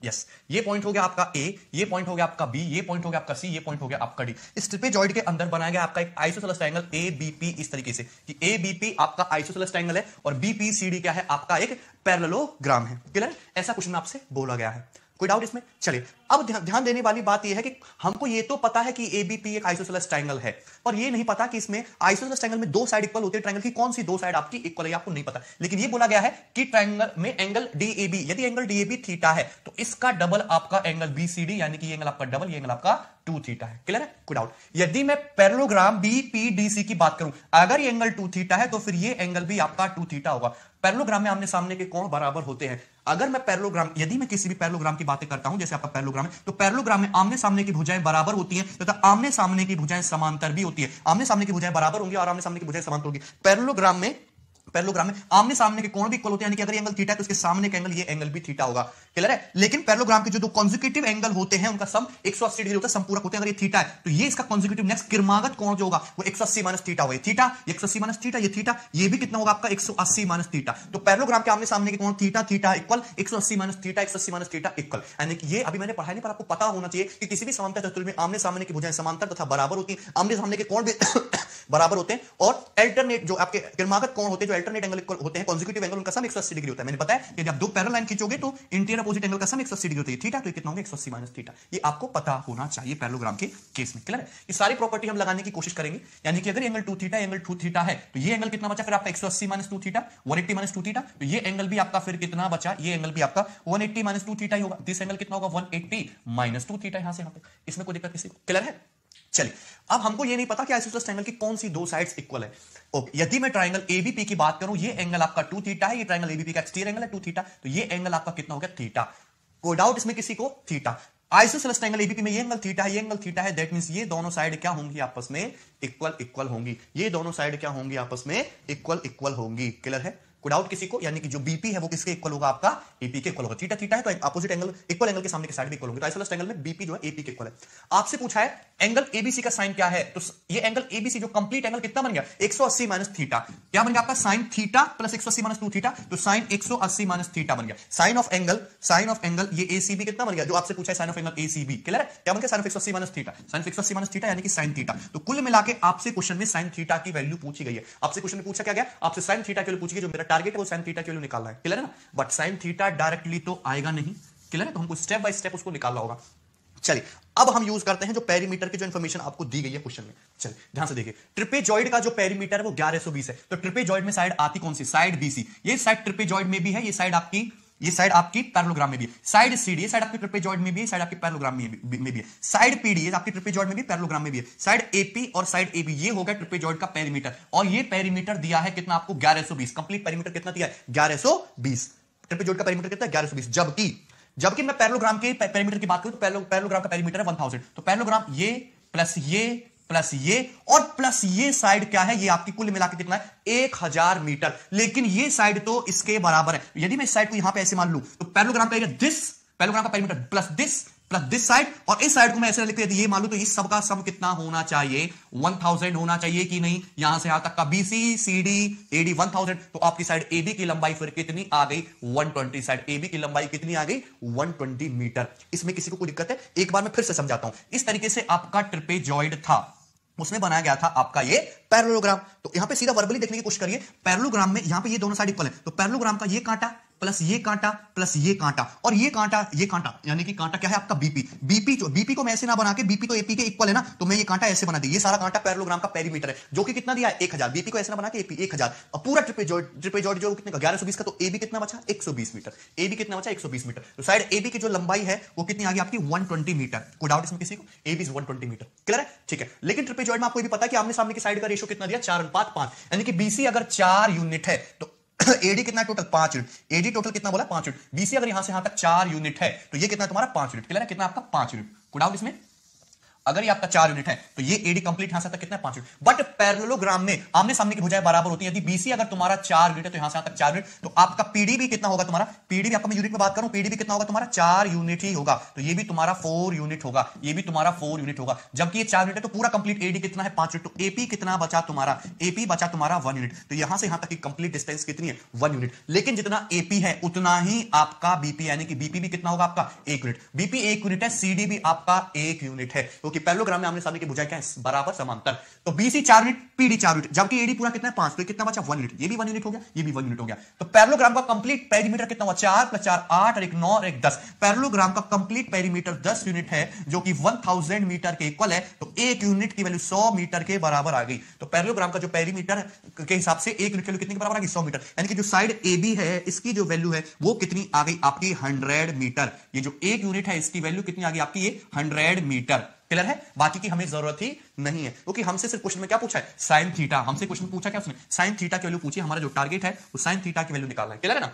यस, ये पॉइंट हो गया आपका A, ये पॉइंट हो गया आपका B, ये पॉइंट हो गया आपका C, ये पॉइंट हो गया आपका D। इस ट्रेपेजॉइड के अंदर बनाया गया आपका एक आइसोसेलेस ट्रायंगल ABP इस तरीके से कि ABP आपका आइसोसेलेस ट्रायंगल है और BPCD क्या है आपका एक पैरेललोग्राम है, क्लियर है? ऐसा क्वेश्चन में आपसे बोला गया है, कोई डाउट इसमें? चलिए अब ध्यान देने वाली बात यह है कि हमको ये तो पता है कि ABP एक आइसोसेलेस ट्रायंगल है, पर ये नहीं पता कि इसमें आइसोसेलेस ट्रायंगल में दो साइड इक्वल होती है, ट्रायंगल की कौन सी दो साइड आपकी इक्वल है आपको नहीं पता। लेकिन ये बोला गया है कि ट्रायंगल में एंगल DAB, यदि एंगल DAB थीटा है तो इसका डबल आपका एंगल BCD, यानी कि ये एंगल आपका डबल, ये एंगल आपका 2 थीटा है, क्लियर है? कोई डाउट? यदि मैं पैरेललोग्राम BPDC की बात करूं, अगर ये एंगल 2 थीटा है तो फिर ये एंगल भी आपका 2 थीटा होगा। पैरेललोग्राम में आमने सामने के कोण बराबर होते हैं। अगर मैं पैरेललोग्राम, यदि मैं किसी भी पैरेललोग्राम की बातें करता हूं, जैसे आपका पैरेललोग्राम है, तो पैरेललोग्राम में आमने सामने की भुजाएं बराबर होती हैं तथा आमने सामने की भुजाएं समांतर भी होती है। आमने सामने की भुजाएं बराबर होंगी और आमने सामने की भुजाएं समांतर होंगी। पैरेललोग्राम में आमने सामने के कोण भी इक्वल होते हैं, यानी कि अगर ये एंगल थीटा है तो इसके सामने का एंगल ये एंगल भी थीटा होगा, क्लियर है? लेकिन पैरेललोग्राम के जो दो कॉन्जिक्यूटिव एंगल होते हैं उनका सम 180 डिग्री होता है, समपूरक होते हैं। अगर ये थीटा है तो ये इसका कॉन्जिक्यूटिव नेक्स्ट क्रमागत कोण जो होगा वो 180 माइनस थीटा होगा। थीटा 180 माइनस थीटा, ये थीटा, ये भी कितना होगा आपका 180 माइनस थीटा। तो पैरेललोग्राम के आमने सामने के कोण theta theta equal 180 minus theta, 180 minus theta equal, यानी कि ये अभी मैंने पढ़ाया नहीं पर आपको पता होना चाहिए कि किसी भी समांतर चतुर्भुज में आमने सामने की भुजाएं समांतर तथा बराबर होती हैं, आमने सामने के कोण भी बराबर होते हैं और अल्टरनेट जो आपके क्रमागत कोण होते हैं जो अल्टरनेट एंगल इक्वल होते हैं, कॉन्जिक्यूटिव एंगल उनका सम 180 डिग्री होता है। मैंने बताया कि जब दो पैरेलल लाइन खींचोगे तो इंटीरियर अपोजिट एंगल का सम 180 डिग्री होता है, थीटा, तो कितना होगा 180 माइनस थीटा। ये आपको पता होना चाहिए पैरेललोग्राम के केस में, क्लियर है। ये सारी प्रॉपर्टी हम लगाने की कोशिश करेंगे, यानी कि अगर एंगल 2 थीटा एंगल 2 थीटा है तो ये एंगल कितना बचा फिर आपका 180 माइनस 2 थीटा, 180 माइनस 2 थीटा, तो ये एंगल भी आपका फिर कितना बचा, ये एंगल भी आपका 180 माइनस 2 थीटा ही होगा। दिस एंगल कितना होगा 180 माइनस 2 थीटा, यहां से यहां तक, इसमें कोई दिक्कत किसी को, क्लियर है। चलिए अब हमको ये नहीं पता कि आइसोसेलेस ट्रायंगल की कौन सी दो साइड्स इक्वल है। ओके, यदि मैं ट्रायंगल एबीपी की बात करूं, ये एंगल आपका 2 थीटा है, ये ट्रायंगल एबीपी का एक्सटीरियर एंगल है 2 थीटा, तो ये एंगल आपका कितना हो गया थीटा, कोई डाउट इसमें किसी को, थीटा। आइसोसेलेस ट्रायंगल एबीपी में ये एंगल थीटा है, ये एंगल थीटा है, दैट मींस ये दोनों साइड क्या होंगी आपस में इक्वल होंगी, ये दोनों साइड क्या होंगी आपस में इक्वल होंगी, क्लियर है। कोई डाउट किसी को, यानी कि जो बीपी है वो किसके इक्वल होगा, आपका एपी के इक्वल होगा। थीटा थीटा है तो अपोजिट एंगल इक्वल एंगल के सामने के साइड भी इक्वल होंगे, तो आइसोसेलेस ट्रायंगल में बीपी जो है एपी के इक्वल है। आपसे पूछा है एंगल एबीसी का साइन क्या है, तो ये एंगल एबीसी जो कंप्लीट एंगल कितना बन गया 180 माइनस थीटा, क्या बन गया आपका sine theta plus 180 minus 2 theta, तो साइन 180 माइनस थीटा बन गया। साइन ऑफ एंगल ये एसीबी कितना बन गया, जो आपसे पूछा है sine of angle A C B, clear है, क्या बन गया sine of 180 minus theta, sine of 180 minus theta यानी कि साइन थीटा। तो कुल मिला के आपसे क्वेश्चन में साइन थीटा की वैल्यू पूछी गई है। आपसे क्वेश्चन में पूछा क्या गया, आपसे साइन थीटा की वैल्यू पूछी गई, जो मेरा टारगेट है वो साइन थीटा की वैल्यू निकालना है, क्लियर है ना। बट साइन थीटा डायरेक्टली तो आएगा नहीं, क्लियर है, तो हमको स्टेप बाय स्टेप उसको निकालना होगा। चलिए अब हम यूज करते हैं जो पेरीमीटर की जो इंफॉर्मेशन आपको दी गई है क्वेश्चन में। चलिए ध्यान से देखिए, ट्रिपेजॉइड का जो पेरीमीटर है वो 1120 है, तो ट्रिपेजॉइड में साइड आती कौन सी, साइड बीसी। ये साइड ट्रिपेजॉइड में भी है, ये साइड आपकी पैरेललोग्राम में भी है। साइड सीडी, ये साइड आपकी ट्रिपेजॉइड में भी है, साइड आपकी पैरेललोग्राम में भी है। साइड पीडी, ये आपकी ट्रिपेजॉइड में भी पैरेललोग्राम में भी है। साइड एपी और साइड एबी, ये हो गया ट्रिपेजॉइड का पेरीमीटर, और ये पेरीमीटर दिया है कितना आपको 1120। कंप्लीट पेरीमीटर कितना दिया है 1120, ट्रिपेजॉइड का पेरीमीटर कितना है 1120। जबकि मैं पैरेललोग्राम के पेरीमीटर की बात करूं तो पैरेललोग्राम का पेरीमीटर है 1000, तो पैरेललोग्राम ये प्लस ये और प्लस ये साइड क्या है, ये आपकी कुल मिला के कितना है 1000 मीटर। लेकिन ये साइड तो इसके बराबर है, यदि मैं इस साइड को यहां पे ऐसे मान लूं तो पैरेललोग्राम का एरिया पैरेललोग्राम का पेरीमीटर प्लस दिस साइड, और इस साइड को मैं ऐसे लिख दिया, ये मान लो तो इस सब का सम कितना होना चाहिए 1000 होना चाहिए कि नहीं। यहां से यहां तक का बीसी सीडी एडी 1000, तो आपकी साइड एबी की लंबाई फिर कितनी आ गई 120, साइड एबी की लंबाई कितनी आ गई 120 मीटर। इसमें किसी को कोई दिक्कत है, एक बार मैं फिर से समझाता हूं। इस तरीके से आपका ट्रिपेजॉइड था, उसमें बनाया गया था आपका ये पैरेललोग्राम। तो यहां पे सीधा वर्बली देखने की कोशिश करिए, पैरेललोग्राम में यहां पे ये दोनों साइड इक्वल है, तो पैरेललोग्राम का ये कांटा प्लस ये कांटा प्लस ये कांटा और ये कांटा यानी कि कांटा क्या है आपका बीपी को मैं ऐसे ना बना के, बीपी तो एपी के इक्वल है ना, तो मैं ये कांटा ऐसे बना दी, ये सारा कांटा पैरेललोग्राम का पेरीमीटर है, जो कि कितना दिया है 1000। बीपी को ऐसे ना बना के एपी 1000, और पूरा ट्रिपेजॉइड जो कितने का 1120 का, तो एबी कितना बचा 120 मीटर, एबी कितना बचा 120 मीटर। तो साइड एबी की जो लंबाई है वो कितनी आ गई आपकी 120 मीटर। कोई डाउट इसमें किसी को, एबी इज 120 मीटर, क्लियर है, ठीक है। लेकिन ट्रिपेजॉइड में आपको भी पता है कि आमने सामने की साइड का रेशियो कितना दिया 4:5, यानी कि बीसी अगर 4 यूनिट है तो एडी कितना टोटल 5 यूनिट, एडी टोटल कितना बोला 5 यूनिट, बीसी अगर यहां से यहां तक 4 यूनिट है तो ये कितना तुम्हारा 5 यूनिट, क्लियर है, कितना आपका 5 यूनिट। कोई डाउट इसमें, अगर ये आपका 4 यूनिट है तो ये एडी कंप्लीट यहां से तक कितना 5 यूनिट। बट पैरेललोग्राम में आमने सामने की भुजाएं बराबर होती है, यदि बीसी अगर तुम्हारा 4 यूनिट है तो यहां से यहां तक 4 यूनिट, तो आपका पीडी भी कितना होगा तुम्हारा, पीडी भी आपका मैं यूनिट में बात करूं, पीडी भी कितना होगा तुम्हारा 4 यूनिट ही होगा, तो ये भी तुम्हारा 4 यूनिट होगा, ये भी तुम्हारा 4 यूनिट होगा। जबकि ये 4 यूनिट है तो पूरा कंप्लीट एडी कितना है 5 यूनिट, तो एपी कितना बचा तुम्हारा, एपी बचा तुम्हारा 1 यूनिट, तो यहां से यहां तक की कंप्लीट डिस्टेंस कितनी है 1 यूनिट। लेकिन जितना एपी है उतना ही आपका बीपी, यानी कि बीपी भी कितना होगा आपका 1 यूनिट, बीपी 1 यूनिट है, सीडी भी आपका 1 यूनिट है, क्योंकि पैरेललोग्राम में आमने की भुजाएं क्या है बराबर समांतर। तो बीसी 4 यूनिट, पीडी 4 यूनिट, जबकि एडी पूरा कितना है 5, तो कितना बचा 1 यूनिट, ये भी 1 यूनिट हो गया, ये भी 1 यूनिट हो गया। तो पैरेललोग्राम का कंप्लीट पेरीमीटर कितना हुआ 4 + 4 8 और 1 9 और 1 10। पैरेललोग्राम का कंप्लीट पेरीमीटर 10 यूनिट है, जो कि 1000 मीटर के इक्वल है, तो 1 यूनिट की वैल्यू 100 मीटर के बराबर आ गई। तो पैरेललोग्राम का जो पेरीमीटर के हिसाब से 1 यूनिट की वैल्यू कितने के बराबर आ गई 100 मीटर, यानी कि जो साइड एबी है इसकी जो वैल्यू है वो कितनी आ गई आपकी 100 मीटर। ये जो 1 यूनिट है इसकी वैल्यू कितनी आ गई आपकी ये 100 मीटर, क्लियर है। बाकी की हमें जरूरत ही नहीं है, क्योंकि हमसे सिर्फ क्वेश्चन में क्या पूछा है साइन थीटा, हमसे क्वेश्चन पूछा क्या उसने साइन थीटा की वैल्यू पूछी, हमारा जो टारगेट है वो साइन थीटा की वैल्यू निकालना है, क्लियर है ना।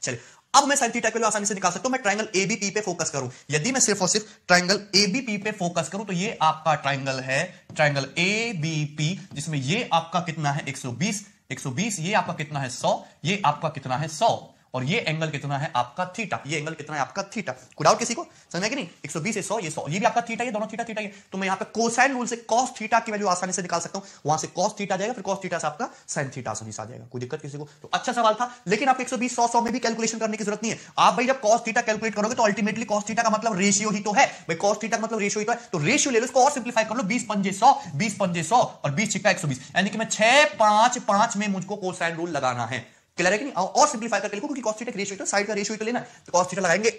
चलिए अब मैं साइन थीटा की वैल्यू आसानी से निकाल सकता हूं, मैं ट्रायंगल एबीपी पे फोकस करूं। यदि मैं सिर्फ और सिर्फ ट्रायंगल एबीपी पे फोकस करूं तो ये आपका ट्रायंगल है ट्रायंगल एबीपी, जिसमें ये आपका कितना है 120, ये आपका कितना है 100, ये आपका कितना है 100, और ये एंगल कितना है आपका थीटा, ये एंगल कितना है आपका थीटा। कोई डाउट किसी को, समझ में कि नहीं? 120 है 100, ये 100, ये भी आपका थीटा, ये दोनों थीटा थीटा। ये तो मैं यहाँ पे कोसाइन रूल से cos थीटा की वैल्यू आसानी से निकाल सकता हूं, वहां से cos थीटा जाएगा, फिर cos थीटा से आपका sin थीटा आसानी से आ जाएगा। कोई दिक्कत किसी को? तो अच्छा सवाल था, लेकिन आपको 120 100 में भी कैलकुलेशन करने की जरूरत नहीं है। आप भाई जब cos थीटा कैलकुलेट करोगे तो अल्टीमेटली cos थीटा का मतलब रेशियो ही तो है भाई, cos थीटा का मतलब रेशियो ही तो है, तो रेशियो ले लो, इसको और सिंपलीफाई कर लो, 20 पंजे 100, 20 पंजे 100 और 20 छिक्का 120, यानी कि मैं 6 5 5 में मुझको कोसाइन रूल लगाना है। क्लियर है कि नहीं? और सिंपलीफाई करके लिखो, क्योंकि cos थीटा का रेशियो तो साइड का रेशियो तो लेना है, तो cos थीटा लगाएंगे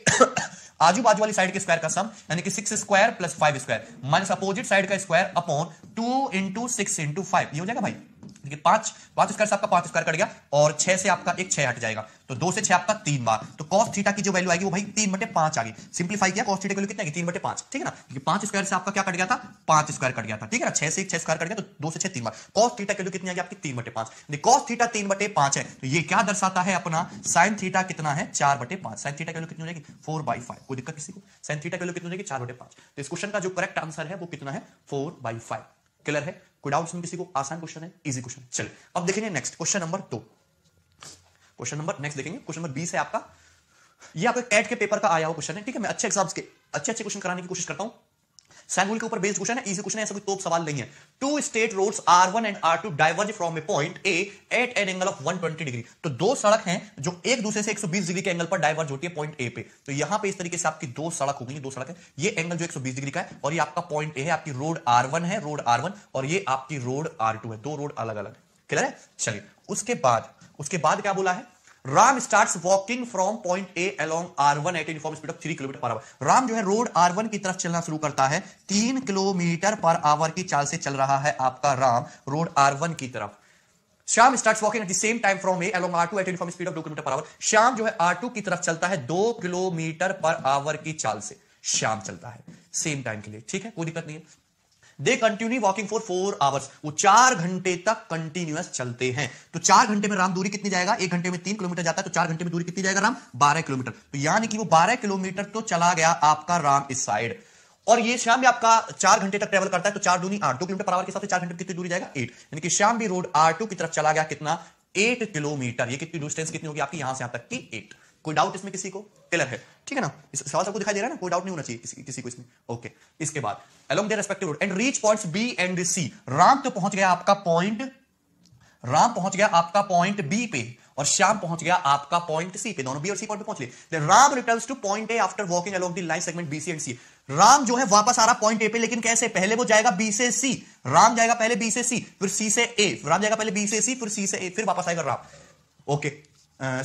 आजू बाजू वाली साइड के स्क्वायर का सम, यानी कि 6 square plus 5 square minus opposite side का स्क्वायर अपॉन 2 इंटू 6 इंटू 5, ये हो जाएगा भाई। देखिए 5 स्क्वायर से आपका 5 स्क्वायर कट गया, और 6 से आपका एक 6 हट जाएगा, तो 2 से 6 आपका 3 बार, तो cos थीटा की जो वैल्यू आएगी वो भाई 3/5 आ गई। सिंपलीफाई किया, cos थीटा की वैल्यू कितना है 3/5, ठीक है ना? क्योंकि 5 स्क्वायर से आपका क्या कट गया था, 5 स्क्वायर कट गया था, ठीक है ना? 6 से 6 स्क्वायर कट गया, तो 2 से 6 3 बार, cos थीटा की वैल्यू कितनी आ गई आपकी 3/5। cos थीटा 3/5 है, तो ये क्या दर्शाता है अपना, sin थीटा कितना है 4/5। sin थीटा की वैल्यू कितनी हो जाएगी 4/5। कोई दिक्कत किसी को? sin थीटा की वैल्यू कितनी हो जाएगी 4/5। तो इस क्वेश्चन का जो करेक्ट आंसर है वो कितना है 4/5। क्लियर है? कोई डाउट किसी को? आसान क्वेश्चन है, इजी क्वेश्चन। चलिए अब देखेंगे next question number 2। Question number next देखेंगे, क्वेश्चन नंबर 20 है आपका, ये आपके कैट के पेपर का आया हुआ क्वेश्चन है, ठीक है? मैं अच्छे एग्जाम्स के अच्छे क्वेश्चन कराने की कोशिश करता हूं, साइन रूल के ऊपर बेस्ड क्वेश्चन है, इजी क्वेश्चन है, ऐसा कोई तोप सवाल नहीं है। Two state roads R1 and R2 diverge from a point A at an angle of 120 degree. तो दो सड़क हैं जो एक दूसरे से 120 डिग्री के एंगल पर डाइवर्ज होती है पॉइंट A पे। तो यहां पे इस तरीके से आपकी दो सड़क हो गई, दो सड़क है, ये एंगल जो 120 डिग्री का है, और ये आपका पॉइंट A है, आपकी रोड R1 है, रोड R1, और ये आपकी रोड R2 है, दो रोड अलग अलग है। क्लियर है? चलिए उसके बाद क्या बोला है, Ram starts walking from point a along R1 eight uniform speed of 3 kilometre per hour. Ram जो है रोड R1 की तरफ चलना शुरू करता है, 3 किलोमीटर पर आवर की चाल से चल रहा है आपका राम रोड R1 की तरफ। Shyam starts walking at the same time from a along R2 eight uniform speed of 2 kilometre per hour. Shyam जो है R2 की तरफ चलता है 2 किलोमीटर पर आवर की चाल से, श्याम चलता है सेम टाइम के लिए, ठीक है? कोई दिक्कत नहीं है। They continue walking for 4 hours, वो 4 घंटे तक कंटिन्यूअस चलते हैं। तो 4 घंटे में राम दूरी कितनी जाएगा, 1 घंटे में 3 किलोमीटर जाता है, तो 4 घंटे में दूरी कितनी जाएगा राम 12 किलोमीटर। तो यानी कि वो 12 किलोमीटर तो चला गया आपका राम इस साइड, और ये श्याम भी आपका 4 घंटे तक ट्रेवल करता है, तो 4 दूनी 8, 2 किलोमीटर पर आवर के हिसाब से 4 घंटे में कितनी दूरी जाएगा 8, यानी कि श्याम भी रोड R2 की तरफ चला गया कितना 8 किलोमीटर। ये कितनी डिस्टेंस कितनी होगी आपकी यहां से यहां तक की 8। कोई डाउट इसमें किसी को? क्लियर है? ठीक है ना? इस सवाल सबको दिखाई दे रहा है ना? कोई डाउट नहीं होना चाहिए किसी को इसमें। ओके, इसके बाद along their respective road and reach points B and C. Ram तो पहुंच गया आपका पॉइंट बी पे, और श्याम पहुंच गया आपका पॉइंट सी पे, दोनों बी और सी पॉइंट पे पहुंच लिए। Ram returns to point A after walking along the line segment B C and C. Ram जो है वापस आ रहा पॉइंट ए पे, लेकिन कैसे? पहले वो जाएगा बी से सी, राम जाएगा पहले बी से सी, फिर सी से ए, राम जाएगा पहले बी से सी, फिर सी से ए, फिर वापस आएगा Ram. Okay,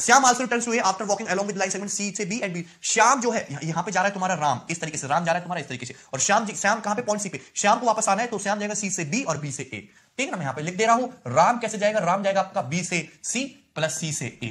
Shyam also returns to A after walking along with line segment C से बी एंड बी। श्याम जो है यहां पे जा रहा है तुम्हारा राम, इस तरीके से राम जा रहा है तुम्हारा इस तरीके से, और श्याम कहां पे पॉइंट सी पे, श्याम को वापस आना है, तो श्याम जाएगा सी से बी और बी से ए, ठीक है ना? मैं यहां पे लिख दे रहा हूं, राम कैसे जाएगा, राम जाएगा आपका बी से सी प्लस सी से ए,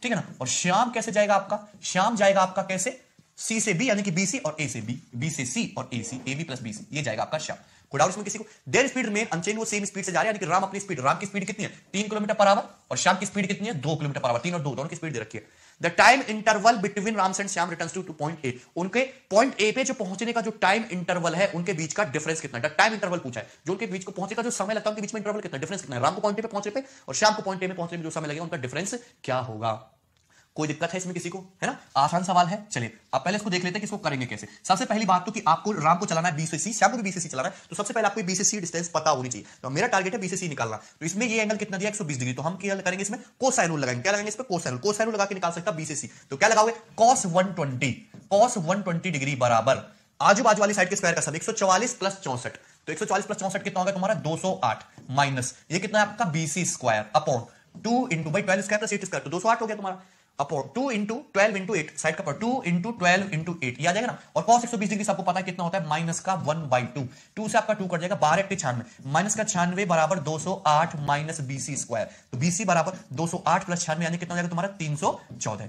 ठीक है ना? और श्याम कैसे जाएगा आपका, श्याम जाएगा आपका कैसे सी से बी, यानी कि बी सी और ए से बी, बी से सी और A C, A B plus B C, ये जाएगा आपका श्याम। कोई डाउट इसमें किसी को? देयर स्पीड रिमेन अनचेंज, वो सेम स्पीड से जा रहे हैं, यानी कि राम अपनी स्पीड, राम की स्पीड कितनी है 3 किलोमीटर पर आवर, और श्याम की स्पीड कितनी है 2 किलोमीटर पर आवर, 3 और 2 दोनों की स्पीड दे रखी है। The time interval between Ram and Shyam returns to point ए। उनके पॉइंट ए पे जो पहुंचने का जो टाइम इंटरवल है, उनके बीच का डिफरेंस कितना है, टाइम इंटरवल पूछा है, जो उनके बीच को पहुंचने का जो समय लगता है, उनके बीच में इंटरवल कितना, डिफरेंस कितना है, राम को पॉइंट ए पे पहुंचने पे और श्याम को पॉइंट ए में पहुंचने में जो समय लगेगा, उनका डिफरेंस क्या होगा? कोई दिक्कत है इसमें किसी को? है ना? आसान सवाल है। चलिए अब पहले इसको देख लेते हैं कि इसको करेंगे कैसे। सबसे पहली बात तो कि आपको राम को चलाना है बी से सी, श्याम को भी बी से सी चलाना है, तो सबसे पहले आपको बी से सी डिस्टेंस पता होनी चाहिए। तो मेरा टारगेट है बी से सी निकालना। तो इसमें ये एंगल कितना दिया 120 डिग्री, तो हम क्या करेंगे इसमें कोसाइन रूल लगाएंगे। क्या लगाएंगे इस पे? कोसाइन रूल लगा के निकाल सकता बी से सी। तो क्या लगाओगे cos 120 डिग्री बराबर आजू बाजू वाली साइड के स्क्वायर का सब 144 प्लस 64, तो 144 प्लस 64 कितना होगा तुम्हारा 208 माइनस ये कितना है आपका BC स्क्वायर अपॉन 2 इंटू भाई 12 स्क्वायर प्लस 8 स्क्वायर, तो 208 हो गया तुम्हारा, अपॉन 2 इंटू 12 इंटू 8 साइड का पर 2 इंटू 12 इंटू 8 ये आ जाएगा ना। और cos 120 डिग्री सबको पता है कितना होता है माइनस का 1/2, 2 से आपका 2 कट जाएगा 12 96 माइनस का 96 बराबर 208 माइनस BC स्क्वायर, तो BC बराबर 208 प्लस 96 यानी कितना हो जाएगा तुम्हारा 314,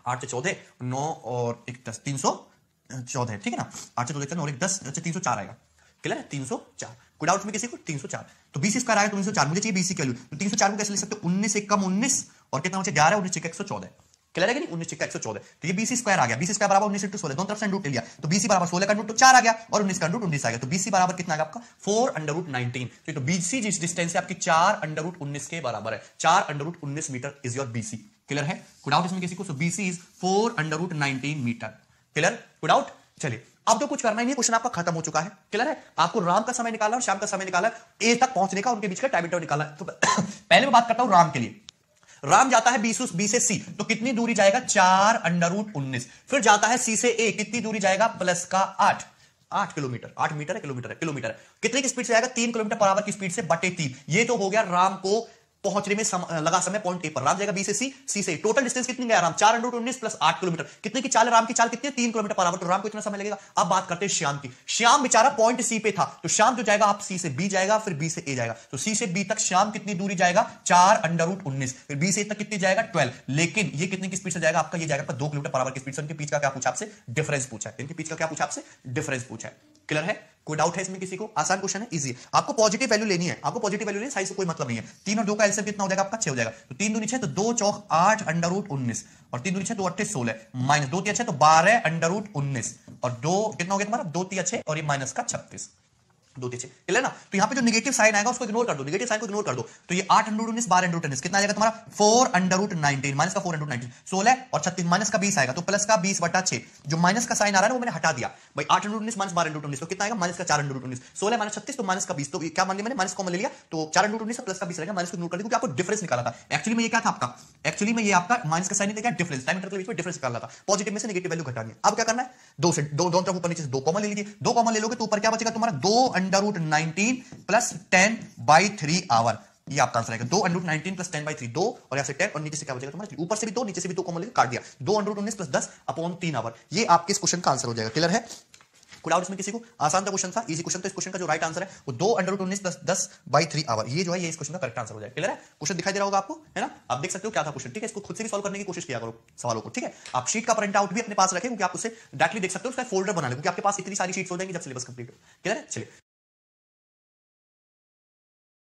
8 से 14 9 और 1 10 314, ठीक है ना? 8 से 2 और 1 10 304 आएगा। क्लियर है? 304। कोई डाउट में किसी को? 304 तो BC स्क्वायर आएगा 304, मुझे चाहिए BC की वैल्यू, तो 304 को कैसे लिख सकते हो 19 से कम 19 और कितना बचे 11 19 114, क्लियर है कि नहीं? 19 चिक्का 114, तो ये BC स्क्वायर आ गया। BC स्क्वायर बराबर 19 इंटू 16, दोनों तरफ से अंडर रूट ले लिया, तो BC बराबर 16 का अंडर रूट तो 4 आ गया और 19 का अंडर रूट 19 आ गया, तो BC बराबर कितना आ गया आपका 4 अंडर रूट 19। तो BC जिस डिस्टेंस है आपकी 4 अंडर रूट 19 के बराबर है, 4 under root 19 metre is your BC। Clear है? कोई डाउट इसमें किसी को? So BC is 4 under root 19 metre. Clear? कोई डाउट? चलिए अब तो कुछ करना ही नहीं, क्वेश्चन आपका खत्म हो चुका है। क्लियर है? आपको राम का समय निकालना और शाम का समय निकाला है, ए तक पहुंचने का, उनके बीच का टाइम इंटरवल निकाला है। तो पहले मैं बात करता हूं राम के लिए। राम जाता है बी से सी, तो कितनी दूरी जाएगा 4 अंडर रूट 19। फिर जाता है सी से ए, कितनी दूरी जाएगा प्लस का 8 किलोमीटर, 8 मीटर है, किलोमीटर है। कितने की स्पीड से जाएगा 3 किलोमीटर पर आवर की स्पीड से बटे 3। ये तो हो गया राम को पहुंचने में लगा समय पॉइंट ए पर। राम जाएगा बी से सी, सी से टोटल डिस्टेंस कितनी गया Ram 4 under root 19 plus 8 kilometre. कितने की चाल है राम की? चाल कितनी है 3 किलोमीटर पर आवर, तो राम को इतना समय लगेगा। अब बात करते हैं श्याम की। श्याम बेचारा पॉइंट सी पे था, तो श्याम जो जाएगा आप सी से बी जाएगा, फिर बी से ए जाएगा, तो सी से बी तक श्याम कितनी दूरी जाएगा 4 अंडर रूट 19, फिर बी से ए तक कितनी जाएगा 12। लेकिन ये कितने की स्पीड से जाएगा आपका? ये जाएगा 2 किलोमीटर पर आवर की स्पीड से। इनके बीच का क्या पूछा आपसे? डिफरेंस पूछा है। इनके बीच का क्या पूछा आपसे? डिफरेंस पूछा है। क्लियर है? कोई डाउट है इसमें किसी को? आसान क्वेश्चन है, इजी है। आपको पॉजिटिव वैल्यू लेनी है, आपको पॉजिटिव वैल्यू लेनी, साइज से कोई मतलब नहीं है। 3 और 2 का एलसीएम कितना हो जाएगा आपका? 6 हो जाएगा, तो 3 दूनी 6, तो 2 चौक 8 अंडर रूट 19, और 3 दूनी 6, 2 8 16, माइनस 2 3 6, तो 12 अंडर रूट 19, और 2 कितना हो गया तुम्हारा? 2 3 6, और ये माइनस का 36, 2 3 6। क्लियर ना? तो यहां पे जो नेगेटिव साइन आएगा उसको इग्नोर कर दो, नेगेटिव साइन को इग्नोर कर दो, तो ये 8 अंडर रूट 19 12 अंडर रूट 19 कितना आ जाएगा तुम्हारा? 4 अंडर रूट 19, माइनस का 4 अंडर रूट 19, 16 और 36, माइनस का 20 आएगा, तो प्लस का 20 बटा 6। जो माइनस का साइन आ रहा है वो मैंने हटा दिया भाई। 8 under root 19 minus 12 under root 19, तो कितना आएगा? माइनस का 4 अंडर रूट 19, 16 माइनस 36, तो माइनस का 20, तो क्या मान लिया मैंने? माइनस कॉमन ले लिया, तो 4 अंडर रूट 19 प्लस का 20 रहेगा, माइनस को इग्नोर कर दिया क्योंकि आपको डिफरेंस निकाला था। एक्चुअली में ये क्या था आपका? एक्चुअली में ये आपका माइनस का साइन नहीं था, डिफरेंस, टाइम इंटरवल के बीच में डिफरेंस निकालना था। पॉजिटिव में से नेगेटिव वैल्यू घटानी है। अब क्या करना है? दो से दो, दोनों तरफ ऊपर नीचे से 2 कॉमन ले लीजिए। 2 कॉमन ले लोगे तो ऊपर क्या बचेगा तुम्हारा? 2 अंडर रूट 19 प्लस 10/3 आवर। ये आपका आंसर आएगा 2 अंडर रूट 19 प्लस 10/3, 2 और यहां से 10, और नीचे से क्या बचेगा तुम्हारा? ऊपर से भी 2, नीचे से भी 2 कॉमन लेके काट दिया, 2 under root 19 plus 10 upon 3 hour. ये आपके इस क्वेश्चन का आंसर हो जाएगा। क्लियर है? कोई डाउट इसमें किसी को? आसान था क्वेश्चन था, इजी क्वेश्चन। तो इस क्वेश्चन का जो राइट आंसर है वो 2 अंडर रूट 19 प्लस 10/3 आवर, ये जो है ये इस क्वेश्चन का करेक्ट आंसर हो जाएगा। क्लियर है? क्वेश्चन दिखाई दे रहा होगा आपको, है ना? आप देख सकते हो क्या था क्वेश्चन। ठीक है, इसको खुद से भी सॉल्व करने की कोशिश किया करो सवालों को। ठीक है, आप शीट का प्रिंट आउट भी अपने पास रखें, क्योंकि आप उससे डायरेक्टली देख सकते हो, उसका फोल्डर बना लें, क्योंकि आपके पास इतनी सारी शीट्स हो जाएंगी जब सिलेबस कंप्लीट हो। क्लियर है? चलिए।